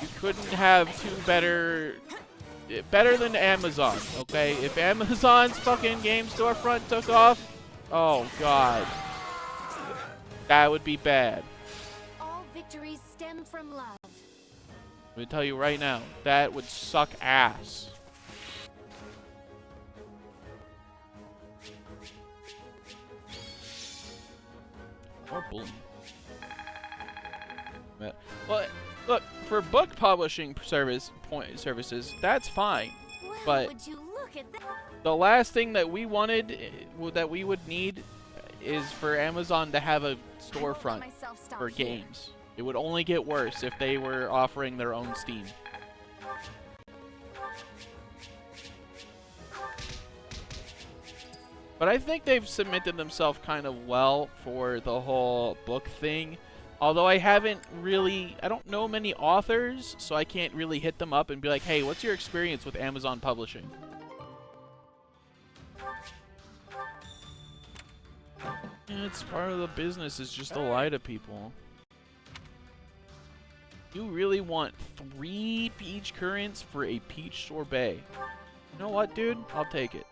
You couldn't have two better than Amazon, okay? If Amazon's fucking game storefront took off, oh god, that would be bad. All victories stem from love. Let me tell you right now, that would suck ass. Or bullying. Well, look, for book publishing services, that's fine. Well, but would you look at that? the last thing that we wanted, that we would need, is for Amazon to have a storefront for games. It would only get worse if they were offering their own Steam. But I think they've cemented themselves kind of well for the whole book thing. Although I don't know many authors, so I can't really hit them up and be like, hey, what's your experience with Amazon publishing? It's part of the business, it's just to lie to people. You really want 3 peach currants for a peach sorbet? You know what, dude? I'll take it.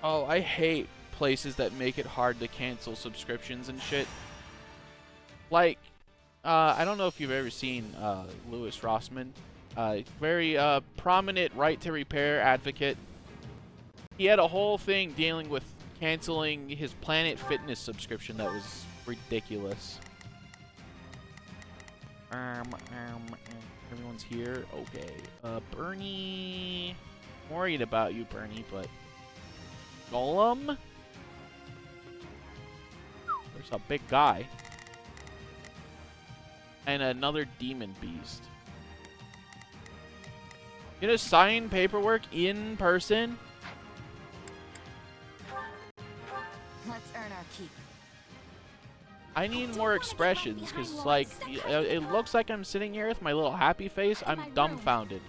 Oh, I hate places that make it hard to cancel subscriptions and shit. Like, I don't know if you've ever seen Louis Rossmann. Very prominent right to repair advocate. He had a whole thing dealing with canceling his Planet Fitness subscription that was ridiculous. Everyone's here. Okay. Bernie. I'm worried about you, Bernie, but Golem? There's a big guy. And another demon beast. You gonna sign paperwork in person? Let's earn our keep. I need more expressions, because, like, it looks like I'm sitting here with my little happy face. I'm dumbfounded.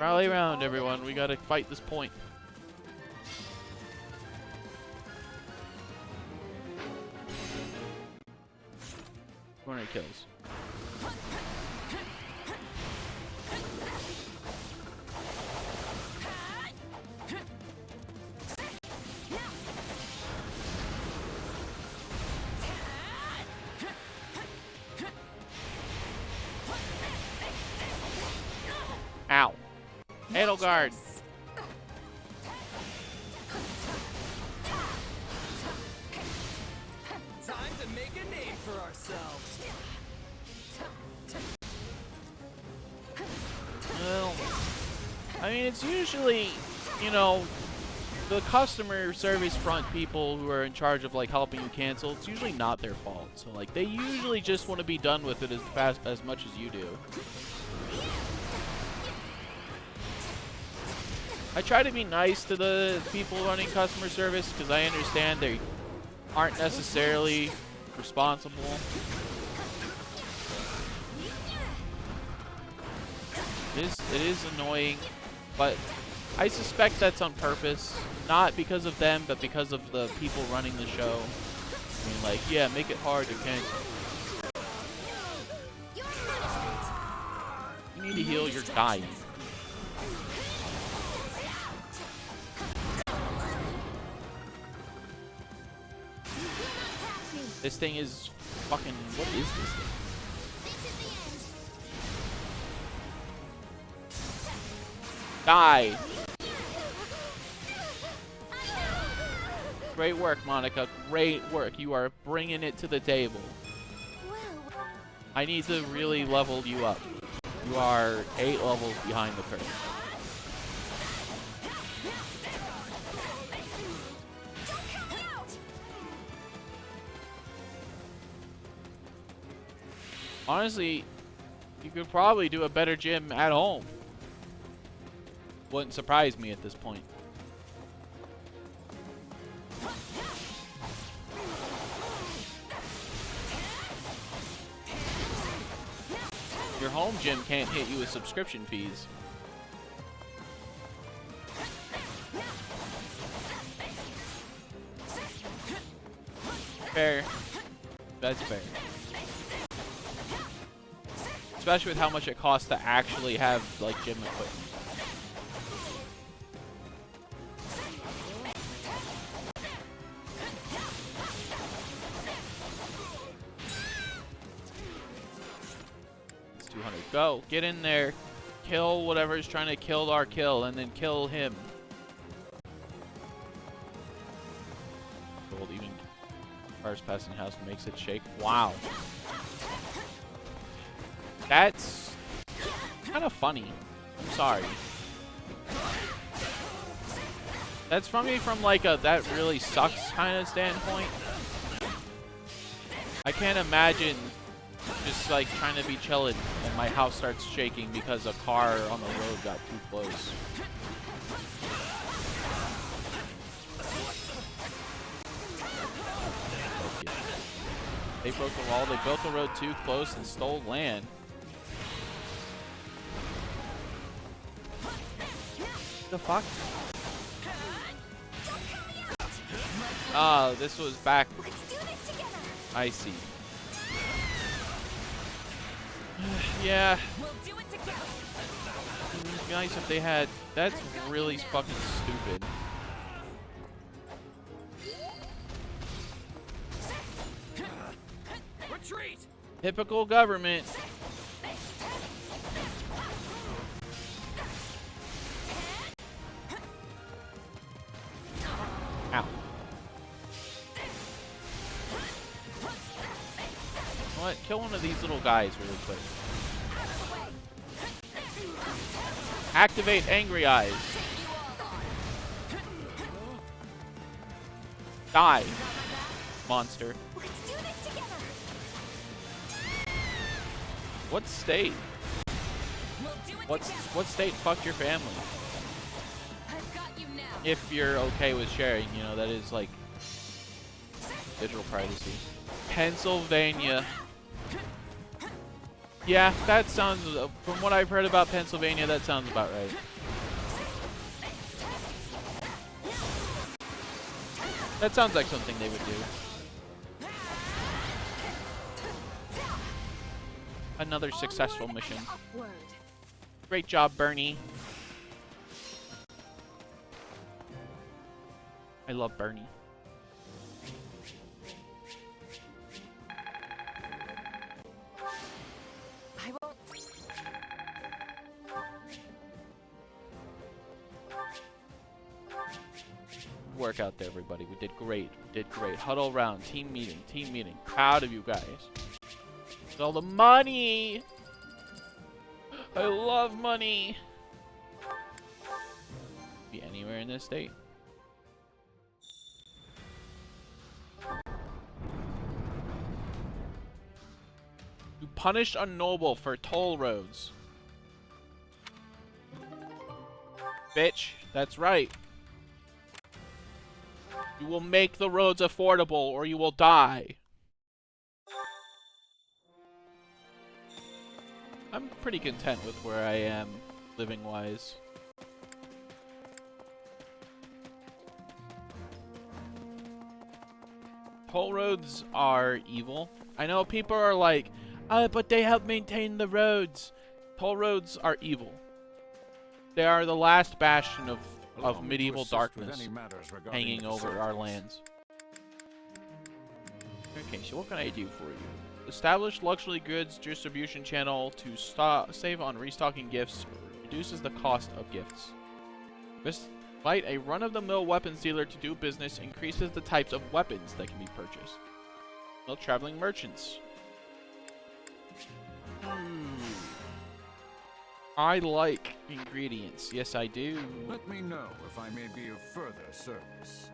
Rally around, everyone. We gotta fight this point. Corner kills. Ow. Edelgard. Time to make a name for ourselves. Well, I mean, it's usually, you know, the customer service front people who are in charge of, like, helping you cancel. It's usually not their fault. So, like, they usually just want to be done with it as much as you do. I try to be nice to the people running customer service because I understand they aren't necessarily responsible. It is annoying, but I suspect that's on purpose. Not because of them, but because of the people running the show. I mean, like, yeah, make it hard to cancel. You need to heal, you're dying. This thing is fucking... What is this thing? Die! Great work, Monica. Great work. You are bringing it to the table. I need to really level you up. You are 8 levels behind the curve. Honestly, you could probably do a better gym at home. Wouldn't surprise me at this point. Your home gym can't hit you with subscription fees. Fair. That's fair. Especially with how much it costs to actually have, like, gym equipment. It's 200. Go. Get in there. Kill whatever's trying to kill our kill, and then kill him. Gold, even cars passing house makes it shake. Wow. That's kind of funny. I'm sorry. That's from me from like a that really sucks kind of standpoint. I can't imagine just like trying to be chilling and my house starts shaking because a car on the road got too close. They broke the wall, they built the road too close and stole land. The fuck? Oh, this was back. I see. Yeah. It'd be nice if they had. That's really fucking stupid. Typical government. Ow. What? Kill one of these little guys really quick. Activate Angry Eyes. Die, monster. What state? What state fucked your family? If you're okay with sharing, you know, that is like digital privacy. Pennsylvania. Yeah, that sounds, from what I've heard about Pennsylvania, that sounds about right. That sounds like something they would do. Another successful mission. Great job, Bernie. I love Bernie. Work out there, everybody. We did great. We did great. Huddle around. Team meeting. Team meeting. Proud of you guys. With all the money. I love money. Be anywhere in this state. You punished a noble for toll roads. Bitch, that's right. You will make the roads affordable or you will die. I'm pretty content with where I am, living-wise. Toll roads are evil. I know people are like, but they help maintain the roads. Toll roads are evil. They are the last bastion of medieval darkness hanging over our lands. Okay, so what can I do for you? Establish luxury goods distribution channel to save on restocking gifts, reduces the cost of gifts. Invite a run-of-the-mill weapons dealer to do business, increases the types of weapons that can be purchased. No traveling merchants. I like ingredients. Yes, I do. Let me know if I may be of further service.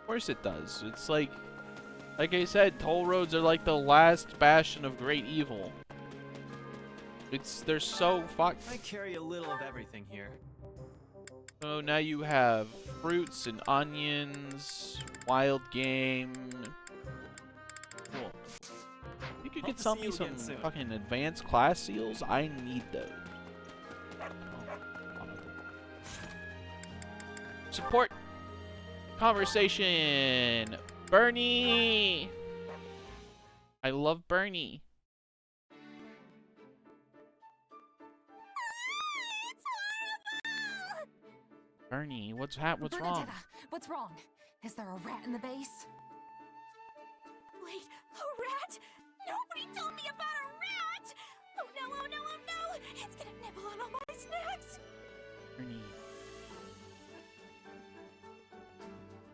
Of course it does. It's like I said, toll roads are like the last bastion of great evil. They're so fucked. I carry a little of everything here. So now you have fruits and onions, wild game. Cool. You could get me some fucking advanced class seals. I need those. Support conversation. Bernie. I love Bernie. Bernie, what's wrong? What's wrong? Is there a rat in the base? Wait, a rat? Nobody told me about a rat! Oh no, oh no, oh no! It's gonna nibble on all my snacks! Bernie.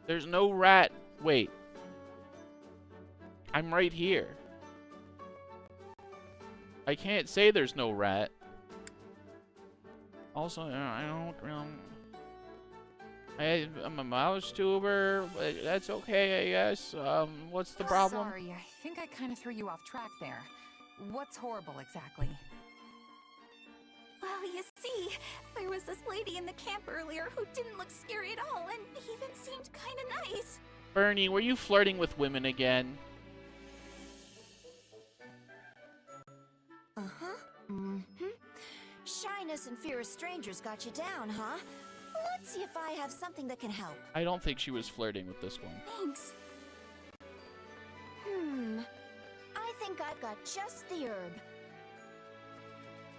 There's no rat. Wait. I'm right here. I can't say there's no rat. Also, I'm a mouse tuber, but that's okay, I guess. What's the problem? Sorry, I think I kind of threw you off track there. What's horrible exactly? Well, you see, there was this lady in the camp earlier who didn't look scary at all and even seemed kind of nice. Bernie, were you flirting with women again? Uh-huh. Mm-hmm. Shyness and fear of strangers got you down, huh? Let's see if I have something that can help. I don't think she was flirting with this one. Thanks. I think I've got just the herb.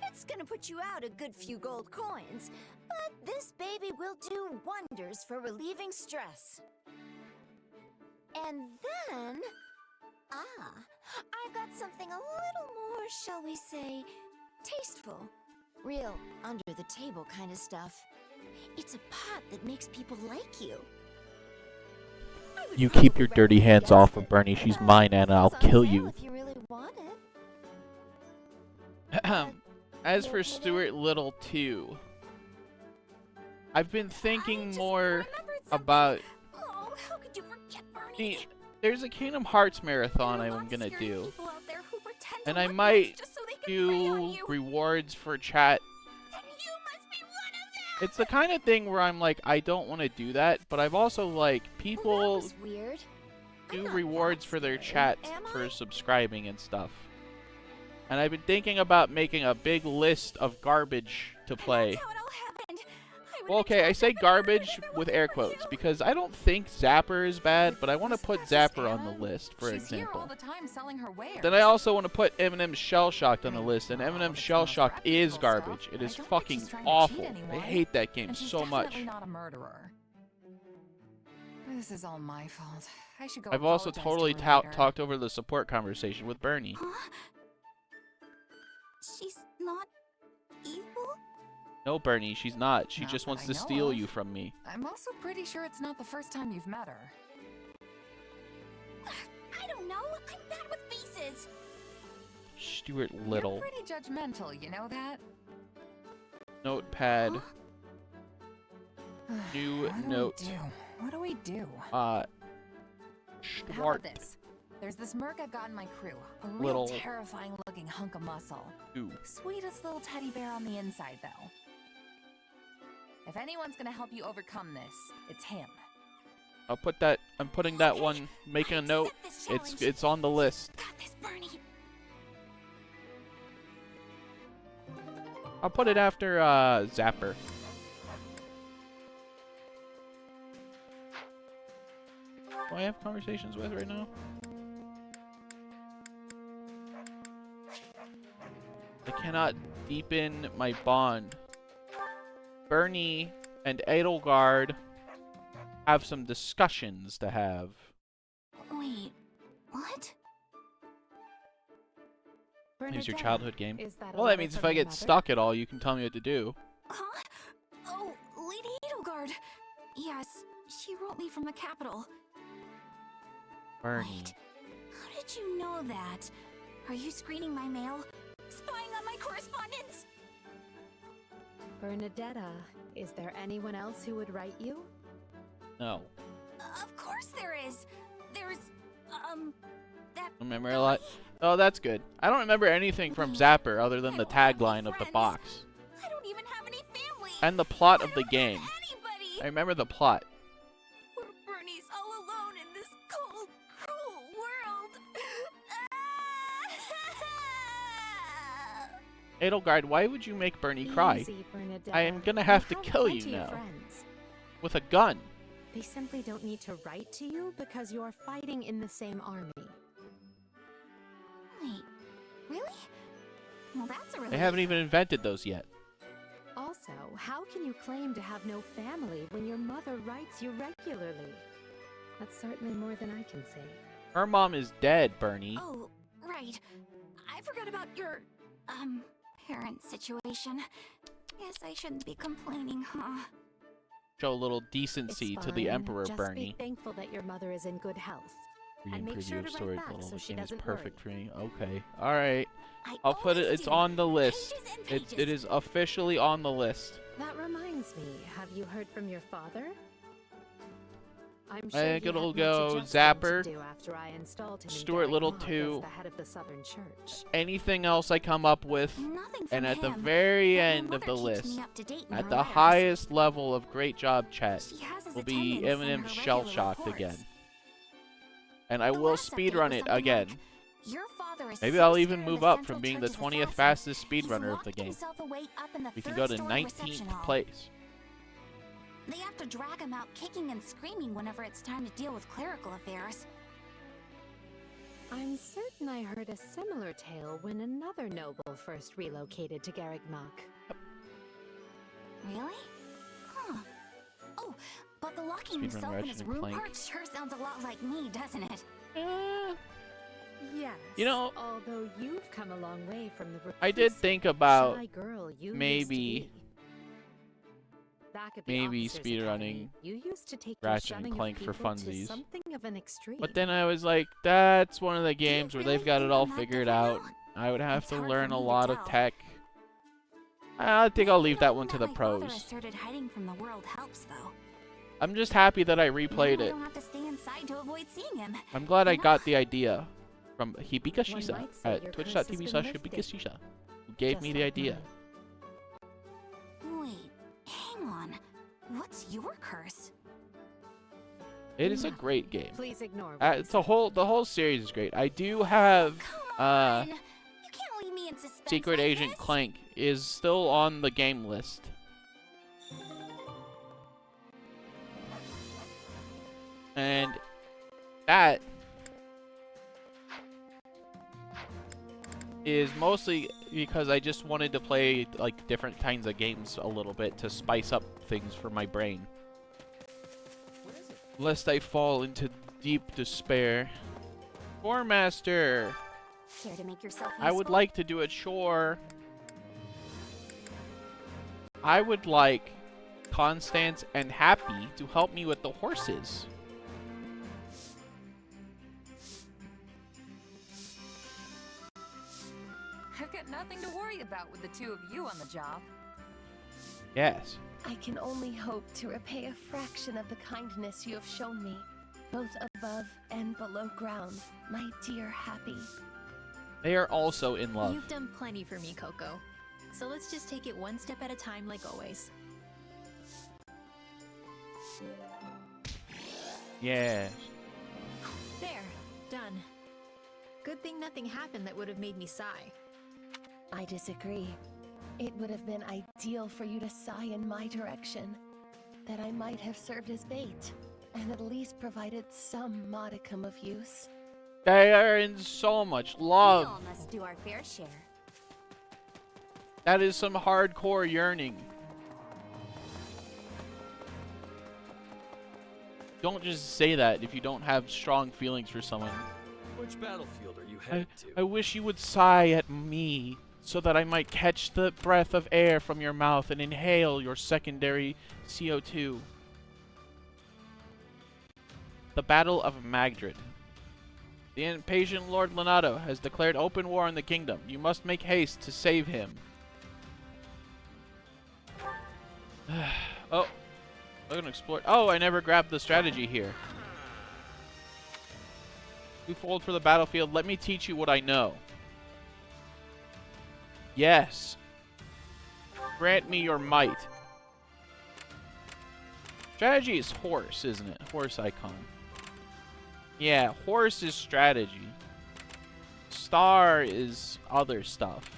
It's gonna put you out a good few gold coins, but this baby will do wonders for relieving stress. And then Ah, I've got something a little more, shall we say, tasteful. Real under-the-table kind of stuff. It's a pot that makes people like you. You keep your dirty hands off of Bernie. She's mine, and I'll kill you. If you really want it. As for Stuart Little 2, I've been thinking more about. Oh, how could you forget Bernie? See, there's a Kingdom Hearts marathon I'm gonna do, and I might do rewards for chat. It's the kind of thing where I'm like, I don't want to do that, but I've also like people do rewards for their chat for subscribing and stuff. And I've been thinking about making a big list of garbage to play. Well, okay, I say garbage with air quotes because I don't think Zapper is bad, but I want to put Zapper on the list, for example. Then I also want to put Eminem's Shell Shocked on the list, and Eminem's Shell Shocked is garbage. It is fucking awful. I hate that game so much. Not a murderer. This is all my fault. I should go. I've also apologize totally to her later. talked over the support conversation with Bernie. She's not evil? No, Bernie, she's not. She Not just that wants I to know steal of. you from me. I'm also pretty sure it's not the first time you've met her. I don't know. I'm bad with faces. Stuart Little. You're pretty judgmental, you know that? Notepad. New note. What do we do? How Stuart about this? There's this merc I've got in my crew. A real Little. terrifying looking hunk of muscle. Ooh. Sweetest little teddy bear on the inside, though. If anyone's gonna help you overcome this, it's him. I'll put that. I'm putting that one. Making a note. It's on the list. I'll put it after Zapper. Who I have conversations with right now? I cannot deepen my bond. Bernie and Edelgard have some discussions to have. Wait, what? Use your childhood game. Is that a Well, that letter means if from I your get mother? stuck at all, you can tell me what to do. Huh? Oh, Lady Edelgard. Yes, she wrote me from the capital. Bernie. How did you know that? Are you screening my mail? Spying on my correspondence? Bernadetta, is there anyone else who would write you? No. Of course there is. There's, that... Remember a lot? Oh, that's good. I don't remember anything from Zapper other than the tagline of the box. I don't even have any family. And the plot of the game. I remember the plot. Bernie's all alone in this cold, cruel world. Edelgard, why would you make Bernie cry? Easy, Bernadetta. I am gonna have to You kill you plenty of now. friends. With a gun. They simply don't need to write to you because you're fighting in the same army. Wait, really? Well, that's a relief. They haven't even invented those yet. Also, how can you claim to have no family when your mother writes you regularly? That's certainly more than I can say. Her mom is dead, Bernie. Oh, right. I forgot about your, parent situation. Guess I shouldn't be complaining, huh? Show a little decency to the Fine. Emperor, Just Bernie. be thankful that your mother is in good health. Reading And make preview sure of to Story write back Little. so The she game is doesn't perfect worry. for me. Okay. Alright. I'll put it. It's on the list. It is officially on the list. That reminds me, have you heard from your father? I'm I sure think you it'll had go much adjustment Zapper, to do after I installed him in Stuart Garrick Little Mach as 2, the head of the Southern Church. anything else I come up with, Nothing and from at the him, very but my end of mother the keeps list, me up to date in at her the letters. highest level of great job chat, She has his will be attendance in her Eminem's Shell regular Shocked reports. again. And I The will last update speedrun was it something again. like, "Your father is Maybe so I'll even scared of move the up Central from being the Church's 20th assassin, fastest he's speedrunner of locked the game. himself away up in the We can third go to story reception 19th hall. place. They have to drag him out kicking and screaming whenever it's time to deal with clerical affairs. I'm certain I heard a similar tale when another noble first relocated to Garrick Mach. Really? Huh. Oh, but the locking Speedrun himself in Ratchet his and room Clank. part sure sounds a lot like me, doesn't it? Yes. You know, although you've come a long way from the I did think about shy girl you maybe Back at the officers' speedrunning academy, you used to take your Ratchet and shunning of Clank for people to funsies. something of an extreme. But then I was like, that's one of the games where they've got it all figured out. I would have to learn a lot of tech. I think I'll leave that one to the pros. Started hiding from the world helps, though. I'm just happy that I replayed Now I it. don't have to stay inside to avoid seeing him. I'm glad I got the idea from Hibika One Shisa might say at your curse has been twitch.tv/Hibika lifted. Shisa, who gave Just me the like idea. Wait, hang on. What's your curse? It is a great game. Please ignore It's the whole series is great. I do have Leave me in suspense Secret like Agent this. Clank is still on the game list. And that is mostly because I just wanted to play like different kinds of games a little bit to spice up things for my brain. Lest I fall into deep despair. Chore Master! Care to make yourself I would useful? like to do a chore. I would like Constance and Happy to help me with the horses. I've got nothing to worry about with the two of you on the job. Yes. I can only hope to repay a fraction of the kindness you have shown me, both above and below ground, my dear Happy. They are also in love. You've done plenty for me, Coco. So let's just take it one step at a time like always. Yeah. There, done. Good thing nothing happened that would have made me sigh. I disagree. It would have been ideal for you to sigh in my direction, that I might have served as bait, and at least provided some modicum of use. They are in so much We love. all must do our fair share. That is some hardcore yearning. Don't just say that if you don't have strong feelings for someone. Which battlefield are you headed to? I wish you would sigh at me, so that I might catch the breath of air from your mouth and inhale your secondary CO2. The Battle of Magdred. The impatient Lord Lenato has declared open war on the kingdom. You must make haste to save him. Oh, I'm gonna explore. Oh, I never grabbed the strategy here. Twofold for the battlefield. Let me teach you what I know. Yes. Grant me your might. Strategy is horse, isn't it? Horse icon. Yeah, horse is strategy. Star is other stuff.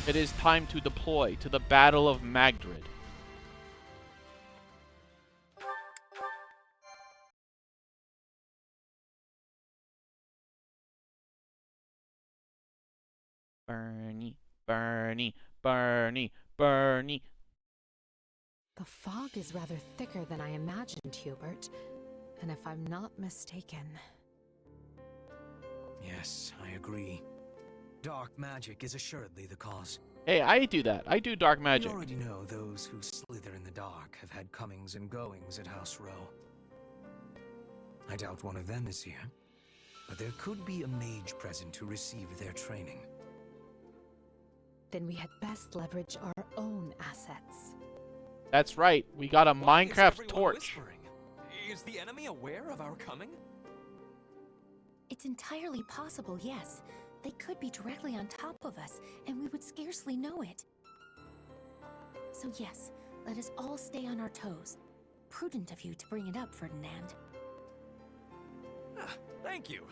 It is time to deploy to the Battle of Magdred. Bernie, Bernie, Bernie, Bernie. The fog is rather thicker than I imagined, Hubert. And if I'm not mistaken... Yes, I agree. Dark magic is assuredly the cause. Hey, I do that. I do dark magic. We already know those who slither in the dark have had comings and goings at House Row. I doubt one of them is here, but there could be a mage present to receive their training. Then we had best leverage our own assets. That's right. We got a Why is Minecraft everyone torch. whispering? Is the enemy aware of our coming? It's entirely possible, yes. They could be directly on top of us, and we would scarcely know it. So yes, let us all stay on our toes. Prudent of you to bring it up, Ferdinand. Ah, thank you.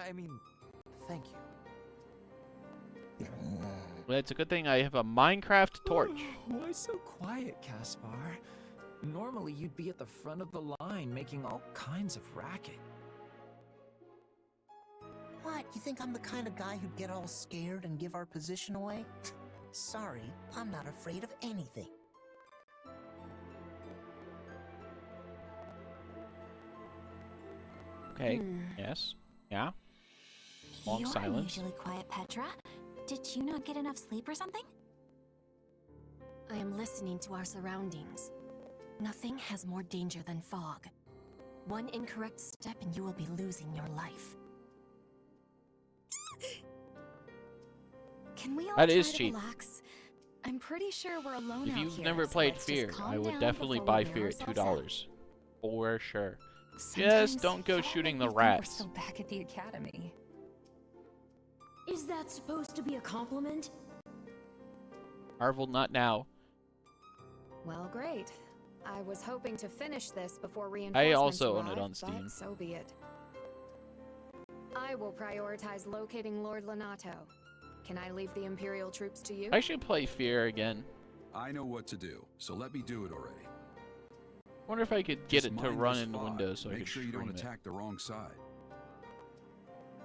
I mean, thank you. Well, it's a good thing I have a Minecraft torch. Why so quiet, Caspar? Normally you'd be at the front of the line making all kinds of racket. What, you think I'm the kind of guy who'd get all scared and give our position away? Sorry, I'm not afraid of anything. Okay. Yes. Yeah. Long You're silence. unusually quiet, Petra. Did you not get enough sleep or something? I am listening to our surroundings. Nothing has more danger than fog. One incorrect step and you will be losing your life. Can we all That try is to cheap. relax? I'm pretty sure we're alone If out you've here, never so played let's just Fear, calm I would down definitely before we buy wear Fear at ourselves out. $2. For sure. Sometimes Just don't go I shooting make the me think rats. We're still back at the academy. Is that supposed to be a compliment? Marvel, not now. Well, great. I was hoping to finish this before I reinforcements also own it arrive, on Steam. but so be it. I will prioritize locating Lord Lenato. Can I leave the Imperial troops to you? I should play Fear again. I know what to do, so let me do it already. Wonder if I could get Just it to mind run this in fog. Windows so I Make could sure you don't stream it. attack the wrong side.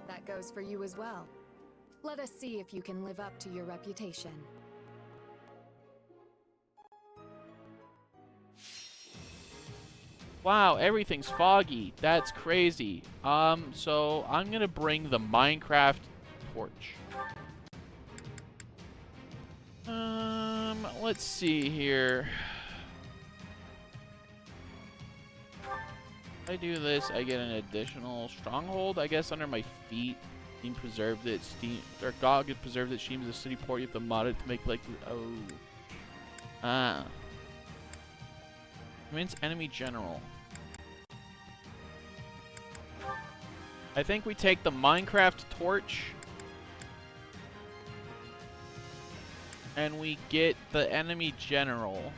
That goes for you as well. Let us see if you can live up to your reputation. Wow, everything's foggy. That's crazy. So I'm gonna bring the Minecraft torch. Let's see here. If I do this, I get an additional stronghold, I guess, under my feet. Steam preserved it. Or GOG had preserved it. Steam is a city port. You have to mod it to make like. Oh. Ah. Convince enemy general. I think we take the Minecraft torch. And we get the enemy general.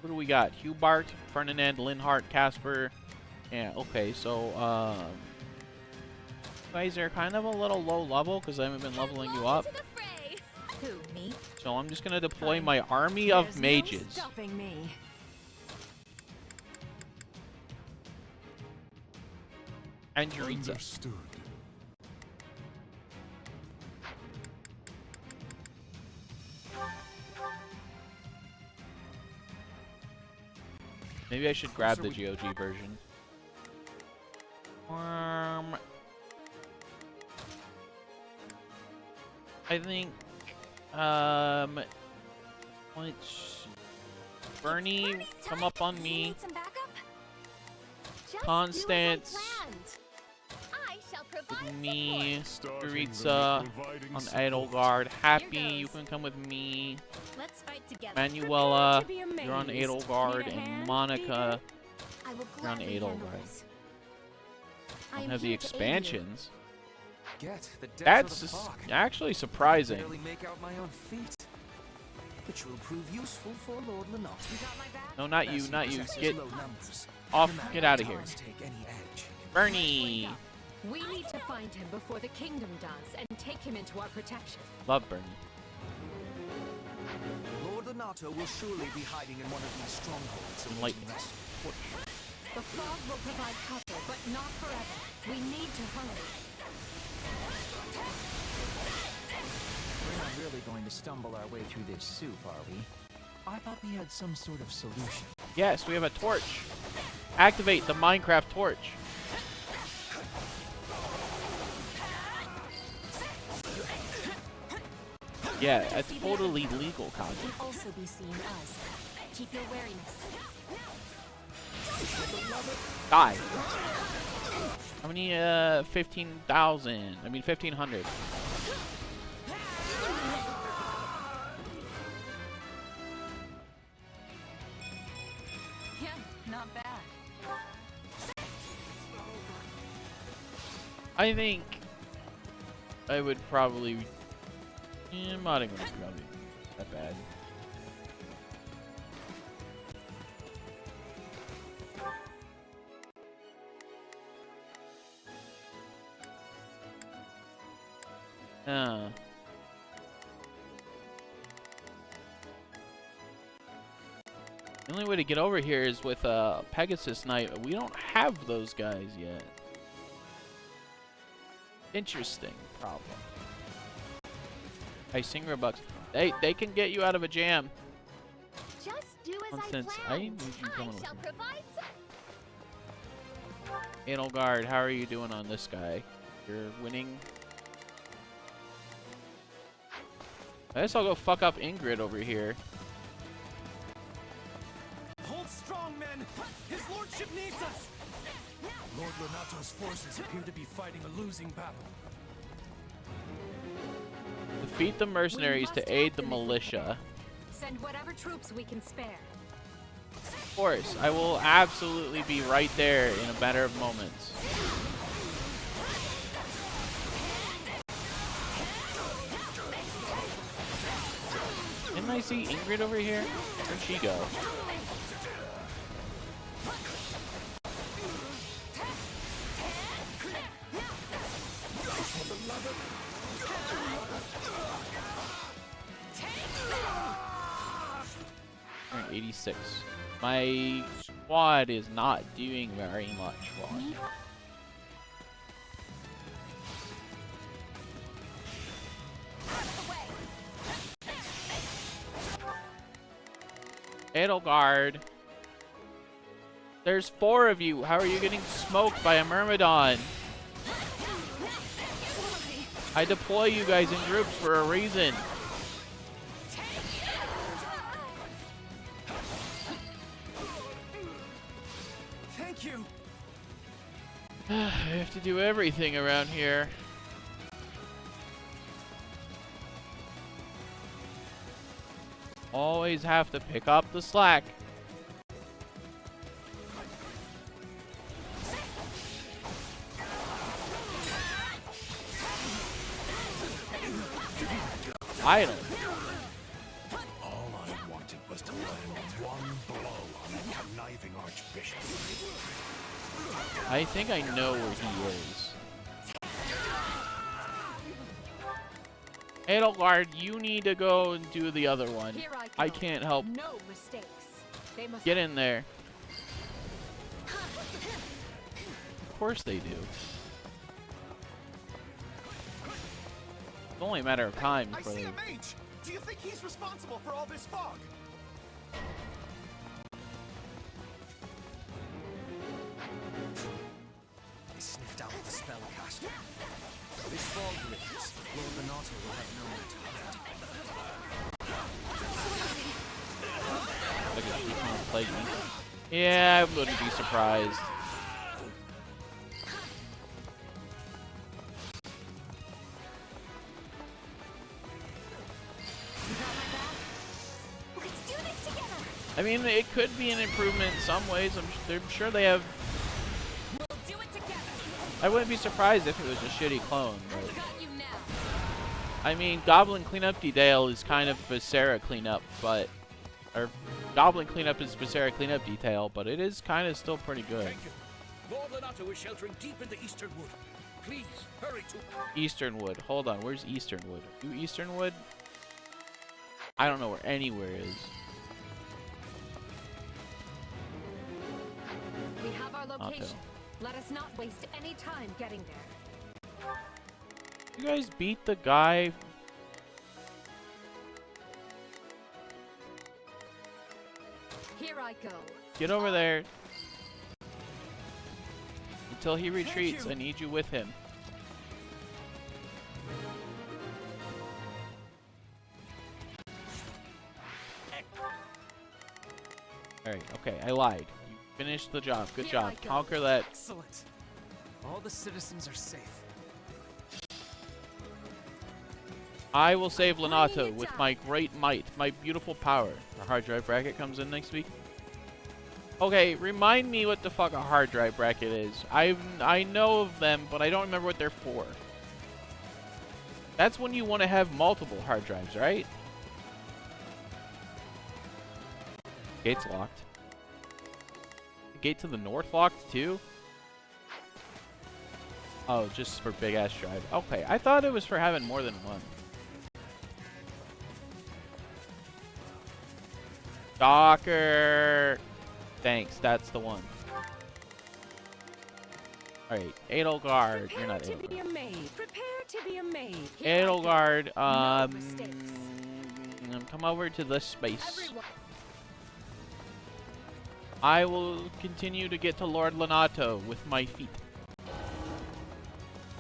Who do we got? Hubert, Ferdinand, Linhart, Casper. Yeah, okay, so, you guys are kind of a little low level because I haven't been leveling you up. Who, me? So I'm just gonna deploy my army of mages. No stopping me. And Yuritsa. Understood. Maybe I should grab the GOG version. I think, let's Bernie, come up on me. Constance, with me, Yuritsa, on Edelgard. Happy, you can come with me. Let's fight together. Manuela, you're on Edelgard, and Monica, you're on Edelgard. I don't have the expansions. That's just actually surprising. Barely make out my own feet, which will prove useful for Lord Lenato. No, not you, not you. Get off, get out of here. Bernie! We need to find him before the kingdom does and take him into our protection. Love Bernie. Lord Lenato will surely be hiding in one of these strongholds. Lightning. The fog will provide cover, but not forever. We need to hurry. We're not really going to stumble our way through this soup, are we? I thought we had some sort of solution. Yes, we have a torch. Activate the Minecraft torch. Yeah, that's totally legal, Kaji. Can also be seen as. Keep your wariness. Die. How many, 15,000? I mean, 1,500. Yeah, not bad. I think I would probably. Modding would probably be that bad. The only way to get over here is with Pegasus Knight. We don't have those guys yet. Interesting problem. Hey, Singer Bucks. They can get you out of a jam. Just do Since I need you coming with shall me. provide Edelgard, how are you doing on this guy? You're winning. I guess I'll go fuck up Ingrid over here. Hold strong, men! His lordship needs us! Lord Lonato's forces appear to be fighting a losing battle. Defeat the mercenaries to aid the militia. Send whatever troops we can spare. Of course, I will absolutely be right there in a matter of moments. Didn't I see Ingrid over here? Where'd she go? We're at 86. My squad is not doing very much for me. Edelgard. There's 4 of you. How are you getting smoked by a Myrmidon? I deploy you guys in groups for a reason. Thank you. I have to do everything around here. Always have to pick up the slack. Idle. All I wanted was to land one blow on that conniving archbishop. I think I know where he is. Edelgard, you need to go and do the other one. I can't help. No mistakes. They must Get in there. Of course they do. It's only a matter of time I before see they... a mage! Do you think he's responsible for all this fog? I sniffed out the spellcaster. This fog lifts. Lord Renato will have nowhere to hide. Look at you trying to play me. Yeah, I wouldn't be surprised. Let's do this together. I mean, it could be an improvement in some ways. I'm sure they have... We'll do it together. I wouldn't be surprised if it was a shitty clone, but... Got you now. I mean, Goblin Cleanup Detail is kind of Viscera Cleanup, but... Or, Goblin Cleanup is Viscera Cleanup Detail, but it is kind of still pretty good. Thank you. Lord Lonato is sheltering deep in the Eastern Wood. Please, hurry to... Easternwood. Hold on, where's Easternwood? You Easternwood? I don't know where anywhere is. We have our Not location. though. Let us not waste any time getting there. You guys beat the guy... Here I go. Get over there. Until he retreats, I need you with him. Alright, okay, I lied. You finished the job. Good job. Conquer that. Excellent. All the citizens are safe. I will save Lonato with my great might, my beautiful power. Our hard drive bracket comes in next week. Okay, remind me what the fuck a hard drive bracket is. I know of them, but I don't remember what they're for. That's when you want to have multiple hard drives, right? Gate's locked. The gate to the north locked too? Oh, just for big ass drive. Okay, I thought it was for having more than one. Docker! Thanks, that's the one. Alright, Edelgard. You're not Prepare to be Edelgard. a maid. Prepare to be a maid. Edelgard, come over to this space. Everyone. I will continue to get to Lord Lonato with my feet.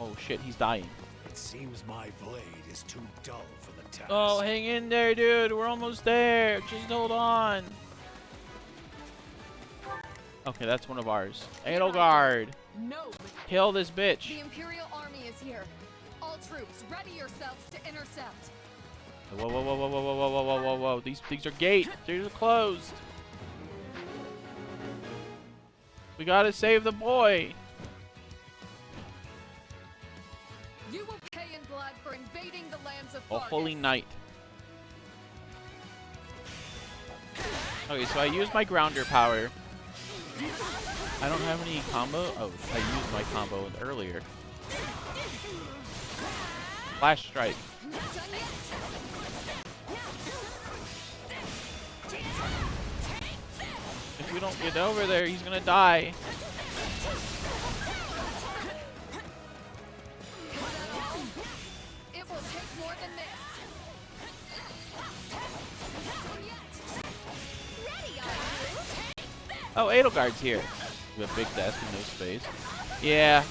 Oh shit, he's dying. It seems my blade is too dull for the task. Oh, hang in there, dude. We're almost there. Just hold on. Okay, that's one of ours. Edelgard. No. Kill this bitch. The Imperial Army is here. All troops, ready yourselves to intercept. Whoa, whoa, whoa, whoa, whoa, whoa, whoa, whoa, whoa, whoa. These are gates. These are closed. We gotta save the boy. You will pay in blood for invading the lands of A Vargas. holy knight. Okay, so I use my grounder power. I don't have any combo. Oh, I used my combo earlier. Flash strike. If you don't get over there, he's gonna die. It will take more than this. Oh, Edelgard's here. We have a big desk and no space. Yeah.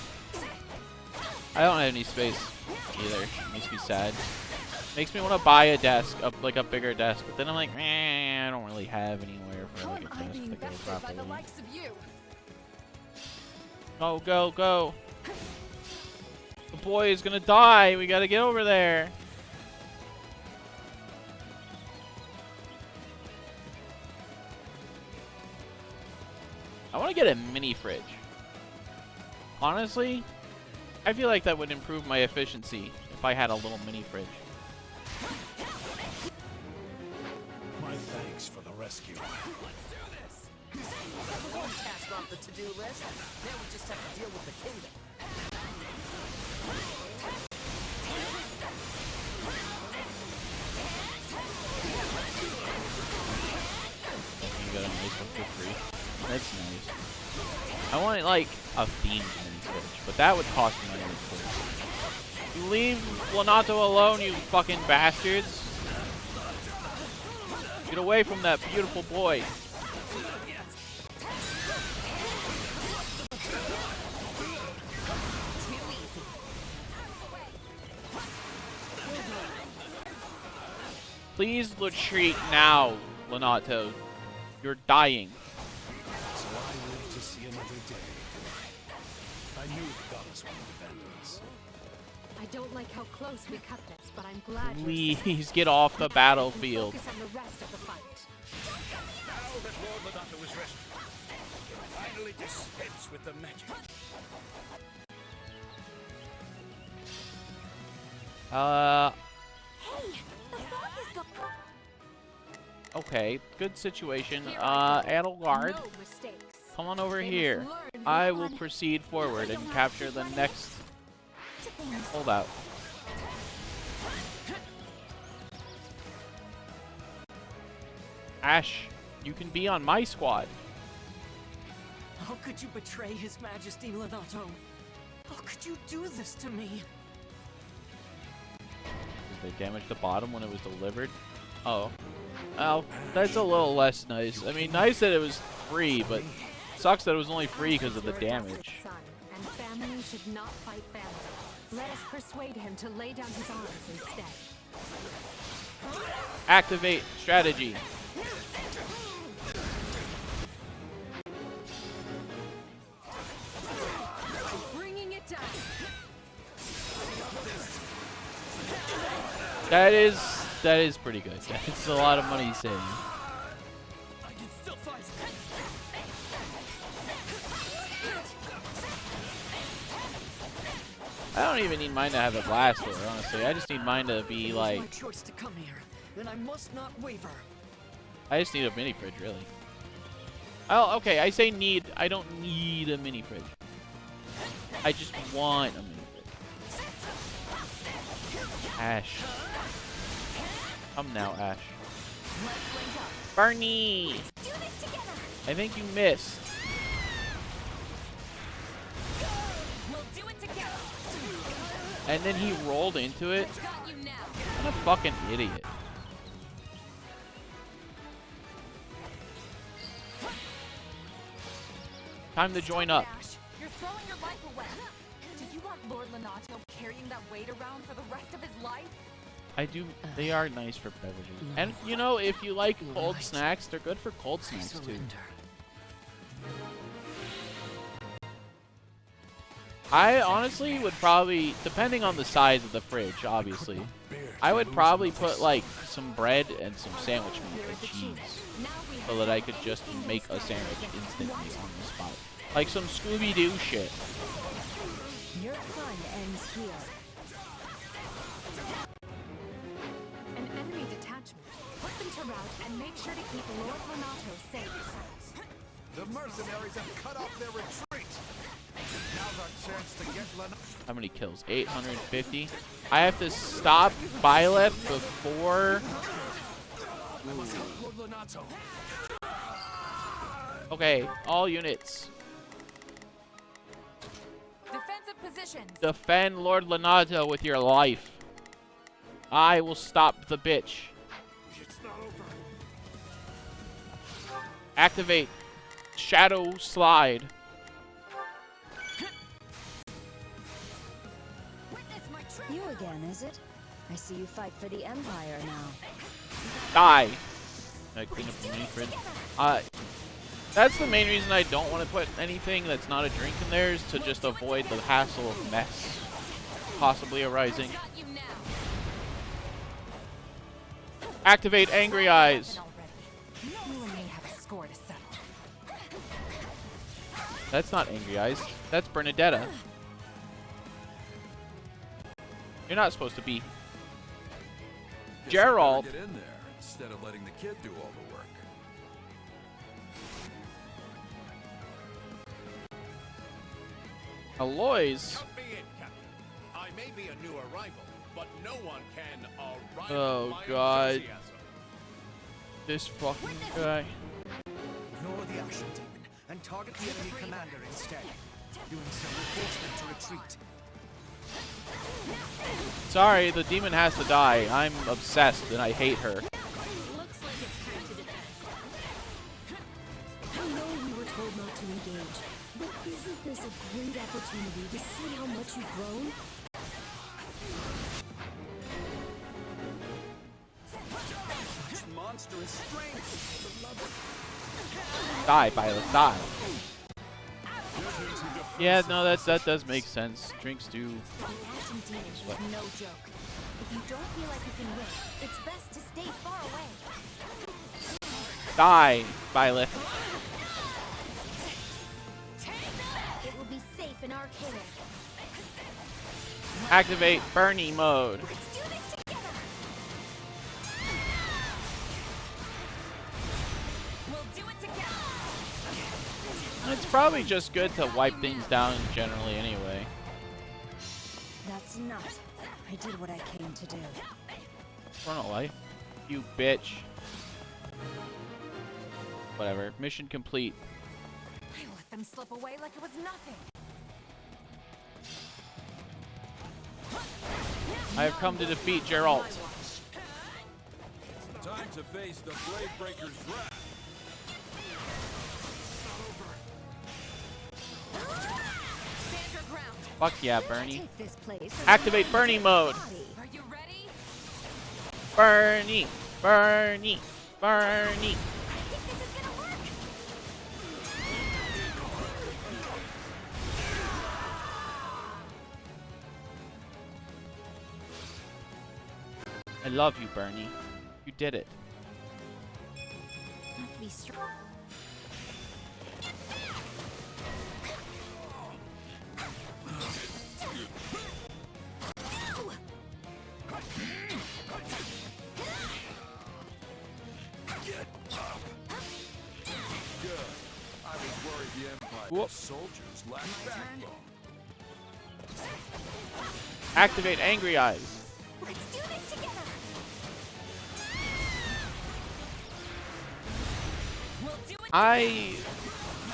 I don't have any space either. Makes me sad. Makes me want to buy a desk, like a bigger desk, but then I'm like, I don't really have anywhere for like a desk to go properly. Go, go, go. The boy is gonna die. We gotta get over there. I want to get a mini fridge. Honestly, I feel like that would improve my efficiency if I had a little mini fridge. My thanks for the rescue. Let's do this! That's one task off the to-do list. Now we just have to deal with the kingdom. You got a nice one for free. That's nice. I want like a themed mini fridge, but that would cost money. You leave Lonato alone, you fucking bastards. Get away from that beautiful boy. Please retreat now, Lonato. You're dying. So I live to see another day. I knew the goddess would defend us. I don't like how close we cut this, but I'm glad Please get off the battlefield. focus on the rest of the fight. Now that Lord Lonato was rescued, we'll finally dispense with the magic. Okay, good situation. Edelgard, come on over here. I will proceed forward and capture the next holdout. Ash, you can be on my squad. How could you betray His Majesty Lonato? How could you do this to me? Did they damage the bottom when it was delivered? Oh. Oh, that's a little less nice. I mean, nice that it was free, but sucks that it was only free because of the damage. Son, and family should not fight family. Let us persuade him to lay down his arms instead. Activate strategy. Bringing it down. That is pretty good. That's a lot of money saved. I can still fight. I don't even need mine to have a blaster, honestly. I just need mine to be like... My choice to come here, then I must not waver. I just need a mini fridge, really. Oh, okay, I say need. I don't need a mini fridge. I just want a mini fridge. Ash. Come now, Ash. Barney! I think you missed. And then he rolled into it. What a fucking idiot. Time to join up. Ash, you're throwing your life away. Do you want Lord Lenato carrying that weight around for the rest of his life? I do. They are nice for beverages. And, you know, if you like cold snacks, they're good for cold snacks, too. I honestly would probably, depending on the size of the fridge, obviously, I would probably put, like, some bread and some sandwich meat and cheese so that I could just make a sandwich instantly on the spot. Like some Scooby-Doo shit. Your fun ends here. An enemy detachment. Put them to rout and make sure to keep Lord Renato safe. The mercenaries have cut off their retreat. Now's our chance to get Lenato. How many kills? 850. I have to stop Byleth before. Okay, all units. Defensive positions. Defend Lord Lenato with your life. I will stop the bitch. It's not over. Activate Shadow Slide. You again, is it? I see you fight for the Empire now. Die. I clean up the mini fridge. That's the main reason I don't want to put anything that's not a drink in there, is to just avoid the hassle of mess possibly arising. Activate Angry Eyes. You and me have a score to settle. That's not Angry Eyes. That's Bernadetta. You're not supposed to be. Gerald. Get in there instead of letting the kid do all the work. Aloys. Count me in, Captain. I may be a new arrival, but no one can arrive. Oh God. This fucking guy. Ignore the action demon and target the enemy commander instead. Doing so will force them to retreat. Sorry, the demon has to die. I'm obsessed and I hate her. Looks like it's time to defend. I know we were told not to engage, but isn't this a great opportunity to see how much you've grown? Such monstrous strength. Die, Violet, die. Yeah, no, that does make sense. Drinks do. The action demon is no joke. If you don't feel like you can win, it's best to stay far away. Die, Violet. It will be safe in our care. Activate Bernie mode. It's probably just good to wipe things down generally anyway. That's enough. I did what I came to do. Run away. You bitch. Whatever. Mission complete. I let them slip away like it was nothing. I have come to defeat Geralt. Time to face the Blade Breaker's wrath. Stand your ground. Fuck yeah, Bernie. Take this place. Activate Bernie mode. Are you ready? Bernie. Bernie. Bernie. I love you, Bernie. You did it. Have to be strong. I was worried the Empire's Whoop. soldiers lacked backbone. Activate Angry Eyes. Let's do this together.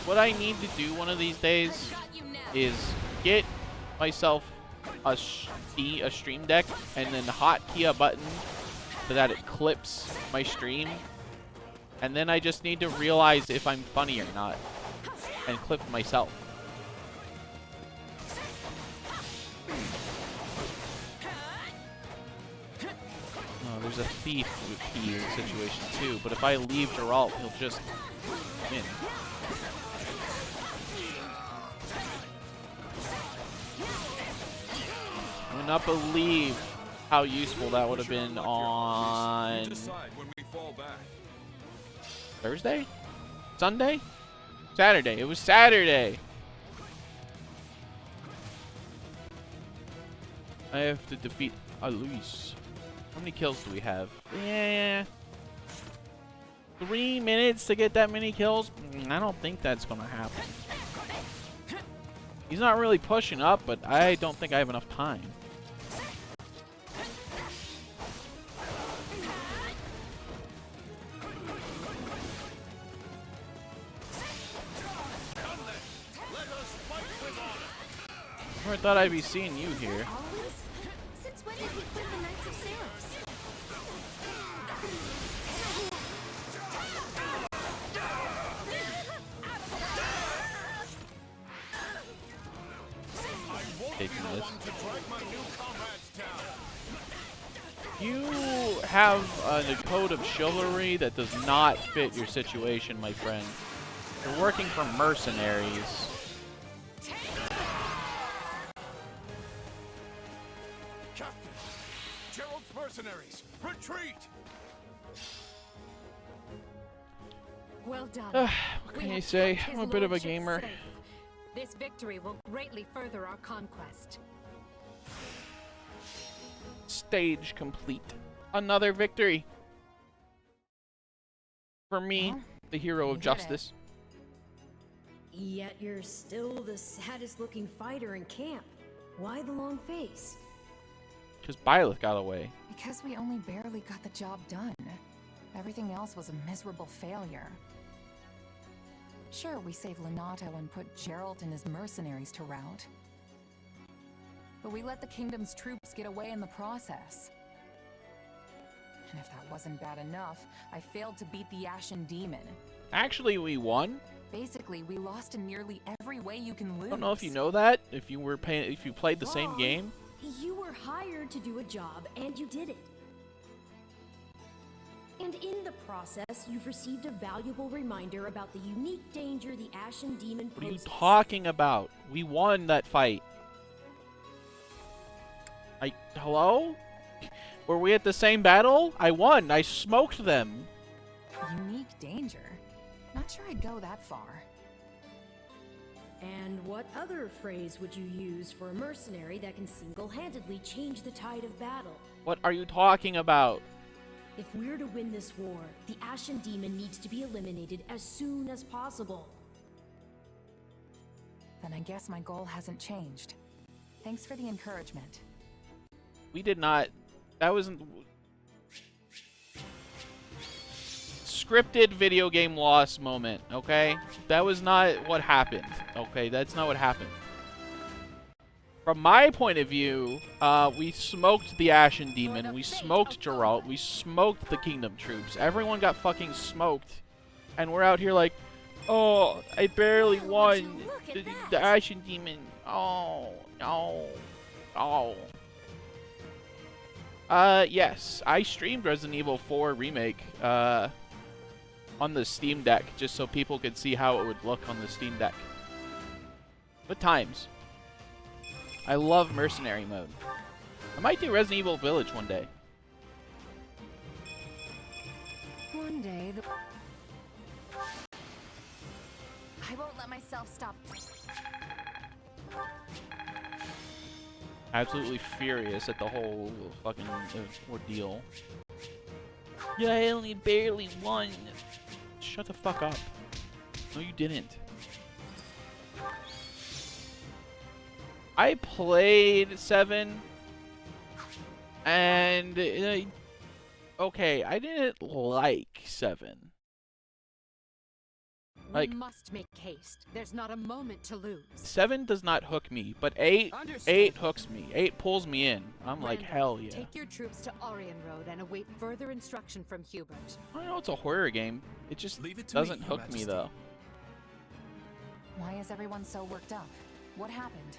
What I need to do one of these days is get myself a stream deck and then hotkey a button so that it clips my stream, and then I just need to realize if I'm funny or not. and clipped myself. Oh, there's a thief key situation too, but if I leave Geralt, he'll just win. I would not believe how useful that would have been on Thursday? Sunday? Saturday. It was Saturday. I have to defeat Alois. How many kills do we have? Yeah. 3 minutes to get that many kills? I don't think that's gonna happen. He's not really pushing up, but I don't think I have enough time. I thought I'd be seeing you here. Since when did you quit the Knights of Saros? Taking this. You have a code of chivalry that does not fit your situation, my friend. You're working for mercenaries. Mercenaries, retreat! Well done. What can you say? I'm a bit of a gamer. This victory will greatly further our conquest. Stage complete. Another victory. For me, the hero of justice. Yet you're still the saddest looking fighter in camp. Why the long face? Because Byleth got away. Because we only barely got the job done. Everything else was a miserable failure. Sure, we saved Lonato and put Geralt and his mercenaries to rout. But we let the kingdom's troops get away in the process. And if that wasn't bad enough, I failed to beat the Ashen Demon. Actually, we won. Basically, we lost in nearly every way you can lose. I don't know if you know that. If you played the same game. You were hired to do a job, and you did it. And in the process, you've received a valuable reminder about the unique danger the Ashen Demon poses. What are you talking about? We won that fight. Hello? Were we at the same battle? I won. I smoked them. Unique danger? Not sure I'd go that far. And what other phrase would you use for a mercenary that can single-handedly change the tide of battle? What are you talking about? If we're to win this war, the Ashen Demon needs to be eliminated as soon as possible. Then I guess my goal hasn't changed. Thanks for the encouragement. We did not. That wasn't scripted video game loss moment, okay? That was not what happened, okay? That's not what happened. From my point of view, we smoked the Ashen Demon, we smoked Geralt, we smoked the Kingdom troops. Everyone got fucking smoked, and we're out here like, oh, I barely won the Ashen Demon. Oh, no. Oh. Yes, I streamed Resident Evil 4 Remake, on the Steam Deck, just so people could see how it would look on the Steam Deck. Good times. I love Mercenary mode. I might do Resident Evil Village one day. One day, I won't let myself stop. Absolutely furious at the whole fucking ordeal. Yeah, I only barely won. Shut the fuck up. No, you didn't. I played 7, and okay, I didn't like 7. We must make haste. There's not a moment to lose. 7 does not hook me, but 8 hooks me. 8 pulls me in. I'm like, hell yeah. Take your troops to Orion Road and await further instruction from Hubert. I know it's a horror game. It just doesn't hook me though. Why is everyone so worked up? What happened?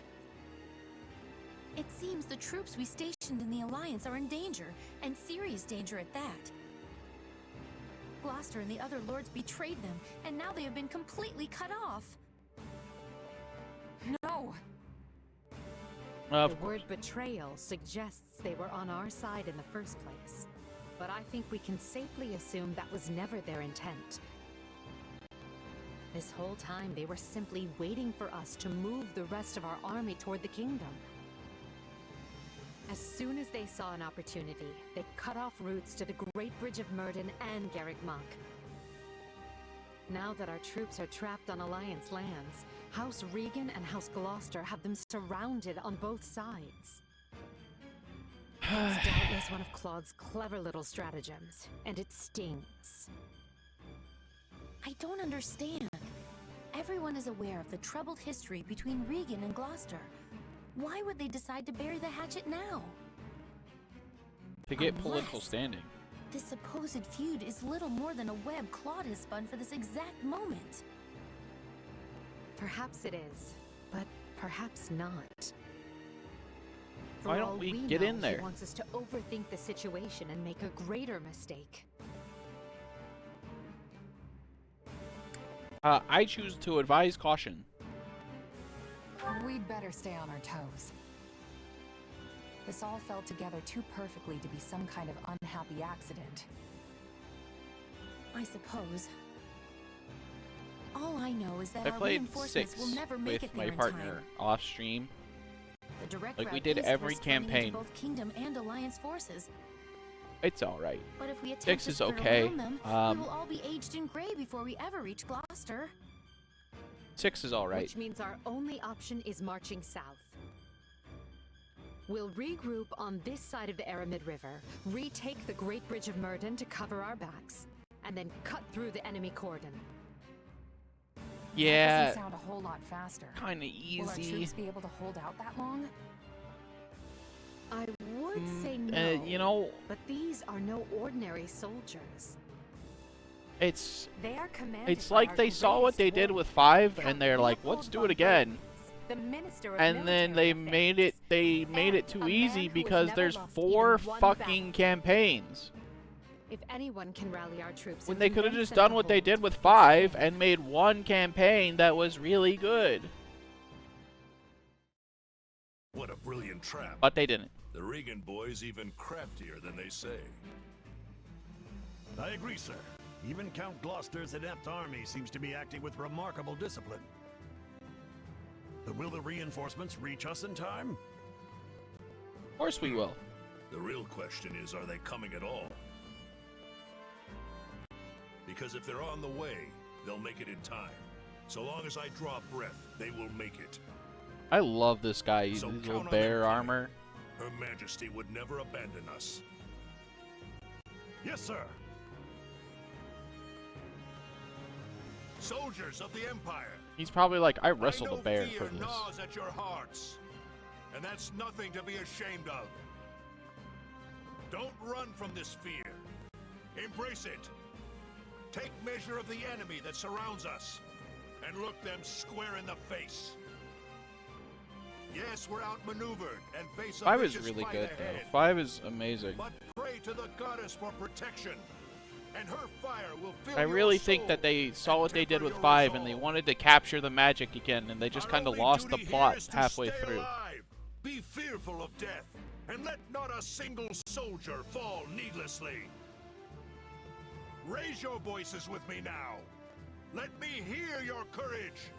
It seems the troops we stationed in the Alliance are in danger, and serious danger at that. Gloucester and the other lords betrayed them, and now they have been completely cut off. No! The word betrayal suggests they were on our side in the first place. But I think we can safely assume that was never their intent. This whole time they were simply waiting for us to move the rest of our army toward the kingdom. As soon as they saw an opportunity, they cut off routes to the Great Bridge of Myrddin and Garreg Mach. Now that our troops are trapped on Alliance lands, House Regan and House Gloucester have them surrounded on both sides. It's doubtless one of Claude's clever little stratagems, and it stings. I don't understand. Everyone is aware of the troubled history between Regan and Gloucester. Why would they decide to bury the hatchet now? To get political standing. This supposed feud is little more than a web Claude has spun for this exact moment. Perhaps it is, but perhaps not. For Why don't all we we get know, in there? He wants us to overthink the situation and make a greater mistake. I choose to advise caution. We'd better stay on our toes. This all fell together too perfectly to be some kind of unhappy accident. I suppose. All I know is that I our played reinforcements 6 will never make with it there my in partner time. off stream. The direct Like we route did east every risks running into campaign. both Kingdom and Alliance forces. It's alright. But if we attempt 6 to is skirt okay. around them, we will all be aged in gray before we ever reach Gloucester. 6 is alright. Which means our only option is marching south. We'll regroup on this side of the Aramid River, retake the Great Bridge of Myrddin to cover our backs, and then cut through the enemy cordon. Yeah. That doesn't sound a whole lot faster. Kinda Will our easy. troops be able to hold out that long? I would say no, you know, but these are no ordinary soldiers. it's They are commanded it's by like our they saw what greatest they did warrior, with 5 Count and they're like, Leopold let's do von it again. Brandis, the Minister of And then they Military made it too man easy who has because never there's lost 4 even one fucking campaigns. If anyone can rally our troops, When and they could have convince just them done to what they hold, did with 5 and made one campaign that was really good. What a brilliant trap. But they didn't. The Regan boys even craftier than they say. I agree, sir. Even Count Gloucester's inept army seems to be acting with remarkable discipline. But will the reinforcements reach us in time? Of course we will. The real question is, are they coming at all? Because if they're on the way, they'll make it in time. So long as I draw breath, they will make it. I love this guy. His So little count on bear them, armor. Her Majesty would never abandon us. Yes, sir. Soldiers of the Empire, He's probably like, I wrestled I know a bear fear for this. gnaws at your hearts, and that's nothing to be ashamed of. Don't run from this fear. Embrace it. Take measure of the enemy that surrounds us, and look them square in the face. Yes, we're outmaneuvered and face a 5 is vicious really fight good ahead. though. 5 is amazing. But pray to the goddess for protection, and her fire will fill I your really soul. think that they saw what they did with 5 and they wanted to capture the magic again, and they just kind of lost the Duty plot here is to halfway stay through. alive. Be fearful of death, and let not a single soldier fall needlessly. Raise your voices with me now. Let me hear your courage.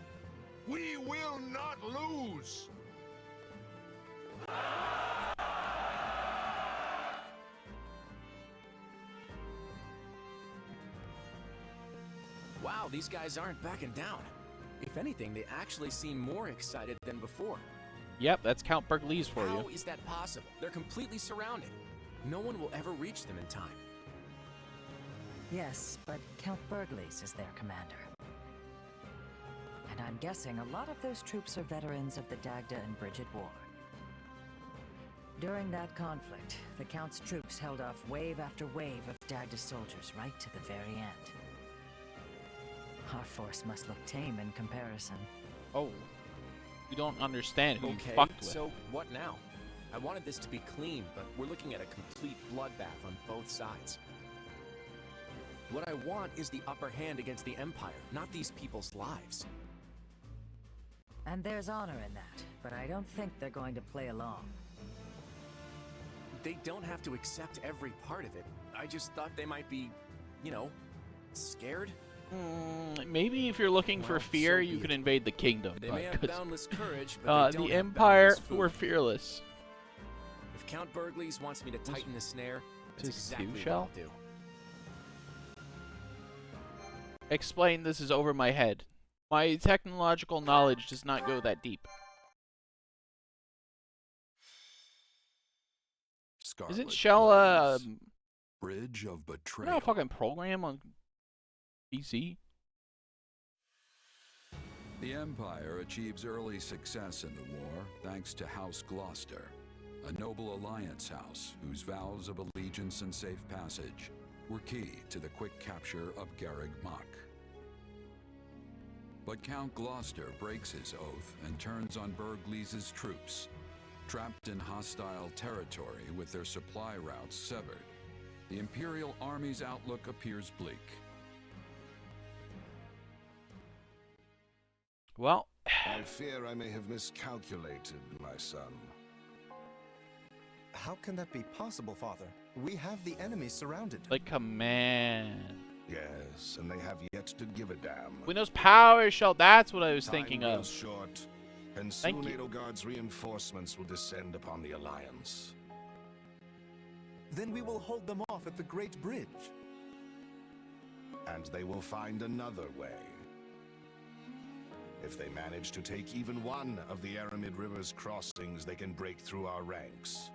We will not lose. Wow, these guys aren't backing down. If anything, they actually seem more excited than before. Yep, that's Count Berglees for How you. is that possible? They're completely surrounded. No one will ever reach them in time. Yes, but Count Berglees is their commander. And I'm guessing a lot of those troops are veterans of the Dagda and Bridget War. During that conflict, the Count's troops held off wave after wave of Dagda soldiers right to the very end. Our force must look tame in comparison. Oh. You don't understand who you Okay, fucked with. so what now? I wanted this to be clean, but we're looking at a complete bloodbath on both sides. What I want is the upper hand against the Empire, not these people's lives. And there's honor in that, but I don't think they're going to play along. They don't have to accept every part of it. I just thought they might be, you know, scared. Maybe if you're looking for Well, fear, so you be could it. invade the kingdom. They but may have 'cause, boundless courage, but they don't the have Empire boundless food. were fearless. If Count Burgleys wants me to tighten the snare, that's This is exactly what Shell? I'll do. Explain, this is over my head. My technological knowledge does not go that deep. Isn't Shell Bridge of you Betrayal. know, a fucking program on PC? The Empire achieves early success in the war thanks to House Gloucester, a noble alliance house whose vows of allegiance and safe passage were key to the quick capture of Garreg Mach. But Count Gloucester breaks his oath and turns on Burgleys' troops, trapped in hostile territory with their supply routes severed. The Imperial Army's outlook appears bleak. Well, I fear I may have miscalculated, my son. How can that be possible, Father? We have the enemy surrounded. like, command. Yes, and they have yet to give a damn. Windows Power Shell, that's what I was thinking Time of. grows short, and Thank soon you. Edelgard's reinforcements will descend upon the Alliance. Then we will hold them off at the Great Bridge. And they will find another way. If they manage to take even one of the Aramid River's crossings, they can break through our ranks.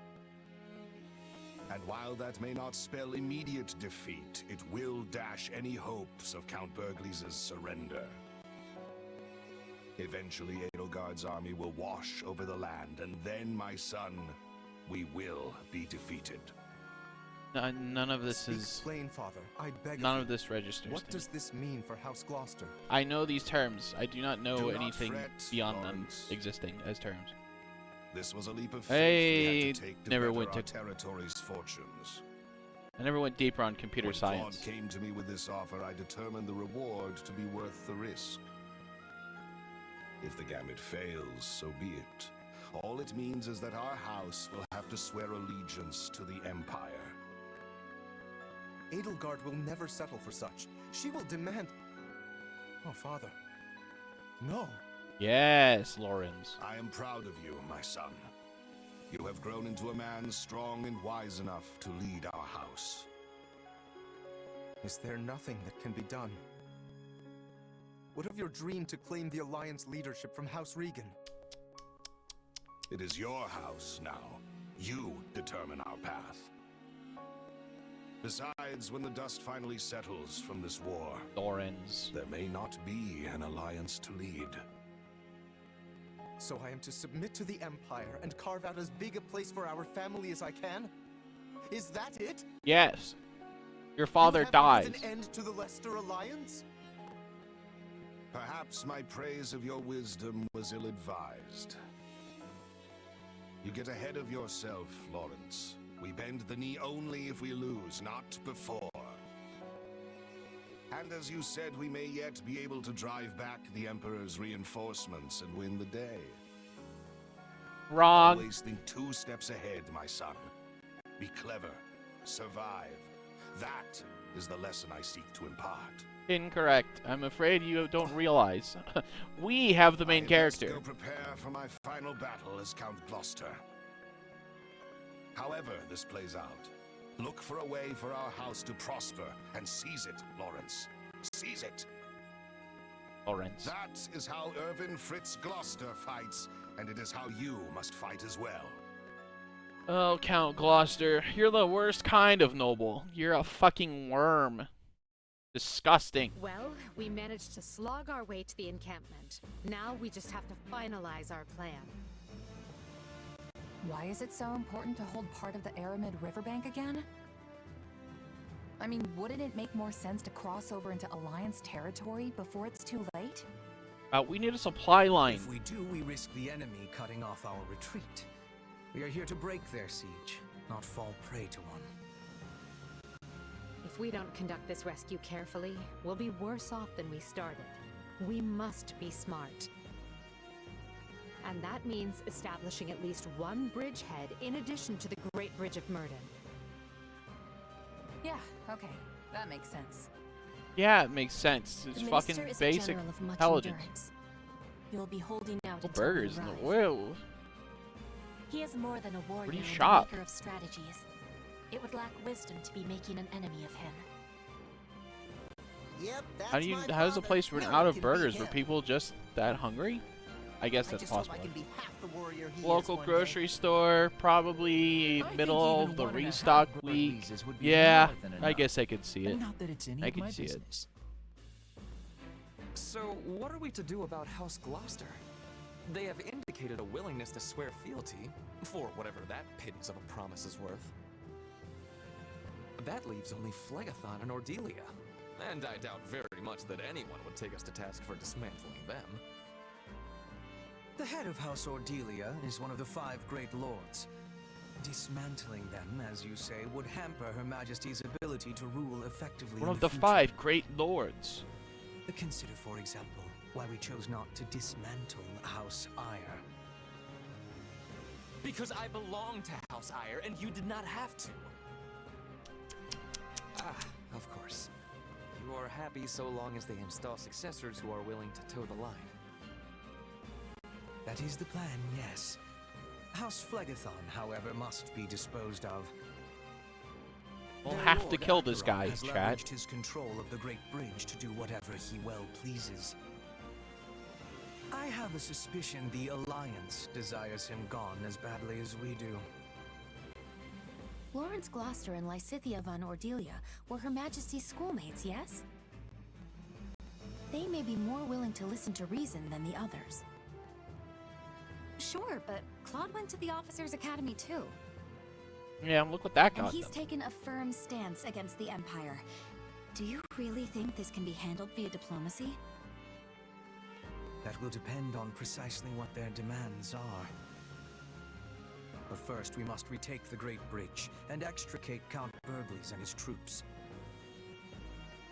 And while that may not spell immediate defeat, it will dash any hopes of Count Burgleys' surrender. Eventually, Edelgard's army will wash over the land, and then, my son, we will be defeated. None of this Speak is... plain, Father. I beg None of of you. this registers What to does me. this mean for House Gloucester? I know these terms. I do not know Do not anything fret, beyond Lawrence. them existing as terms. This was a leap of faith Hey, we had to take to never better went our to- territory's fortunes. I never went deeper on computer When science. Claude came to me with this offer, I determined the reward to be worth the risk. If the gambit fails, so be it. All it means is that our house will have to swear allegiance to the Empire. Edelgard will never settle for such. She will demand... Oh, Father. No. Yes, Lawrence. I am proud of you, my son. You have grown into a man strong and wise enough to lead our house. Is there nothing that can be done? What of your dream to claim the Alliance leadership from House Regan? It is your house now. You determine our path. Besides, when the dust finally settles from this war, Lawrence, there may not be an alliance to lead. So I am to submit to the Empire and carve out as big a place for our family as I can? Is that it? Yes. Your father You have dies. put an end to the Leicester Alliance? Perhaps my praise of your wisdom was ill-advised. You get ahead of yourself, Lawrence. We bend the knee only if we lose, not before. And as you said, we may yet be able to drive back the Emperor's reinforcements and win the day. Wrong. Always think 2 steps ahead, my son. Be clever. Survive. That is the lesson I seek to impart. Incorrect. I'm afraid you don't realize. We have the main I character. must go prepare for my final battle as Count Gloucester. However this plays out, look for a way for our house to prosper and seize it, Lawrence. Seize it. Lawrence. That is how Irvin Fritz Gloucester fights, and it is how you must fight as well. Oh, Count Gloucester, you're the worst kind of noble. You're a fucking worm. Disgusting. Well, we managed to slog our way to the encampment. Now we just have to finalize our plan. Why is it so important to hold part of the Aramid riverbank again? I mean, wouldn't it make more sense to cross over into Alliance territory before it's too late? We need a supply line. If we do, we risk the enemy cutting off our retreat. We are here to break their siege, not fall prey to one. If we don't conduct this rescue carefully, we'll be worse off than we started. We must be smart. And that means establishing at least one bridgehead in addition to the Great Bridge of Murden. Yeah, okay. That makes sense. Yeah, it makes sense. It's The fucking minister is a basic general of much intelligence. endurance. You'll be holding out Oh, until we burgers in the arrive. wheel. He is more than a warrior do you and shop? a maker of strategies. It would lack wisdom to be making an enemy of him. Yep, that's How do you? my How does a father. place run No out one of can beat burgers? Were him. people just that hungry? I guess I that's just hope possible. I can be half the warrior he is Local one grocery day. store, probably I middle think of even the 1.5 restock week. Burgleys would be Yeah, more than I enough. guess I could see it. Not that it's any I of can my see it. business. So, what are we to do about House Gloucester? They have indicated a willingness to swear fealty, for whatever that pittance of a promise is worth. That leaves only Phlegathon and Ordelia, and I doubt very much that anyone would take us to task for dismantling them. The head of House Ordelia is one of the 5 great lords. Dismantling them, as you say, would hamper Her Majesty's ability to rule effectively One in of the future. 5 great lords. Consider, for example, why we chose not to dismantle House Ire. Because I belong to House Ire, and you did not have to. Ah, of course. You are happy so long as they install successors who are willing to toe the line. That is the plan, yes. House Phlegathon, however, must be disposed of. We'll Their have to lord, kill this after all, guy, has chat. leveraged his control of the Great Bridge to do whatever he well pleases. I have a suspicion the Alliance desires him gone as badly as we do. Lawrence Gloucester and Lysithea von Ordelia were Her Majesty's schoolmates, yes? They may be more willing to listen to reason than the others. Sure, but Claude went to the Officers' Academy too. Yeah, look what that And got he's them. taken a firm stance against the Empire. Do you really think this can be handled via diplomacy? That will depend on precisely what their demands are. But first, we must retake the Great Bridge and extricate Count Burgleys and his troops.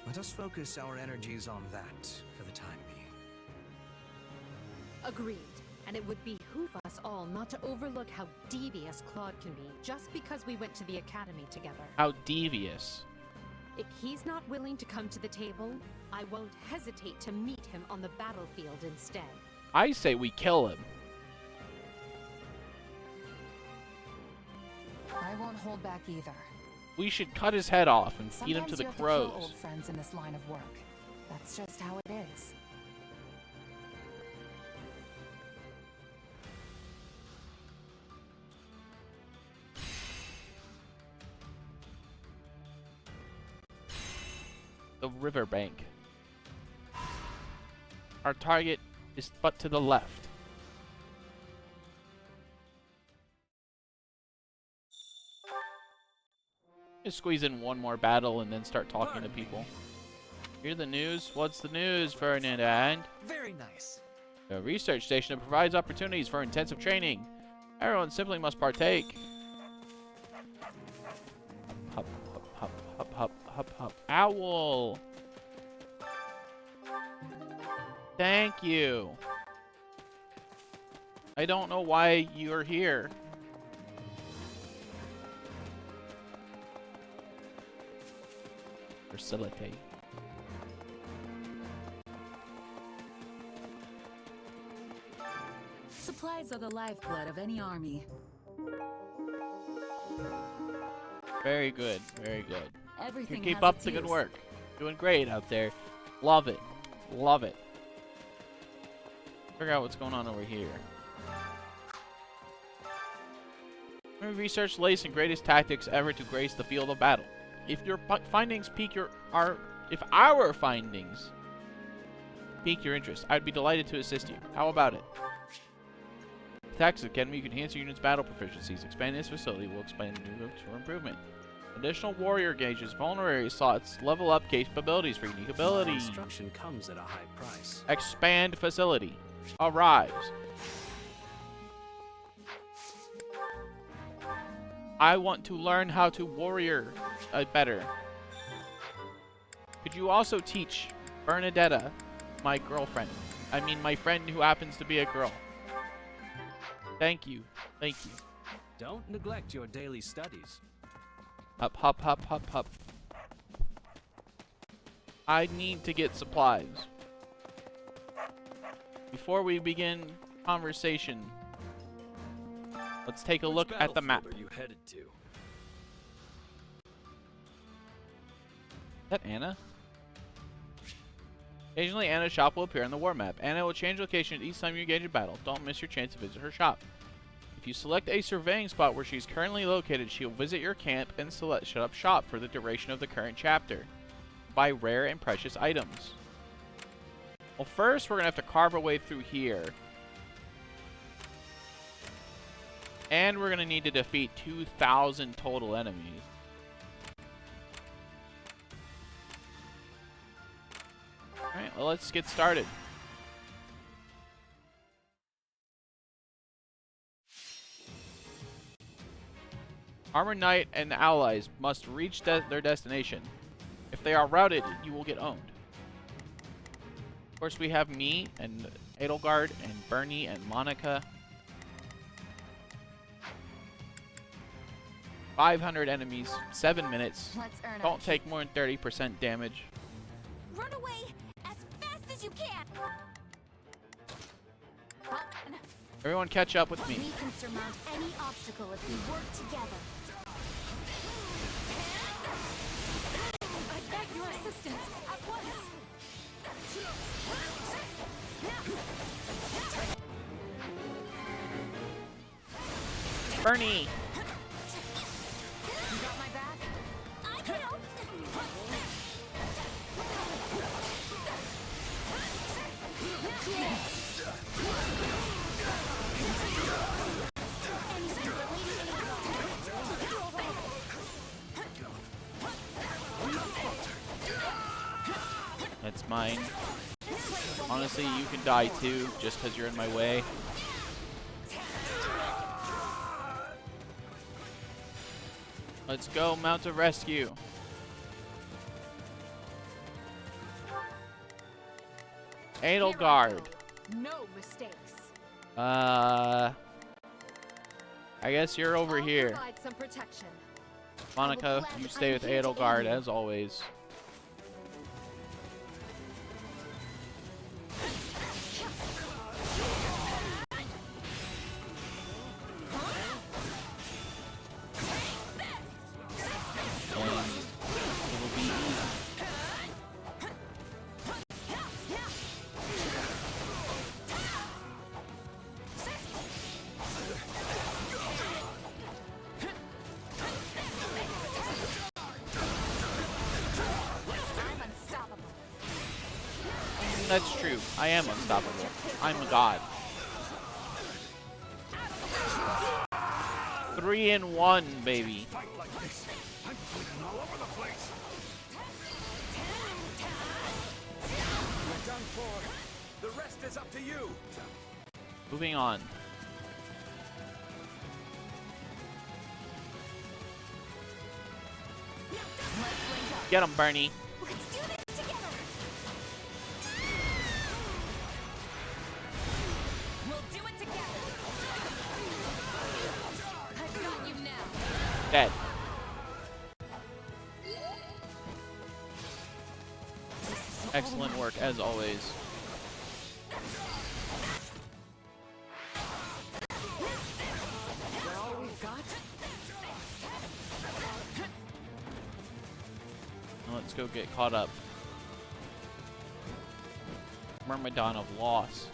Let us focus our energies on that for the time being. Agreed. And it would behoove us all not to overlook how devious Claude can be just because we went to the academy together. How devious. If he's not willing to come to the table, I won't hesitate to meet him on the battlefield instead. I say we kill him. I won't hold back either. We should cut his head off and feed him to Sometimes the you have to crows. kill old friends in this line of work. That's just how it is. The riverbank. Our target is but to the left. Just squeeze in one more battle and then start talking to people. Hear the news? What's the news, Ferdinand? Very nice. A research station that provides opportunities for intensive training. Everyone simply must partake. Hop, hop, hop, hop, hop, hop, hop. Owl! Thank you. I don't know why you're here. Facilitate. Supplies are the lifeblood of any army. Very good, very good. Everything You keep has up its the good use. work. Doing great out there. Love it. Love it. Figure out what's going on over here. We researched the latest and greatest tactics ever to grace the field of battle. If your findings pique if our findings pique your interest, I'd be delighted to assist you. How about it? Tactics Academy, you can enhance your unit's battle proficiencies. Expanding this facility will expand new routes for improvement. Additional warrior gauges, vulnerability slots, level up capabilities for unique abilities. Instruction comes at a high price. Expand facility. Arrives. I want to learn how to warrior better. Could you also teach Bernadetta, my girlfriend? I mean, my friend who happens to be a girl. Thank you. Thank you. Don't neglect your daily studies. Up, hop, hop, hop, hop. I need to get supplies. Before we begin conversation, let's take a look at the map. Are you headed to? Is that Anna? Occasionally, Anna's shop will appear on the war map. Anna will change location each time you engage in battle. Don't miss your chance to visit her shop. If you select a surveying spot where she's currently located, she'll visit your camp and set up shop for the duration of the current chapter. Buy rare and precious items. Well, first we're going to have to carve our way through here. And we're going to need to defeat 2,000 total enemies. Alright, well, let's get started. Armored Knight and allies must reach their destination. If they are routed, you will get owned. Of course, we have me and Edelgard and Bernie and Monica. 500 enemies, 7 minutes. Let's earn Don't take more than 30% damage. Run away as fast as you can. Everyone catch up with me. We can surmount any obstacle if we work together. I beg your assistance at once. Bernie! You got my back? I can help. That's mine. Honestly, you can die too, just because you're in my way. Let's go, mount a rescue. Edelgard. No mistakes. I guess you're over I'll here. provide some protection. Monica, you stay with Edelgard as always. That's true. I am unstoppable. I'm a god. 3-in-1, baby. We're done for. The rest is up to you. Moving on. Get him, Bernie. Let's do this together. We'll do it together. I've got you now. Dead. Excellent work, as always. All we've got? Let's go get caught up. Myrmidon of Loss.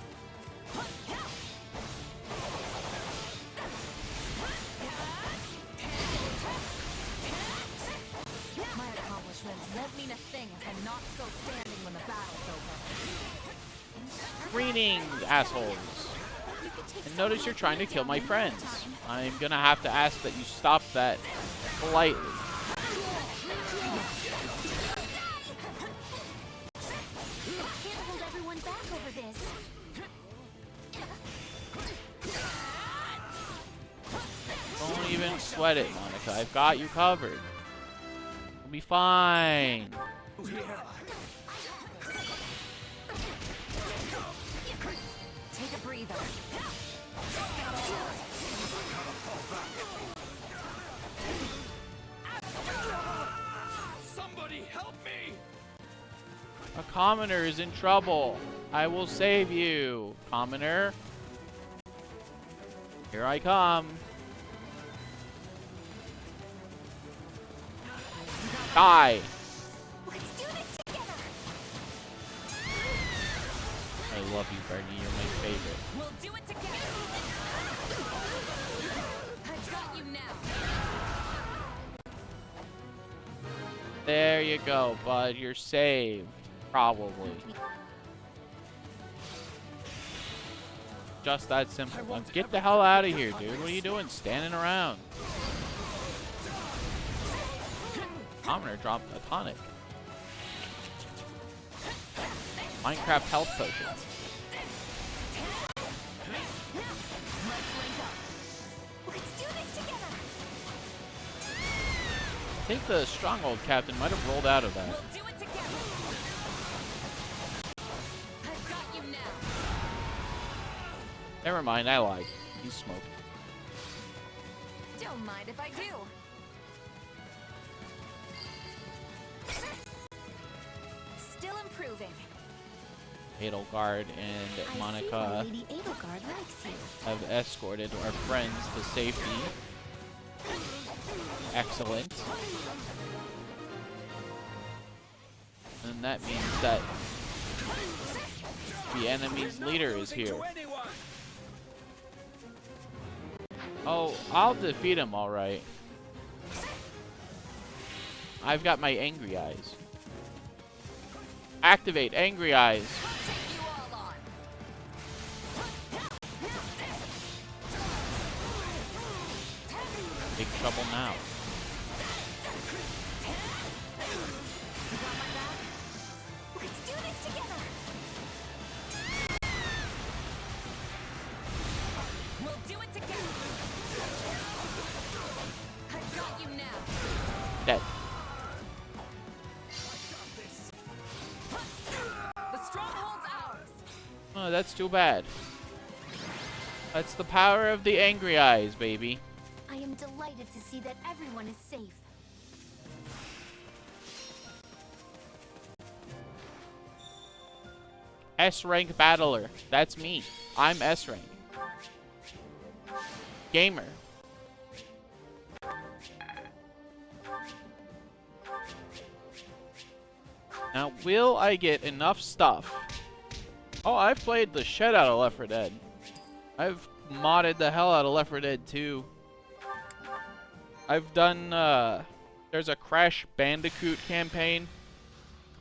My accomplishments won't mean a thing if I'm not still standing when the battle's over. Greetings, assholes. And notice you're trying to kill my friends. I'm gonna have to ask that you stop that politely. sweat it, Monica. I've got you covered. We'll be fine. Take a breather. Somebody help me! A commoner is in trouble. I will save you, commoner. Here I come. Die. Let's do this together. I love you, Bernie. You're my favorite. We'll do it together. I've got you now. There you go, bud. You're saved. Probably. Just that simple. Now get the hell out of here, dude. What are you doing? Standing around. Commoner dropped a tonic. Minecraft health potion. Let's do this together. I think the Stronghold captain might have rolled out of that. We'll do it together. I've got you now. Never mind, I lied. He's smoked. Don't mind if I do. Still improving. Edelgard and Monica Lady Edelgard likes you. have escorted our friends to safety. Excellent. And that means that the enemy's leader is here. Oh, I'll defeat him, alright. I've got my angry eyes. Activate angry eyes. Big trouble now. Let's do this together. We'll do it together. I've got you now. Dead. The stronghold's ours. Oh, that's too bad. That's the power of the angry eyes, baby. I am delighted to see that everyone is safe. S-rank battler. That's me. I'm S-rank. Gamer. Now, will I get enough stuff? Oh, I've played the shit out of Left 4 Dead. I've modded the hell out of Left 4 Dead 2. I've done, there's a Crash Bandicoot campaign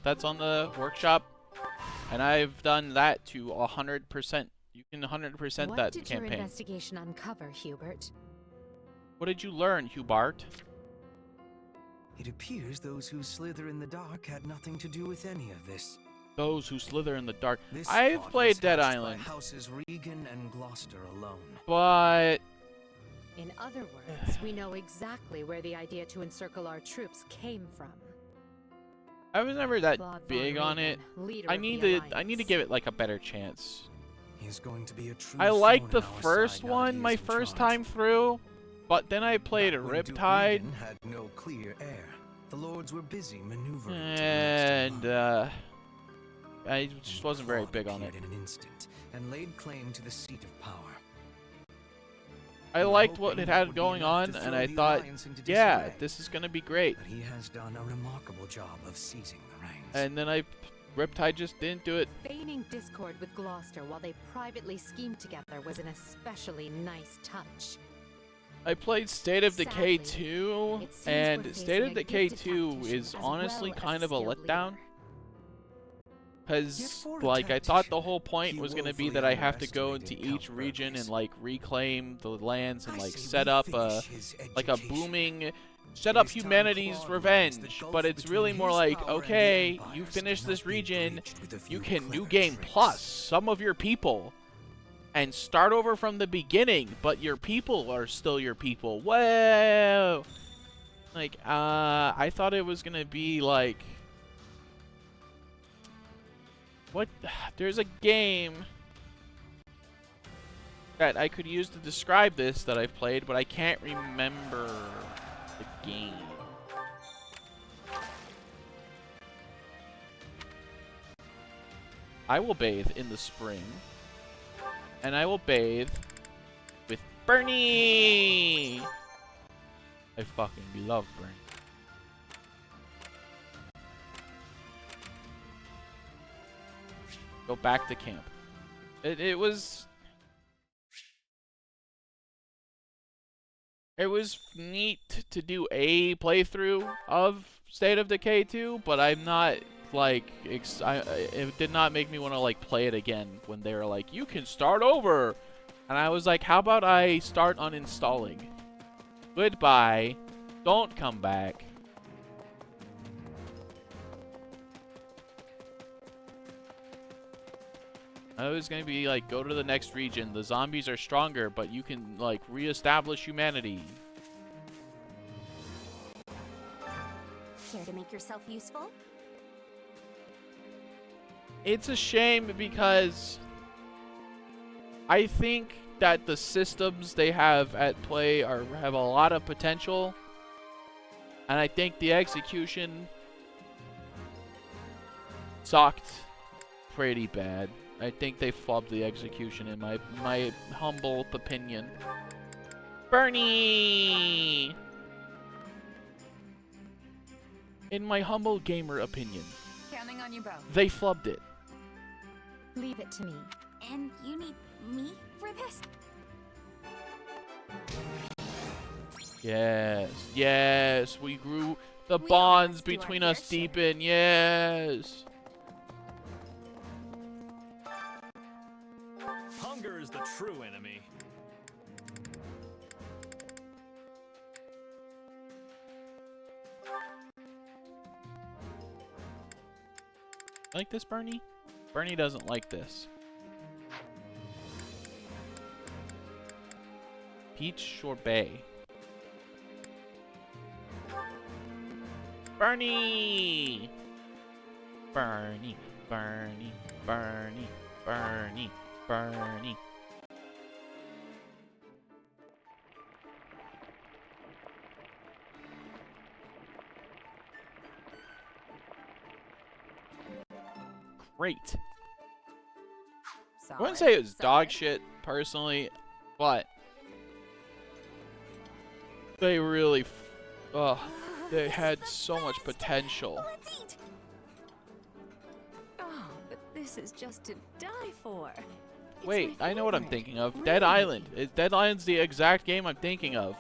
that's on the workshop, and I've done that to 100%. You can 100% What that did your campaign. investigation uncover, Hubert? What did you learn, Hubert? It appears those who slither in the dark had nothing to do with any of this. Those who slither in the dark. This I've plot played was Dead hatched by Island, Houses Regan and Gloucester alone. but In other words, we know exactly where the idea to encircle our troops came from. I was never that Claude big von on it. Regan, leader I of need the to give it like a better chance. He is going to be a true I liked thorn the in our first side now that one he my is in first charge. time through, but then I played Back when Duke Riptide, Regan had no clear air. The lords were busy maneuvering and I just wasn't very big on it. in an instant and laid claim to the seat of power. I liked what it had going on, and I thought, yeah, this is gonna be great. But he has done a remarkable job of seizing the reins. And then Riptide just didn't do it. Feigning discord with Gloucester while they privately schemed together was an especially nice touch. I played State of Decay Sadly, 2, it seems we're and facing State a of Decay gifted 2 tactician is as honestly well as kind of a skilled letdown. leader. Because, for a like, I thought the tactician, whole point he was going to be woefully that I have to go into underestimated each Count region Burgess. and, like, reclaim the lands and, I like, say set we up finish his like, a education. booming... Set up It is time humanity's Claude revenge, realized the but gulf it's between really more his like, power and the okay, you Empire's finish cannot this be region, breached with a you few can New clever Game tricks. Plus some of your people. and start over from the beginning, but your people are still your people. Whoa! Like, I thought it was gonna be like... What? There's a game that I could use to describe this that I've played, but I can't remember the game. I will bathe in the spring, and I will bathe with Bernie! I fucking love Bernie. Go back to camp. It was neat to do a playthrough of State of Decay 2, but I'm not like it did not make me want to like play it again when they were like, you can start over, and I was like, how about I start uninstalling? Goodbye, don't come back. I was gonna be like, go to the next region. The zombies are stronger, but you can like reestablish humanity. Care to make yourself useful? It's a shame because I think that the systems they have at play have a lot of potential, and I think the execution sucked pretty bad. I think they flubbed the execution in my humble opinion. Bernie! In my humble gamer opinion. Counting on you both. They flubbed it. Leave it to me. And you need me for this? Yes, yes, we grew the bonds between us deepen, yes. Hunger is the true enemy. Like this, Bernie? Bernie doesn't like this. Peach sorbet. Bernie! Bernie, Bernie, Bernie, Bernie, Bernie. Great. I wouldn't say it was dog shit, personally, but they really, they had so much potential. Oh, but this is just to die for. Wait, I know what I'm thinking of. Dead Island. Dead Island's the exact game I'm thinking of,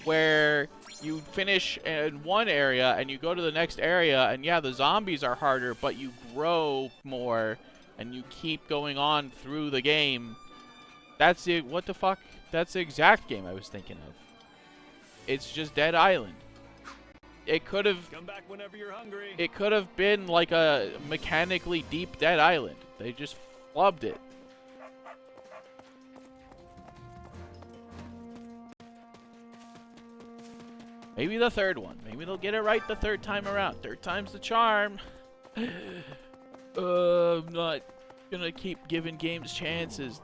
where you finish in one area and you go to the next area, and yeah, the zombies are harder, but you grow more and you keep going on through the game. That's the, what the fuck? That's the exact game I was thinking of. It's just Dead Island. It could have come back whenever you're hungry. It could have been like a mechanically deep Dead Island. They just flubbed it. Maybe the third one. Maybe they'll get it right the third time around. Third time's the charm. I'm not gonna keep giving games chances.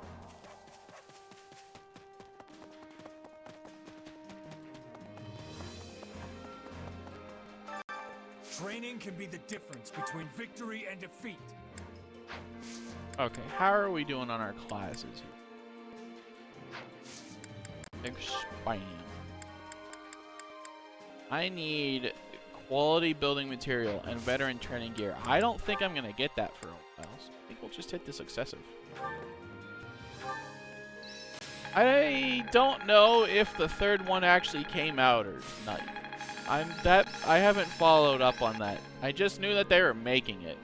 Training can be the difference between victory and defeat. Okay, how are we doing on our classes here? Expand. I need quality building material and veteran training gear. I don't think I'm gonna get that for a while, so I think we'll just hit this successive. I don't know if the third one actually came out or not. I haven't followed up on that. I just knew that they were making it.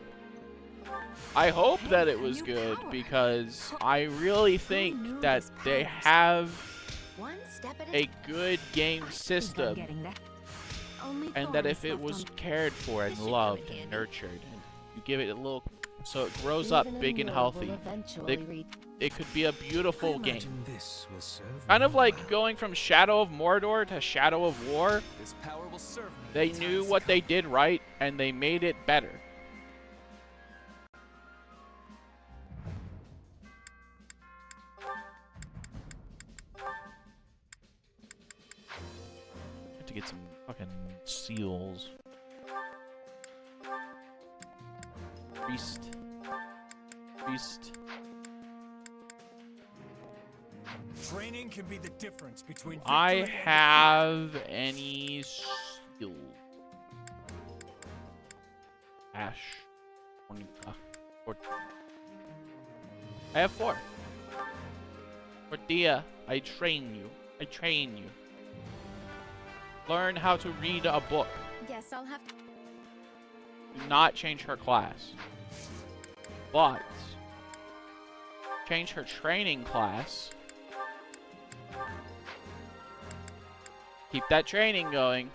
I hope that it was good because I really think that they have a good game system. And that if it was cared for and loved and nurtured, and you give it a little, so it grows up big and healthy, it could be a beautiful game. This will serve Kind of like going from Shadow of Mordor to Shadow of War. This power will serve me. They knew what they did right, and they made it better. Have to get some fucking seals. Priest. Training can be the difference between I victory and have any skill. Ash. I have 4. Cordia, I train you. Learn how to read a book. Guess I'll have to. Do not change her class. But change her training class. Keep that training going.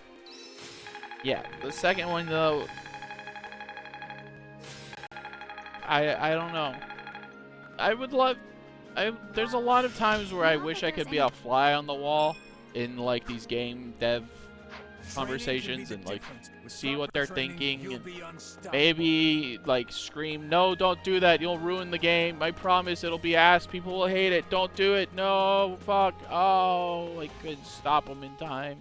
Yeah, the second one though, I don't know. I would love. There's a lot of times where I wish I could be a fly on the wall in like these game dev conversations and like see what they're thinking and maybe like scream, no, don't do that, you'll ruin the game, I promise it'll be ass, people will hate it, don't do it, no, fuck, oh, I couldn't stop them in time.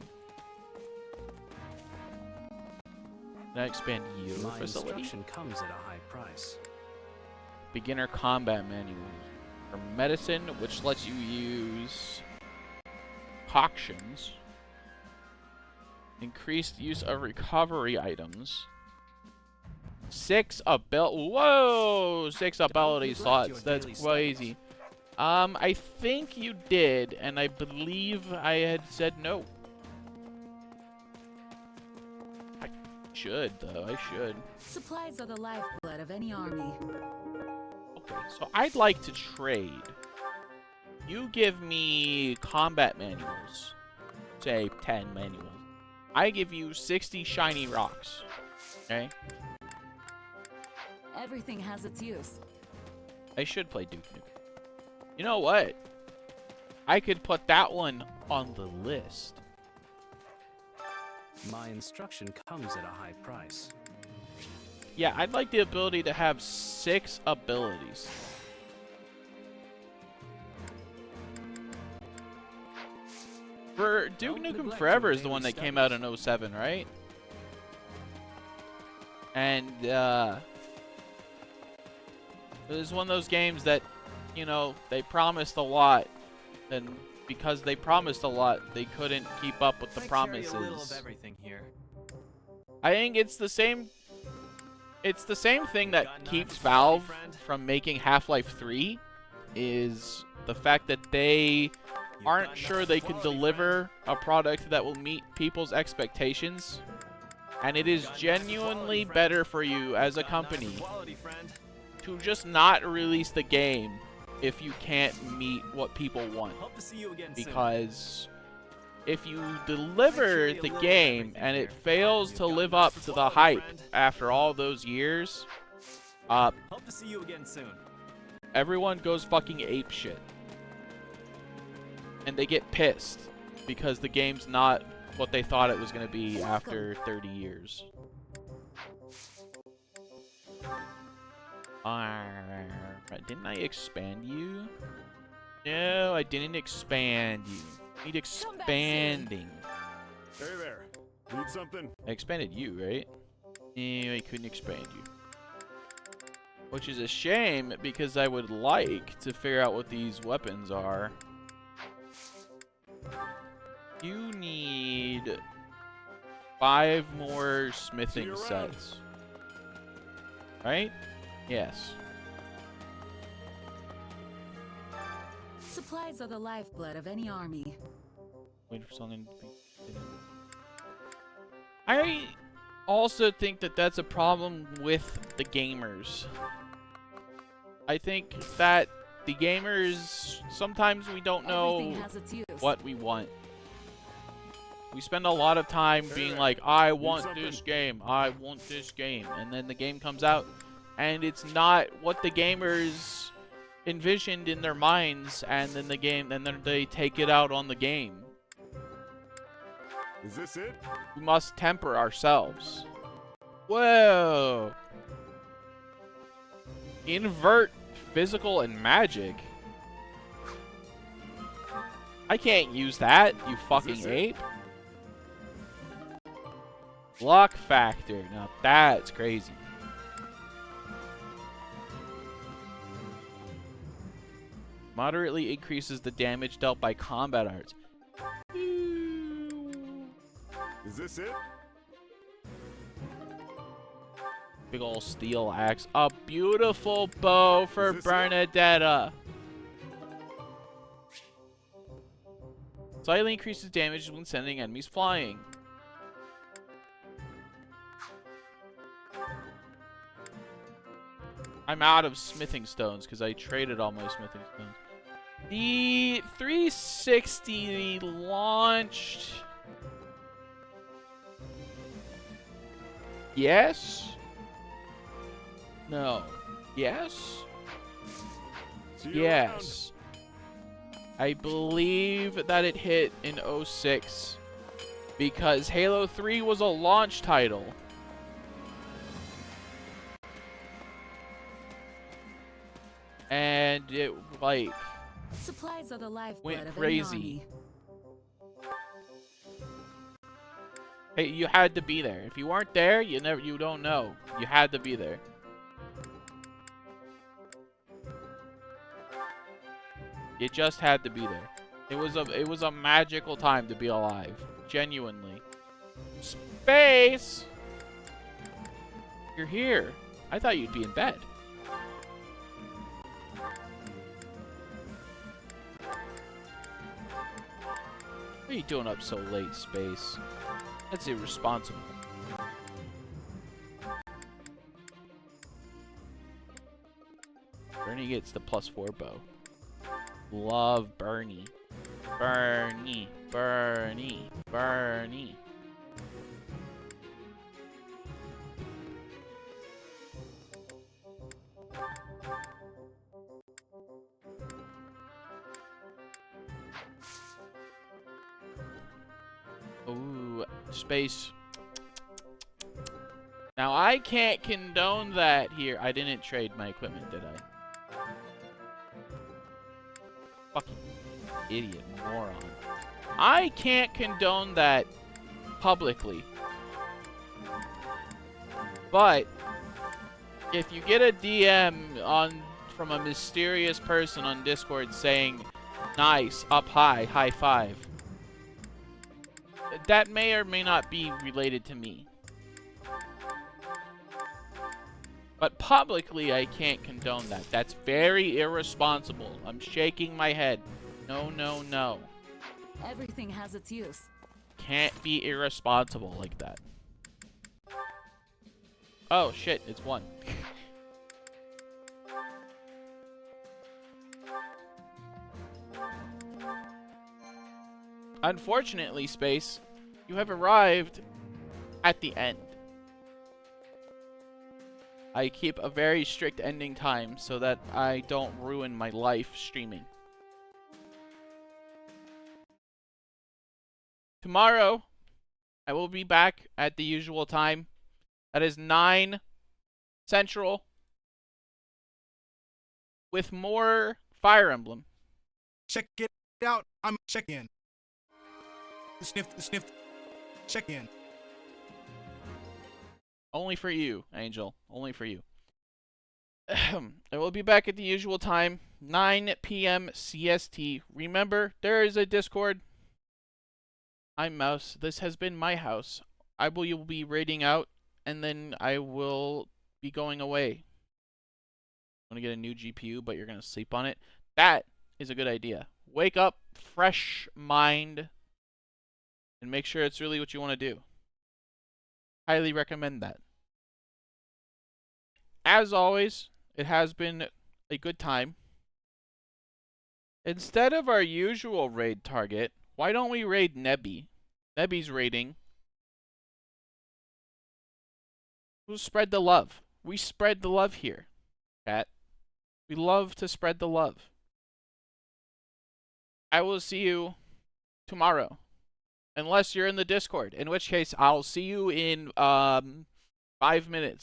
Can I expand your My facility? instruction comes at a high price. Beginner combat manual for medicine, which lets you use concoctions. Increased use of recovery items. 6 ability slots. That's crazy. I think you did, and I believe I had said no. I should, though. I should. Supplies are the lifeblood of any army. Okay, so I'd like to trade. You give me combat manuals. Say 10 manuals. I give you 60 shiny rocks. Okay? Everything has its use. I should play Duke Nukem. You know what? I could put that one on the list. My instruction comes at a high price. Yeah, I'd like the ability to have 6 abilities. For Duke Nukem Forever is the one that came out in 07, right? And, it was one of those games that, you know, they promised a lot, and because they promised a lot, they couldn't keep up with the promises. I carry a little of everything here. I think it's the same thing that keeps Valve from making Half-Life 3, is the fact that they aren't sure they can deliver a product that will meet people's expectations. And it is genuinely better for you as a company to just not release the game if you can't meet what people want. Because if you deliver the game and it fails to live up to the hype after all those years, Hope to see you again soon. everyone goes fucking apeshit. And they get pissed because the game's not what they thought it was going to be after 30 years. Didn't I expand you? No, I didn't expand you. Need expanding. Hey there. Need something? I expanded you, right? Yeah, I couldn't expand you. Which is a shame because I would like to figure out what these weapons are. You need 5 more smithing sets. Right? Yes. Supplies are the lifeblood of any army. Wait for something to be... I also think that that's a problem with the gamers. I think that the gamers, sometimes we don't know what we want. We spend a lot of time being like, I want this game, I want this game. And then the game comes out, and it's not what the gamers envisioned in their minds, and then they take it out on the game. Is this it? We must temper ourselves. Whoa! Invert physical and magic? I can't use that, you fucking ape. Luck factor. Now that's crazy. Moderately increases the damage dealt by combat arts. Is this it? Big ol' steel axe. A beautiful bow for Bernadetta. Slightly increases damage when sending enemies flying. I'm out of smithing stones because I traded all my smithing stones. The 360 launched. Yes? No. Yes? Yes. I believe that it hit in 06 because Halo 3 was a launch title. And it, like, supplies are the lifeblood went of any crazy. army. Hey, you had to be there. If you weren't there, you don't know. You had to be there. You just had to be there. It was a magical time to be alive. Genuinely. Space! You're here. I thought you'd be in bed. What are you doing up so late, Space? That's irresponsible. Bernie gets the +4 bow. Love Bernie. Bernie. Bernie. Bernie. Ooh, Space. Now, I can't condone that here. I didn't trade my equipment, did I? Fucking idiot moron. I can't condone that publicly. But if you get a DM from a mysterious person on Discord saying, nice, up high, high five, that may or may not be related to me. But publicly, I can't condone that. That's very irresponsible. I'm shaking my head. No, no, no. Everything has its use. Can't be irresponsible like that. Oh, shit. It's 1. Unfortunately, Space, you have arrived at the end. I keep a very strict ending time so that I don't ruin my life streaming. Tomorrow, I will be back at the usual time. That is 9 Central with more Fire Emblem. Check it out. I'm checking in. Sniff, sniff. Check in. Only for you, Angel. Only for you. I will be back at the usual time, 9 p.m. CST. Remember, there is a Discord. I'm Mouse. This has been my house. I will be raiding out, and then I will be going away. I'm going to get a new GPU, but you're going to sleep on it. That is a good idea. Wake up, fresh mind, and make sure it's really what you want to do. Highly recommend that. As always, it has been a good time. Instead of our usual raid target, why don't we raid Nebby? Nebby's raiding. We'll spread the love. We spread the love here, chat. We love to spread the love. I will see you tomorrow. Unless you're in the Discord, in which case I'll see you in 5 minutes.